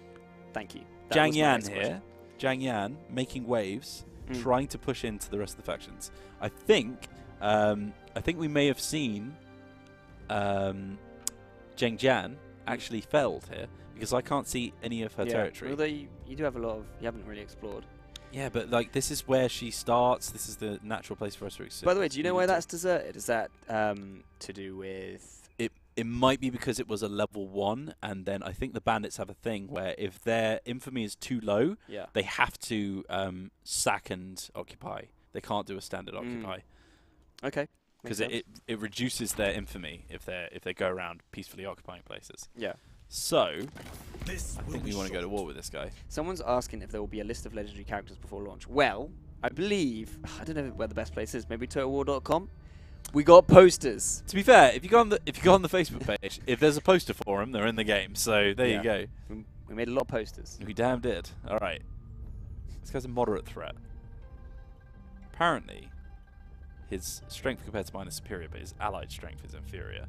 thank you. That Jiang was my Yan next question. here. Jiang Yan making waves, trying to push into the rest of the factions. I think we may have seen Zheng Jian actually failed here because I can't see any of her territory. Although you do have a lot of you haven't really explored. Yeah, but like this is where she starts. This is the natural place for us to exist. By the way, do you know why that's deserted? Is that to do with? It might be because it was a level 1, and then I think the bandits have a thing where if their infamy is too low, they have to sack and occupy. They can't do a standard occupy. Okay. Because it reduces their infamy if they go around peacefully occupying places. Yeah. So I think we want to go to war with this guy. Someone's asking if there will be a list of legendary characters before launch. Well, I believe I don't know where the best place is. Maybe totalwar.com. We got posters. To be fair, if you go on the Facebook page, if there's a poster for them, they're in the game. So there you go. We made a lot of posters. We damn did. All right. This guy's a moderate threat. Apparently, his strength compared to mine is superior, but his allied strength is inferior.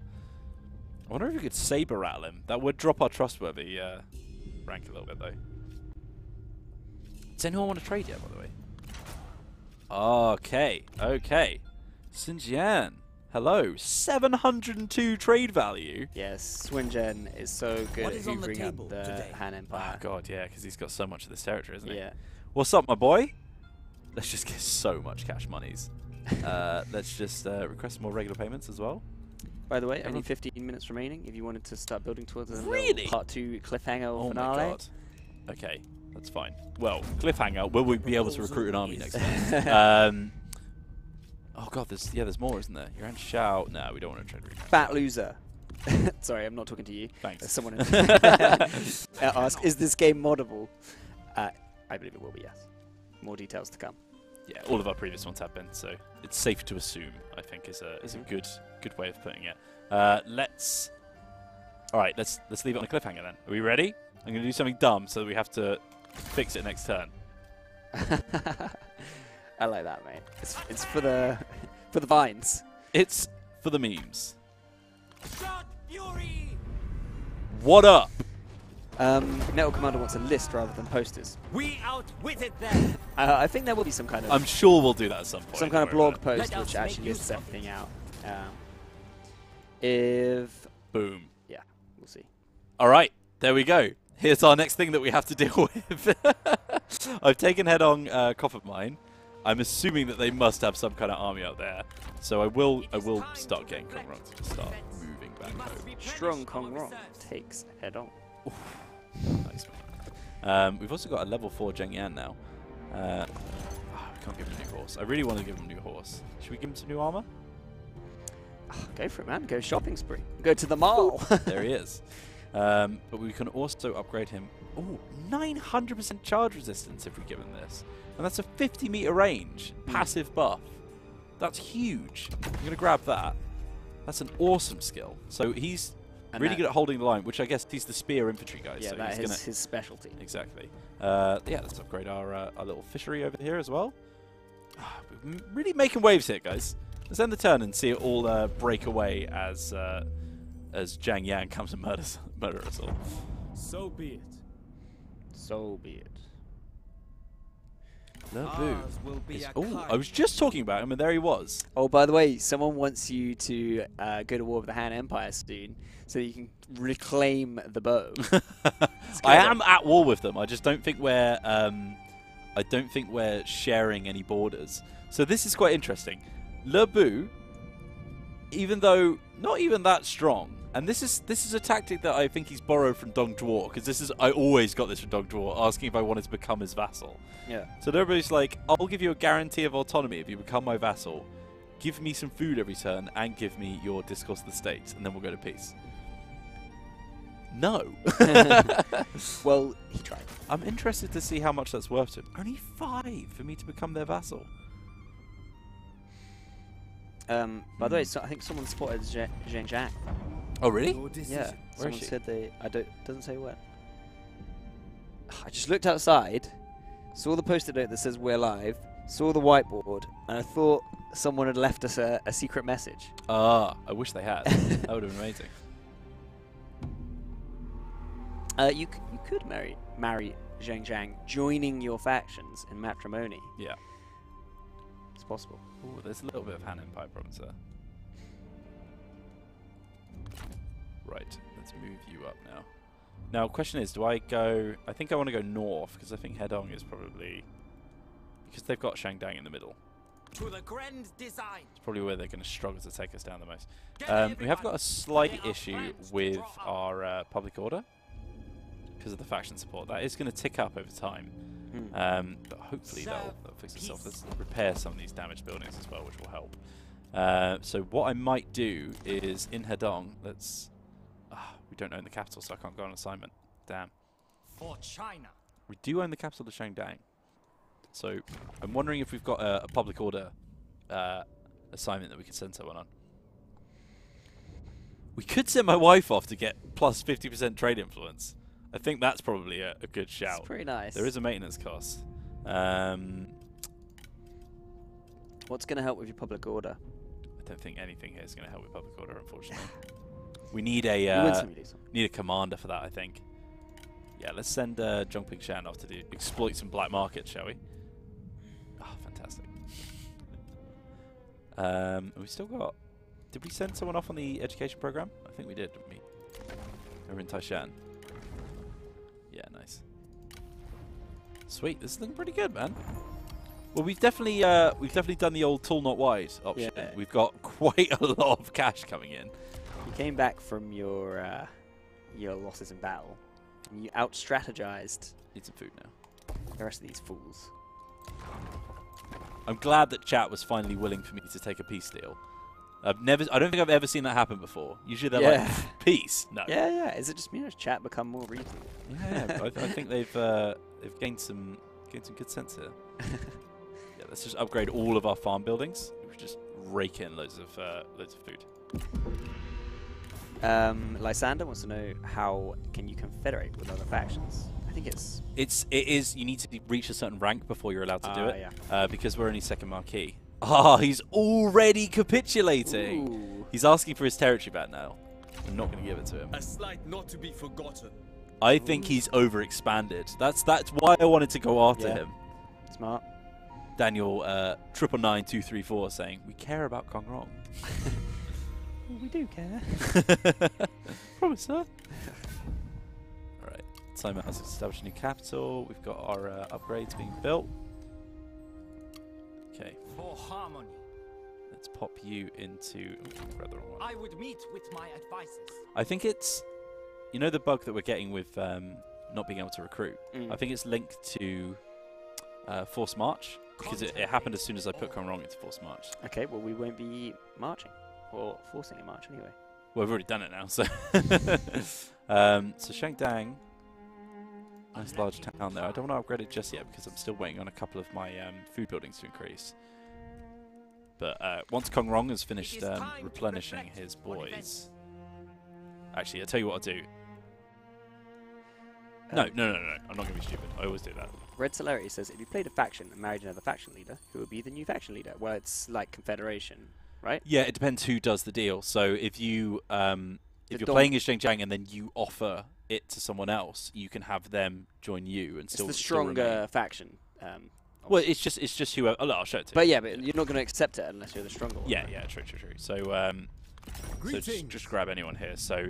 I wonder if we could saber rattle him. That would drop our trustworthy rank a little bit, though. Does anyone want to trade yet, by the way? Okay. Okay. Xinjiang. Hello. 702 trade value. Yes, Swingen is so good What at is on the hoovering table up the today? Han Empire. Oh, God, yeah, because he's got so much of this territory, isn't he? Yeah. What's up, my boy? Let's just get so much cash monies. Let's just request more regular payments as well. By the way, only 15 minutes remaining if you wanted to start building towards a Really? little part 2 cliffhanger or Oh finale. my god. Okay. That's fine. Well, cliffhanger. Will we be able to recruit an army next time? Oh god, there's more, isn't there? Your Shao. No, we don't want to try to recruit. Fat loser. Sorry, I'm not talking to you. Thanks. Someone asked, is this game moddable? I believe it will be, yes. More details to come. Yeah, all of our previous ones have been, so it's safe to assume, I think, is a good way of putting it. Let's leave it on a cliffhanger then. Are we ready? I'm going to do something dumb so that we have to fix it next turn. I like that, mate. It's for the vines. It's for the memes. Shot Fury! What up? Network Commander wants a list rather than posters. We outwitted them. I think there will be some kind of I'm sure we'll do that at some point. some kind of don't worry blog about post Let us which make actually use lists of everything out. If it. Boom. yeah, we'll see. All right, there we go. Here's our next thing that we have to deal with. I've taken head-on Copper Mine. I'm assuming that they must have some kind of army out there. So I will start getting Kong Rong to just start moving back home. Strong Kong Rong takes head on. Nice, man. We've also got a level 4 Zheng Yan now. We can't give him a new horse. I really want to give him a new horse. Should we give him some new armor? Go for it, man. Go shopping spree. Go to the mall. There he is. But we can also upgrade him. Oh, 900% charge resistance if we give him this. And that's a 50-meter range. Passive buff. That's huge. I'm going to grab that. That's an awesome skill. So he's really good at holding the line, which I guess he's the spear infantry guy. Yeah, so that he's is his specialty. Exactly. Yeah, let's upgrade our little fishery over here as well. We're really making waves here, guys. Let's end the turn and see it all break away as Zhang Yan comes and murder us all. So be it. So be it. Oh, I was just talking about him, and there he was. Oh, by the way, someone wants you to go to war with the Han Empire soon, so that you can reclaim the bow. I am at war with them. I just don't think we're sharing any borders. So this is quite interesting. Le Bu, even though not even that strong, and this is a tactic that I think he's borrowed from Dong Zhuo, because I always got this from Dong Zhuo, asking if I wanted to become his vassal. Yeah. So everybody's like, I'll give you a guarantee of autonomy if you become my vassal. Give me some food every turn and give me your discourse of the states, and then we'll go to peace. No. Well, he tried. I'm interested to see how much that's worth to him. Only 5 for me to become their vassal. By the way, so I think someone spotted Zheng Zhang. Oh, really? Yeah. Where is Someone she? said they. Doesn't say where. I just looked outside, saw the post-it note that says "We're live," saw the whiteboard, and I thought someone had left us a secret message. Ah, I wish they had. That would have been amazing. You could marry Zheng Zhang, joining your factions in matrimony. Yeah. It's possible. Ooh, there's a little bit of Han Empire problems there. Right, let's move you up now. Now, question is, do I go... I think I want to go north, because I think Hedong is probably... Because they've got Shangdang in the middle. To the grand design. It's probably where they're going to struggle to take us down the most. We have got a slight issue with our public order, because of the faction support. That is going to tick up over time. But hopefully that'll fix itself. Let's repair some of these damaged buildings as well, which will help. So what I might do is in Hedong, let's... we don't own the capital, so I can't go on assignment. Damn. For China. We do own the capital of Shangdang. So I'm wondering if we've got a public order assignment that we could send someone on. We could send my wife off to get plus 50% trade influence. I think that's probably a good shout. It's pretty nice. There is a maintenance cost. What's going to help with your public order? I don't think anything here is going to help with public order, unfortunately. We need a commander for that, I think. Yeah, let's send Zhongping Shan off to exploit some black markets, shall we? Oh, fantastic. We still got... Did we send someone off on the education program? I think we did, didn't we? Over in Taishan. Yeah, nice. Sweet, this is looking pretty good, man. Well, we've definitely done the old tall not wide option. Yeah. We've got quite a lot of cash coming in. You came back from your losses in battle, and you out-strategized. Need some food now. the rest of these fools. I'm glad that chat was finally willing for me to take a peace deal. I don't think I've ever seen that happen before. Usually they're like, peace. No. Yeah. Is it just me or has chat become more reasonable? Yeah, I think they've gained some good sense here. Yeah, let's just upgrade all of our farm buildings. We just rake in loads of food. Lysander wants to know how can you confederate with other factions. I think it is. You need to reach a certain rank before you're allowed to do it. Yeah. Because we're only second marquee. Ah, he's already capitulating. Ooh. He's asking for his territory back now. I'm not going to give it to him. A slight not to be forgotten. I think he's overexpanded. That's why I wanted to go after him. Smart. Daniel 999-234 saying, we care about Kong Rong. Well, we do care. Promise, sir. Alright. Simon has established a new capital. We've got our upgrades being built. Okay. For harmony, Let's pop you into... Oh, grab the wrong one. I would meet with my advisors. I think it's... You know the bug that we're getting with not being able to recruit? I think it's linked to Forced March. Because it happened as soon as I put Kong Rong into Forced March. Okay, well, we won't be marching. Or forcing a march, anyway. Well, we've already done it now, so... so Shangdang... Nice large town there. I don't want to upgrade it just yet because I'm still waiting on a couple of my food buildings to increase. But once Kong Rong has finished replenishing his boys... Actually, I'll tell you what I'll do. No. I'm not going to be stupid. I always do that. Red Celerity says, if you played a faction and married another faction leader, who would be the new faction leader? Well, it's like Confederation, right? Yeah, it depends who does the deal. So if you're playing as Zhang and then you offer it to someone else, you can have them join you and still. It's the stronger faction. Well, it's just whoever. Oh, I'll show it to you. But yeah, but you're not going to accept it unless you're the stronger one. Yeah, true. So just grab anyone here. So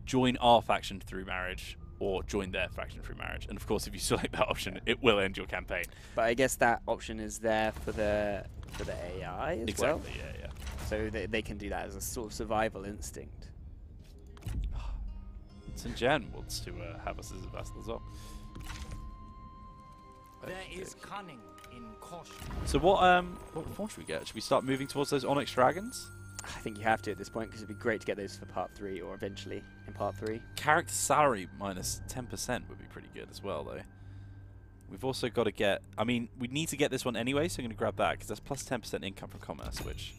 join our faction through marriage, or join their faction through marriage. And of course, if you select that option, it will end your campaign. But I guess that option is there for the AI as well. Exactly. Yeah. So they can do that as a sort of survival instinct. St. Jan wants to have us as a vassal as well. There is cunning in caution. So what form should we get? Should we start moving towards those Onyx Dragons? I think you have to at this point because it'd be great to get those for part 3 or eventually in part 3. Character salary minus 10% would be pretty good as well, though. We've also got to get... I mean, we need to get this one anyway, so I'm going to grab that because that's plus 10% income from commerce, which...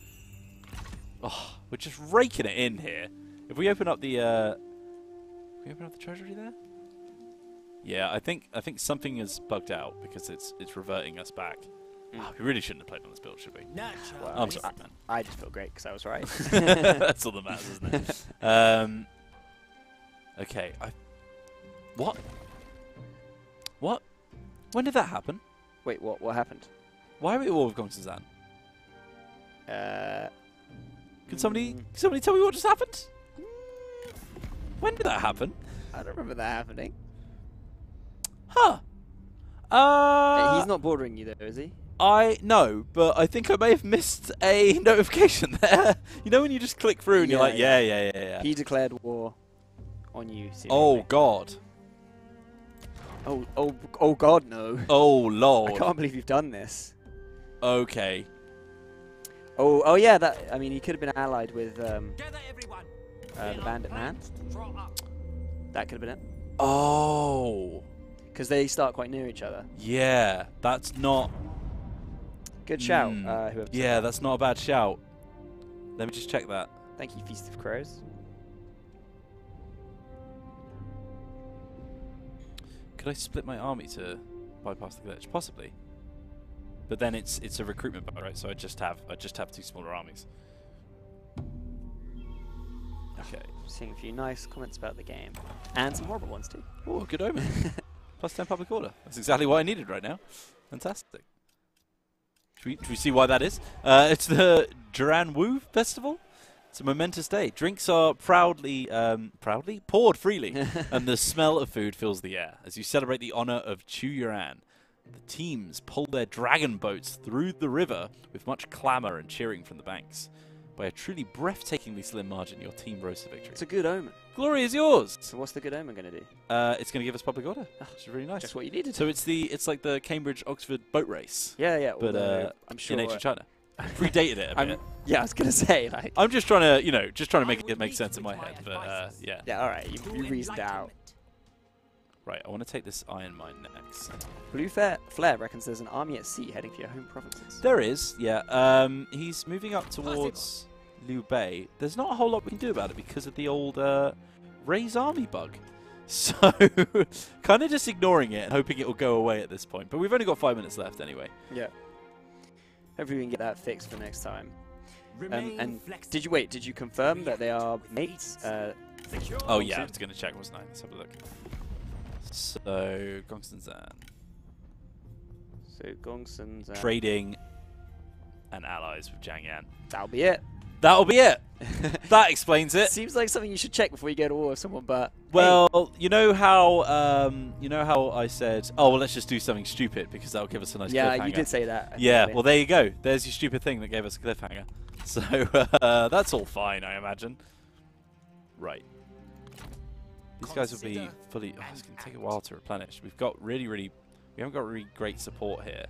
Oh, we're just raking it in here. If we open up the... Can we open up the treasury there? Yeah, I think something is bugged out because it's reverting us back. Oh, we really shouldn't have played on this build, should we? Well, I'm sorry, man. I just feel great because I was right. That's all that matters, isn't it? Okay. What? When did that happen? Wait, what happened? Why are we at war with Gong Suzanne? Can somebody tell me what just happened? When did that happen? I don't remember that happening. Huh. He's not bordering you though, is he? No, but I think I may have missed a notification there. You know when you just click through and you're like, yeah. He declared war on you. Seemingly. Oh God. Oh God, no. Oh Lord. I can't believe you've done this. Okay. Oh yeah. I mean, he could have been allied with Gather everyone. the Bandit Man. Draw up. That could have been it. Oh. Because they start quite near each other. Yeah, that's not... Good shout. Whoever said yeah, that. that's not a bad shout. Let me just check that. Thank you, Feast of Crows. Could I split my army to bypass the glitch? Possibly. But then it's a recruitment bar, right? So I just have 2 smaller armies. Okay. Seeing a few nice comments about the game. And some horrible ones too. Oh, good omen. Plus 10 public order. That's exactly what I needed right now. Fantastic. Should we see why that is? It's the Duran Wu Festival. It's a momentous day. Drinks are proudly poured freely, and the smell of food fills the air as you celebrate the honor of Chu Yuran. The teams pull their dragon boats through the river with much clamor and cheering from the banks. By a truly breathtakingly slim margin, your team rose to victory. It's a good omen. Glory is yours. So what's the good omen going to do? It's going to give us public order, which is really nice. Just what you needed. So it's like the Cambridge-Oxford boat race. Yeah. But I'm sure in ancient China. Predated it a bit. Yeah, I was going to say, like... I'm just trying to, make it make sense in my head, but yeah. Yeah, all right, you reasoned it out. Right, I want to take this iron mine next. Blue Flare reckons there's an army at sea heading for your home provinces. There is, yeah. He's moving up towards Liu Bei. There's not a whole lot we can do about it because of the old Ray's army bug. So, kind of just ignoring it and hoping it will go away at this point. But we've only got 5 minutes left anyway. Yeah. Hopefully we can get that fixed for next time. And flexible. did you confirm that they are mates? Oh yeah, I was going to check, wasn't I? Let's have a look. So, Gongsun Zan. So, Gongsun Zan. Trading and allies with Zhang Yan. That'll be it. That'll be it. That explains it. Seems like something you should check before you go to war with someone, but... Well, hey. you know how I said, oh, well, let's just do something stupid because that'll give us a nice cliffhanger. Yeah, you did say that. Yeah, well, there you go. There's your stupid thing that gave us a cliffhanger. So, that's all fine, I imagine. Right. These guys will be fully... Oh, it's going to take a while to replenish. We've got we haven't got really great support here,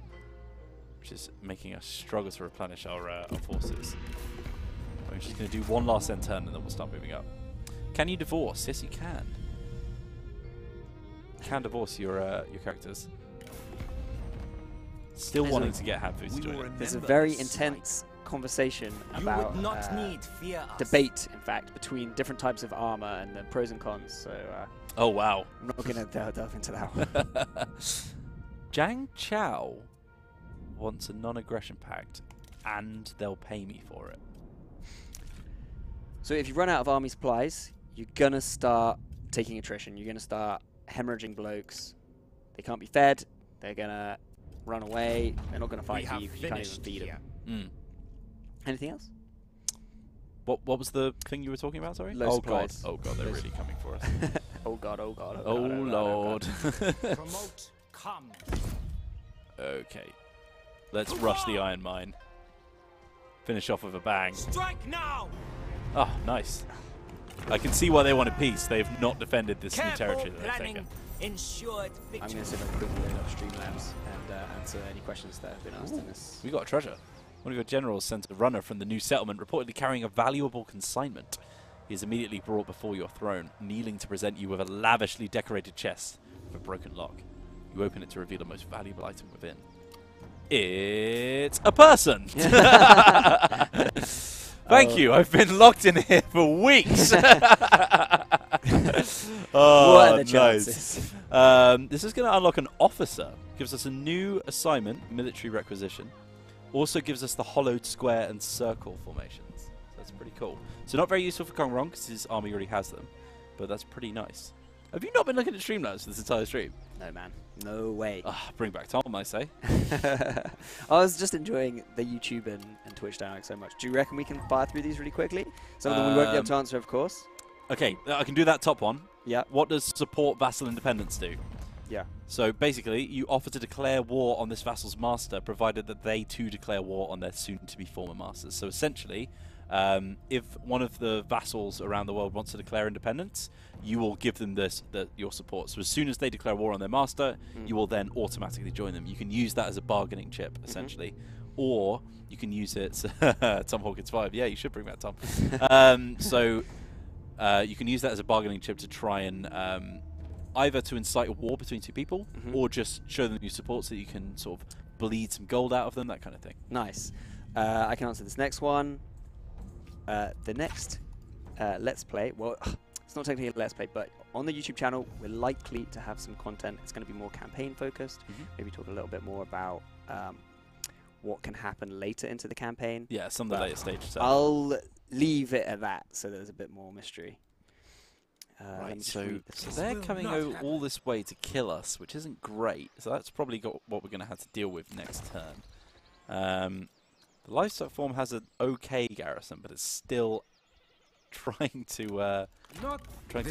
which is making us struggle to replenish our forces. We're just going to do one last end turn and then we'll start moving up. Can you divorce? Yes, you can. You can divorce your characters. Still wanting to get Hanfu to join it. There's a very intense conversation about debate, in fact, between different types of armor and the pros and cons. So, oh wow! I'm not going to delve into that one. Zhang Chao wants a non-aggression pact, and they'll pay me for it. So if you run out of army supplies, you're going to start taking attrition. You're going to start hemorrhaging blokes. They can't be fed. They're going to run away. They're not going to fight for you because you can't even feed them. Mm. Anything else? What was the thing you were talking about, sorry? Low supplies. God. Oh god, they're really coming for us. Oh god, oh god, oh lord. Promote, come. Okay. Let's rush the iron mine. Finish off with a bang. Strike now! Oh, nice. I can see why they wanted peace. They have not defended this new territory that they've taken. Ensured victory. I'm going to see if I can quickly load up Streamlabs and answer any questions that have been asked in this. We got a treasure. One of your generals sent a runner from the new settlement, reportedly carrying a valuable consignment. He is immediately brought before your throne, kneeling to present you with a lavishly decorated chest with a broken lock. You open it to reveal the most valuable item within. It's a person! Thank you, I've been locked in here for weeks! Oh, what are the chances? Nice. This is going to unlock an officer. Gives us a new assignment, military requisition. Also gives us the hollowed square and circle formations. So that's pretty cool. So not very useful for Kong Rong because his army already has them. But that's pretty nice. Have you not been looking at Streamlabs this entire stream? No, man. No way. Bring back Tom, I say. I was just enjoying the YouTube and Twitch dynamic so much. Do you reckon we can fire through these really quickly? Some of them we won't be able to answer, of course. Okay, I can do that top one. Yeah. What does support vassal independence do? Yeah. So basically, you offer to declare war on this vassal's master, provided that they too declare war on their soon-to-be former masters. So essentially, if one of the vassals around the world wants to declare independence, you will give them your support. So as soon as they declare war on their master, you will then automatically join them. You can use that as a bargaining chip, essentially. Or you can use it... Tom Hawkins 5. Yeah, you should bring that, Tom. You can use that as a bargaining chip to try and... either to incite a war between two people, or just show them your support so that you can sort of bleed some gold out of them, that kind of thing. Nice. I can answer this next one. The next Let's Play, well, it's not technically a Let's Play, but on the YouTube channel, we're likely to have some content. It's going to be more campaign-focused. Maybe talk a little bit more about what can happen later into the campaign. Yeah, some of the later stage stuff. I'll leave it at that, so there's a bit more mystery. Right, so they're coming all this way to kill us, which isn't great. So that's probably what we're going to have to deal with next turn. The livestock form has an okay garrison, but it's still trying to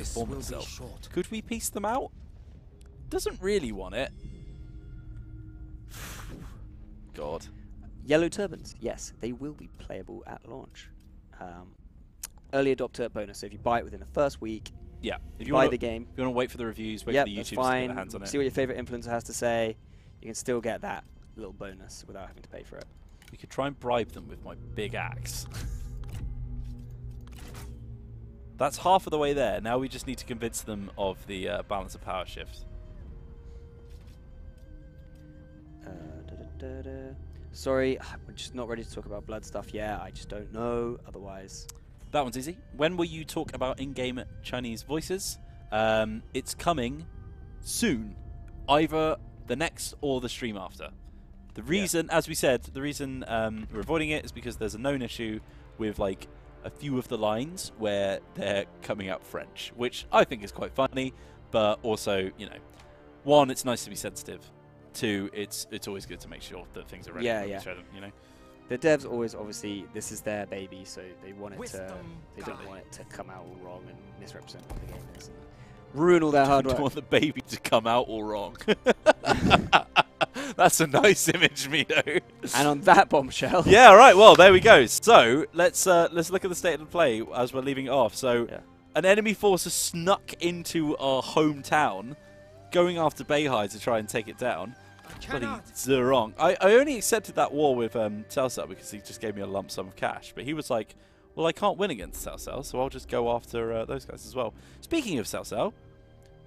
form itself. Could we piece them out? Doesn't really want it. God. Yellow Turbans, yes, they will be playable at launch. Early adopter bonus, so if you buy it within the first week, Yeah. If you buy wanna, the game. if you want to wait for the reviews, wait Yep, for the that's YouTubers to get fine. their hands on it. See what your favorite influencer has to say. You can still get that little bonus without having to pay for it. We could try and bribe them with my big axe. That's half of the way there. Now we just need to convince them of the balance of power shift. Sorry, we're just not ready to talk about blood stuff yet. I just don't know. Otherwise, That one's easy. When will you talk about in-game Chinese voices? It's coming soon. Either the next or the stream after. The reason, as we said, the reason we're avoiding it is because there's a known issue with like a few of the lines where they're coming out French, which I think is quite funny, but also, you know, one, it's nice to be sensitive. Two, it's always good to make sure that things are ready when we show them, you know. the devs always, obviously, this is their baby, so they want it to. They don't want it to come out all wrong and misrepresent what the game is, and ruin all their hard work. Don't want the baby to come out all wrong. That's a nice image, Mido. And on that bombshell. Yeah, right. Well, there we go. So let's look at the state of the play as we're leaving it off. So an enemy force has snuck into our hometown, going after Beihai to try and take it down. Bloody Zerong. I only accepted that war with Cao Cao because he just gave me a lump sum of cash. But he was like, well, I can't win against Cao Cao, so I'll just go after those guys as well. Speaking of Cao Cao,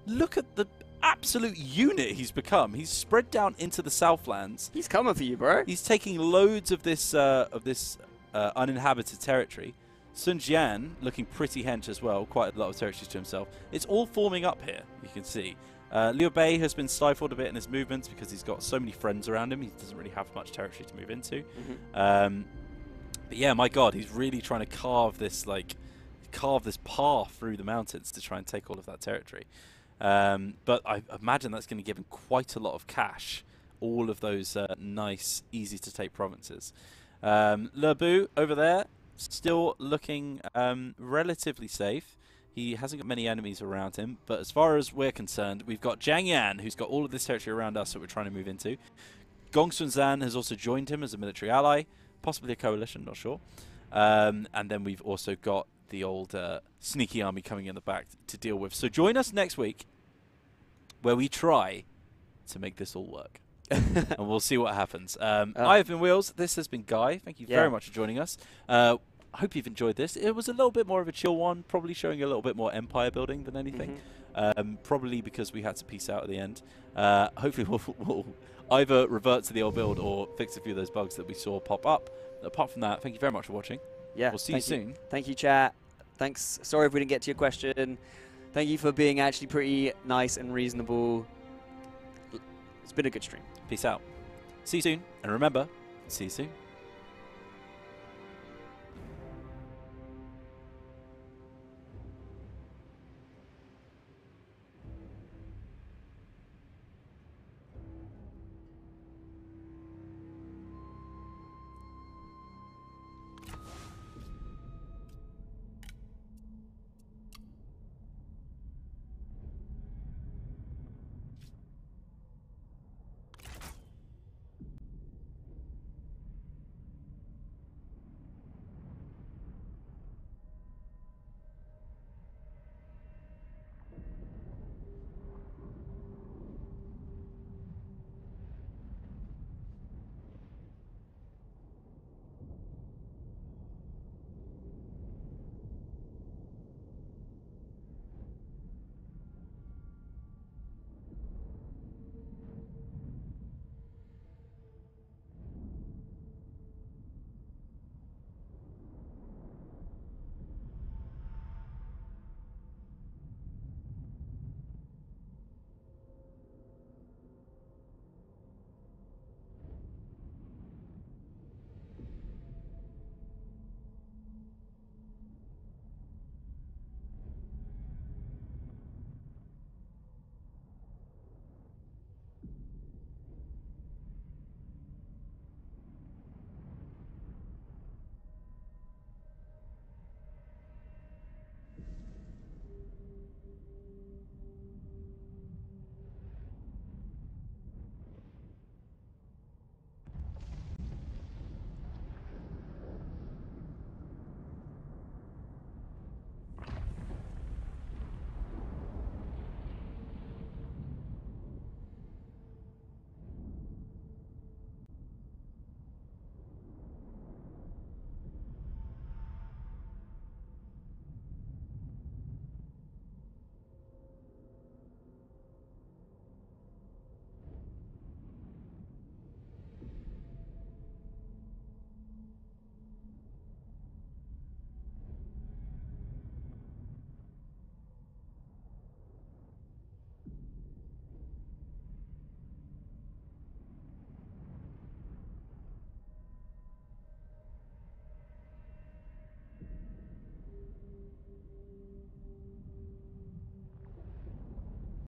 look at the absolute unit he's become. He's spread down into the Southlands. He's coming for you, bro. He's taking loads of this uninhabited territory. Sun Jian looking pretty hench as well, quite a lot of territories to himself. It's all forming up here, you can see. Liu Bei has been stifled a bit in his movements because he's got so many friends around him. He doesn't really have much territory to move into. But yeah, my God, he's really trying to carve this path through the mountains to try and take all of that territory. But I imagine that's going to give him quite a lot of cash, all of those nice, easy-to-take provinces. Le Bu over there, still looking relatively safe. He hasn't got many enemies around him, but as far as we're concerned, we've got Zhang Yan, who's got all of this territory around us that we're trying to move into. Gongsun Zan has also joined him as a military ally, possibly a coalition, not sure. And then we've also got the old sneaky army coming in the back to deal with. So join us next week, where we try to make this all work. And we'll see what happens. I have been Wheels. This has been Guy. Thank you very much for joining us. I hope you've enjoyed this. It was a little bit more of a chill one, probably showing a little bit more empire building than anything. Probably because we had to peace out at the end. Hopefully we'll either revert to the old build or fix a few of those bugs that we saw pop up. Apart from that, thank you very much for watching. Yeah, we'll see you soon. Thank you, chat. Thanks. Sorry if we didn't get to your question. Thank you for being actually pretty nice and reasonable. It's been a good stream. Peace out. See you soon. And remember, see you soon.